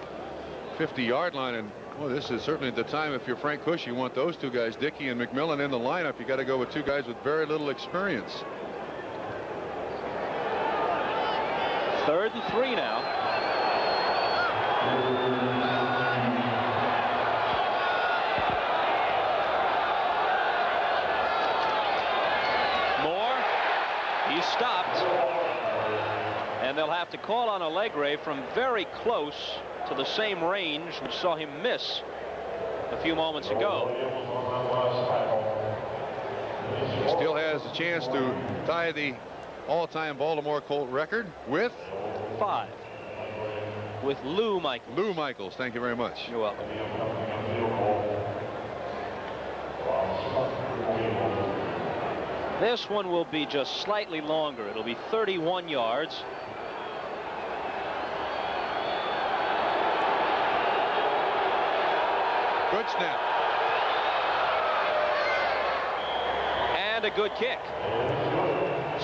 50-yard line, and well, this is certainly the time if you're Frank Kush, you want those two guys, Dickey and McMillan, in the lineup. You got to go with two guys with very little experience. 3rd and 3 now. Moore, he's stopped, and they'll have to call on Allegre from very close to the same range we saw him miss a few moments ago. He still has a chance to tie the all-time Baltimore Colt record with 5. With Lou Michaels. Lou Michaels, thank you very much. You're welcome. This one will be just slightly longer. It'll be 31 yards. Good snap. And a good kick.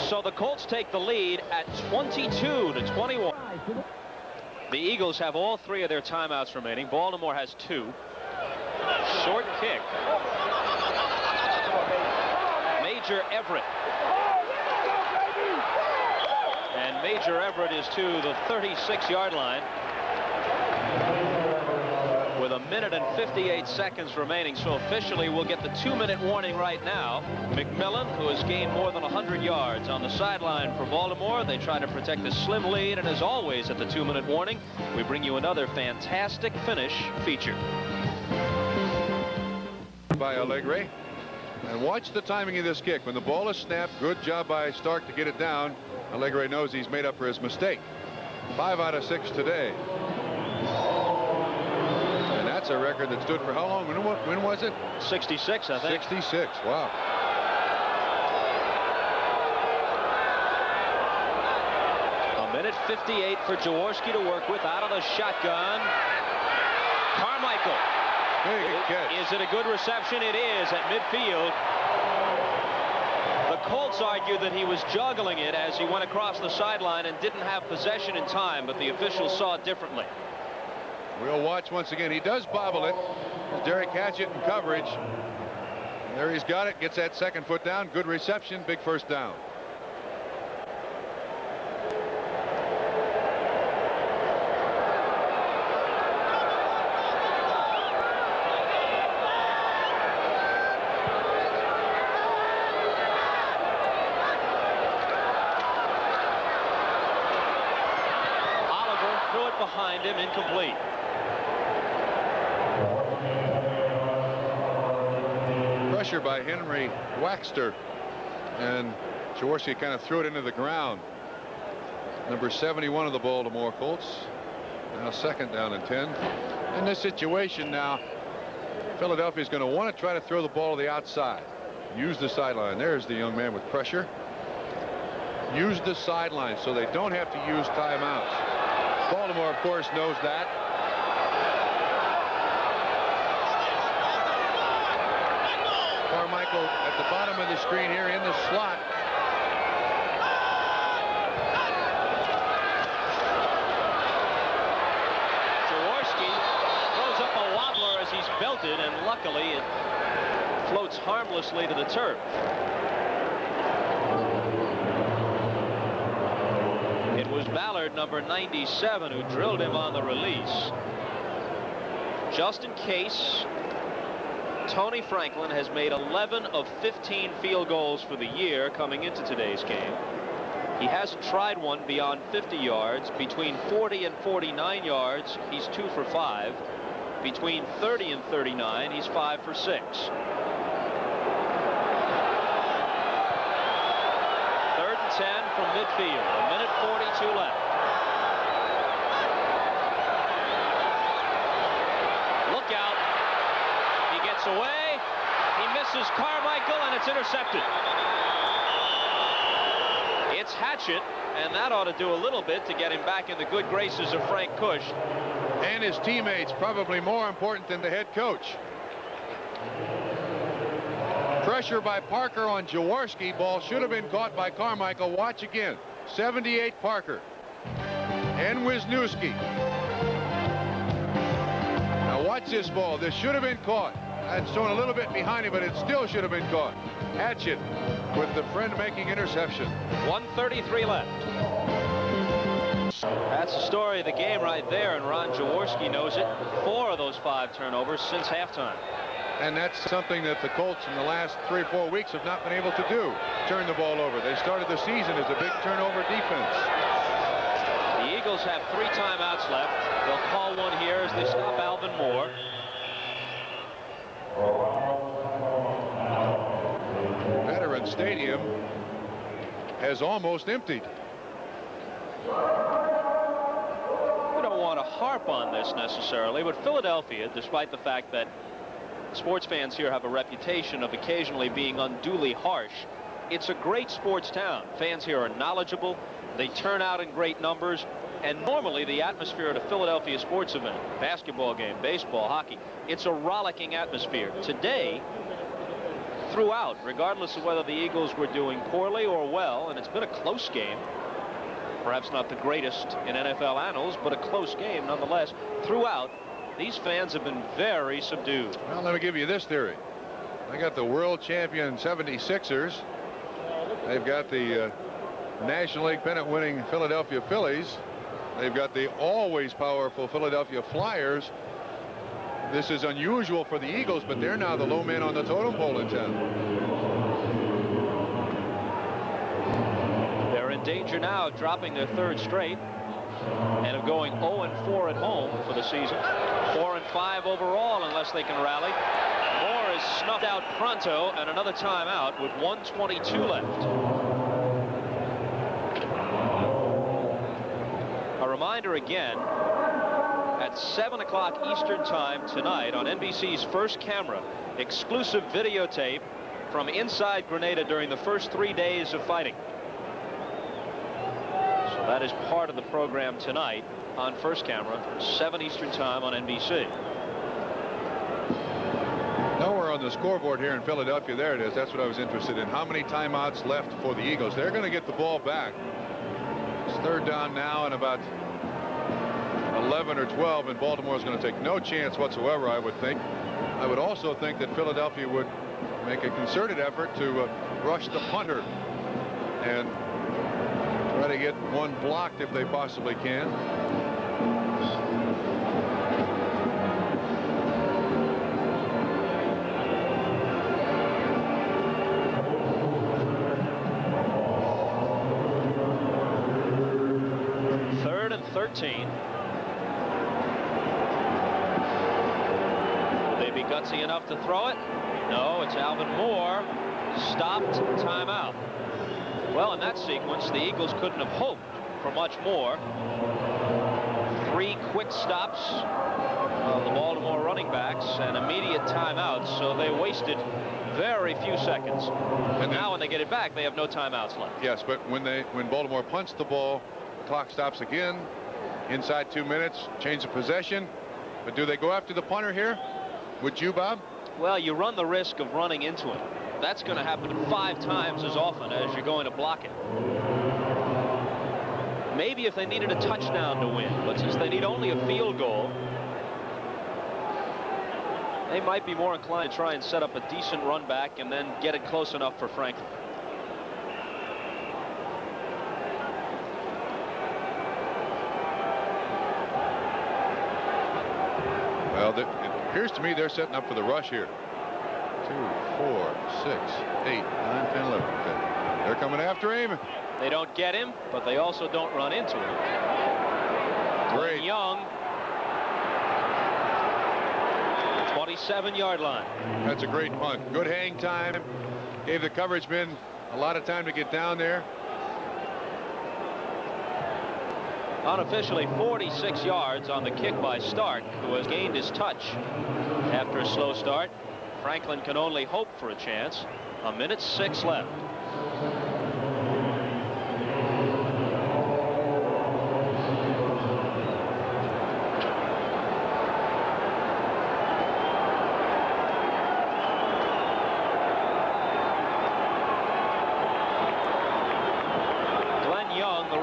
So the Colts take the lead at 22-21. The Eagles have all 3 of their timeouts remaining. Baltimore has 2. Short kick. Major Everett. And Major Everett is to the 36-yard line with 1 minute and 58 seconds remaining. So officially we'll get the 2-minute warning right now. McMillan, who has gained more than 100 yards on the sideline for Baltimore. They try to protect a slim lead, and as always at the 2-minute warning, we bring you another fantastic finish feature. By Allegre. And watch the timing of this kick. When the ball is snapped, good job by Stark to get it down. Allegre knows he's made up for his mistake. 5 out of 6 today. And that's a record that stood for how long? When was it? 66, I think. 66. Wow. A minute 58 for Jaworski to work with out of the shotgun. Carmichael. Is it a good reception? It is at midfield. The Colts argue that he was juggling it as he went across the sideline and didn't have possession in time, but the officials saw it differently. We'll watch once again. He does bobble it. Derek Hatchett in coverage. There he's got it. Gets that second foot down. Good reception. Big first down. Behind him, incomplete. Pressure by Henry Waxter, and Jaworski kind of threw it into the ground. Number 71 of the Baltimore Colts. Now 2nd down and 10. In this situation now, Philadelphia's going to want to try to throw the ball to the outside. Use the sideline. There's the young man with pressure. Use the sideline so they don't have to use timeouts. Baltimore, of course, knows that. Carmichael at the bottom of the screen here in the slot. Jaworski throws up a wobbler as he's belted, and luckily it floats harmlessly to the turf. It was Ballard, number 97, who drilled him on the release. Just in case, Tony Franklin has made 11 of 15 field goals for the year coming into today's game. He hasn't tried one beyond 50 yards. Between 40 and 49 yards, he's 2 for 5. Between 30 and 39, he's 5 for 6. 3rd and 10 from midfield. 1:42 left. Look out. He gets away. He misses Carmichael, and it's intercepted. It's Hatchett, and that ought to do a little bit to get him back in the good graces of Frank Kush. And his teammates, probably more important than the head coach. Pressure by Parker on Jaworski. Ball should have been caught by Carmichael. Watch again. 78 Parker. And Wisniewski. Now watch this ball. This should have been caught. That's thrown a little bit behind him, but it still should have been caught. Hatchett with the friend-making interception. 1:33 left. That's the story of the game right there, and Ron Jaworski knows it. 4 of those 5 turnovers since halftime. And that's something that the Colts in the last 3 or 4 weeks have not been able to do. Turn the ball over. They started the season as a big turnover defense. The Eagles have 3 timeouts left. They'll call one here as they stop Alvin Moore. Veteran Stadium has almost emptied. We don't want to harp on this necessarily, but Philadelphia, despite the fact that sports fans here have a reputation of occasionally being unduly harsh, it's a great sports town. Fans here are knowledgeable. They turn out in great numbers. And normally the atmosphere at a Philadelphia sports event, basketball game, baseball, hockey, it's a rollicking atmosphere. Today, throughout, regardless of whether the Eagles were doing poorly or well, and it's been a close game, perhaps not the greatest in NFL annals, but a close game nonetheless, throughout, these fans have been very subdued. Well, let me give you this theory. They got the world champion 76ers. They've got the National League pennant winning Philadelphia Phillies. They've got the always powerful Philadelphia Flyers. This is unusual for the Eagles, but they're now the low man on the totem pole in town. They're in danger now of dropping their 3rd straight and of going 0-4 at home for the season. 4-5 overall unless they can rally. Moore is snuffed out pronto, and another timeout with 1:22 left. A reminder again, at 7 o'clock Eastern time tonight on NBC's First Camera, exclusive videotape from inside Grenada during the first 3 days of fighting. So that is part of the program tonight on First Camera, 7 Eastern time on NBC. Nowhere on the scoreboard here in Philadelphia. There it is. That's what I was interested in. How many timeouts left for the Eagles? They're going to get the ball back. It's 3rd down now and about 11 or 12, and Baltimore is going to take no chance whatsoever, I would think. I would also think that Philadelphia would make a concerted effort to rush the punter and try to get one blocked if they possibly can. Third and 13. Will they be gutsy enough to throw it? No, it's Alvin Moore. Stopped, timeout. Well, in that sequence, the Eagles couldn't have hoped for much more. 3 quick stops of the Baltimore running backs and immediate timeouts, so they wasted very few seconds. And now when they get it back, they have no timeouts left. Yes, but when Baltimore punts the ball, the clock stops again. Inside 2 minutes, change of possession. But do they go after the punter here? Would you, Bob? Well, you run the risk of running into him. That's going to happen 5 times as often as you're going to block it. Maybe if they needed a touchdown to win, but since they need only a field goal, they might be more inclined to try and set up a decent run back and then get it close enough for Franklin. Well, it appears to me they're setting up for the rush here. 2, 4, 6, 8, 9, 10, 11. Okay. They're coming after him. They don't get him, but they also don't run into him. Great. Young. 27-yard line. That's a great punt. Good hang time. Gave the coverage men a lot of time to get down there. Unofficially 46 yards on the kick by Stark, who has gained his touch after a slow start. Franklin can only hope for a chance. 1:06 left.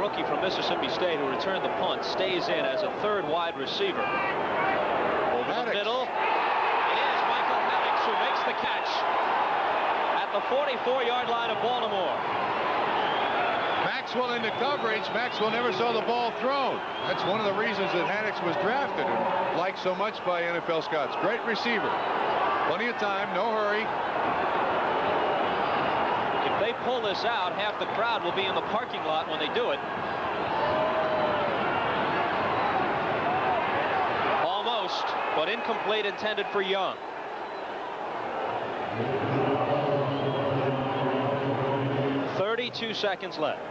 rookie from Mississippi State who returned the punt, stays in as a third wide receiver. Over the middle. It is Michael Haddix who makes the catch at the 44-yard line of Baltimore. Maxwell into coverage. Maxwell never saw the ball thrown. That's one of the reasons that Haddix was drafted and liked so much by NFL scouts. Great receiver. Plenty of time, no hurry. If they pull this out, half the crowd will be in the parking lot when they do it. Almost, but incomplete, intended for Young. .32 seconds left.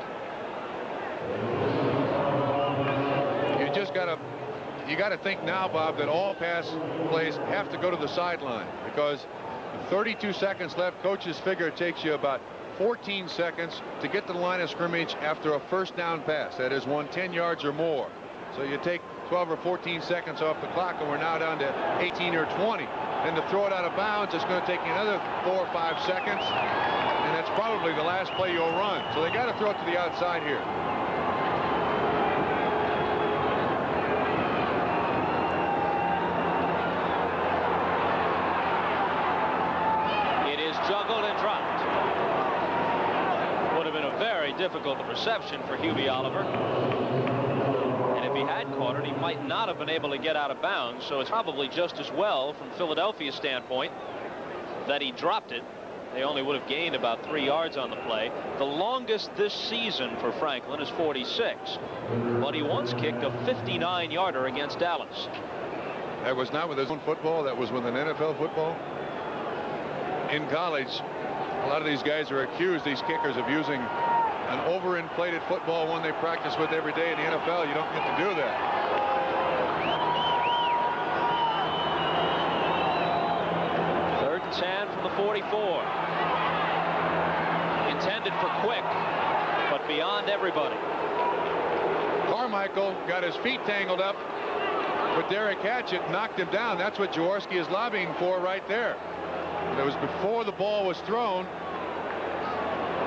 You got to think now, Bob, that all pass plays have to go to the sideline, because 32 seconds left. Coaches figure it takes you about 14 seconds to get to the line of scrimmage after a first down pass. That is 10 yards or more. So you take 12 or 14 seconds off the clock, and we're now down to 18 or 20. And to throw it out of bounds, it's going to take you another 4 or 5 seconds, and that's probably the last play you'll run. So they got to throw it to the outside here. It is juggled and dropped. Would have been a very difficult reception for Hubie Oliver. And if he had caught it, he might not have been able to get out of bounds. So it's probably just as well from Philadelphia's standpoint that he dropped it. They only would have gained about 3 yards on the play. The longest this season for Franklin is 46. But he once kicked a 59-yarder against Dallas. That was not with his own football. That was with an NFL football. In college, a lot of these guys are accused, these kickers, of using an overinflated football, one they practice with every day. In the NFL, you don't get to do that. Third and 10 from the 44. Intended for Quick, but beyond everybody. Carmichael got his feet tangled up, but Derek Hatchett knocked him down. That's what Jaworski is lobbying for right there. And it was before the ball was thrown.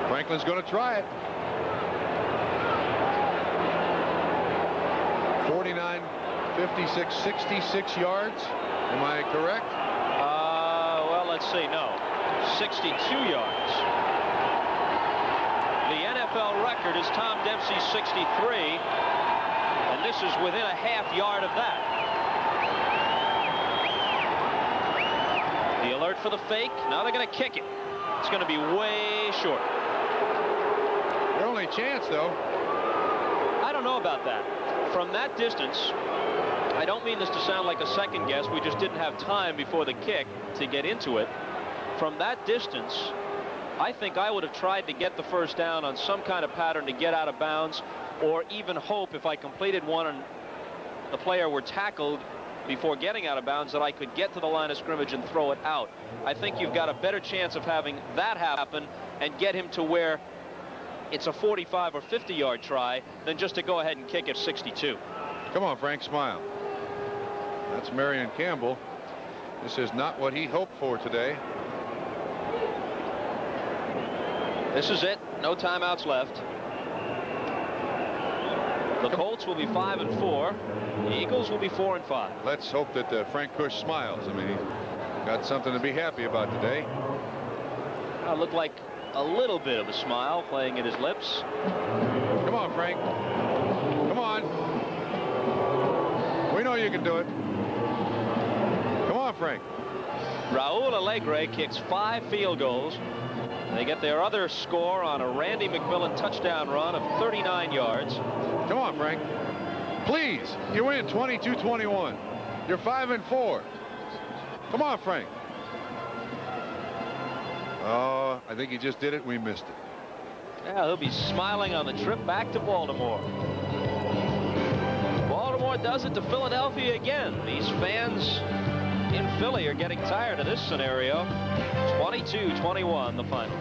Franklin's going to try it. 49, 56, 66 yards. Am I correct? Well, let's see. No, 62 yards. The NFL record is Tom Dempsey's 63, and this is within a half yard of that. The alert for the fake. Now they're going to kick it. It's going to be way short. Their only chance, though. I don't know about that. From that distance, I don't mean this to sound like a second guess. We just didn't have time before the kick to get into it. From that distance, I think I would have tried to get the first down on some kind of pattern to get out of bounds, or even hope if I completed one and the player were tackled before getting out of bounds that I could get to the line of scrimmage and throw it out. I think you've got a better chance of having that happen and get him to where it's a 45 or 50-yard try than just to go ahead and kick at 62. Come on, Frank, smile. That's Marion Campbell. This is not what he hoped for today. This is it. No timeouts left. The Colts will be 5-4. The Eagles will be 4-5. Let's hope that Frank Kush smiles. I mean, he got something to be happy about today. Looked like a little bit of a smile playing at his lips. Come on, Frank. Come on. We know you can do it. Come on, Frank. Raul Alegre kicks 5 field goals. They get their other score on a Randy McMillan touchdown run of 39 yards. Come on, Frank. Please, you win 22-21. You're 5-4. Come on, Frank. Oh, I think he just did it. We missed it. Yeah, he'll be smiling on the trip back to Baltimore. Baltimore does it to Philadelphia again. These fans in Philly are getting tired of this scenario. 22-21, the final.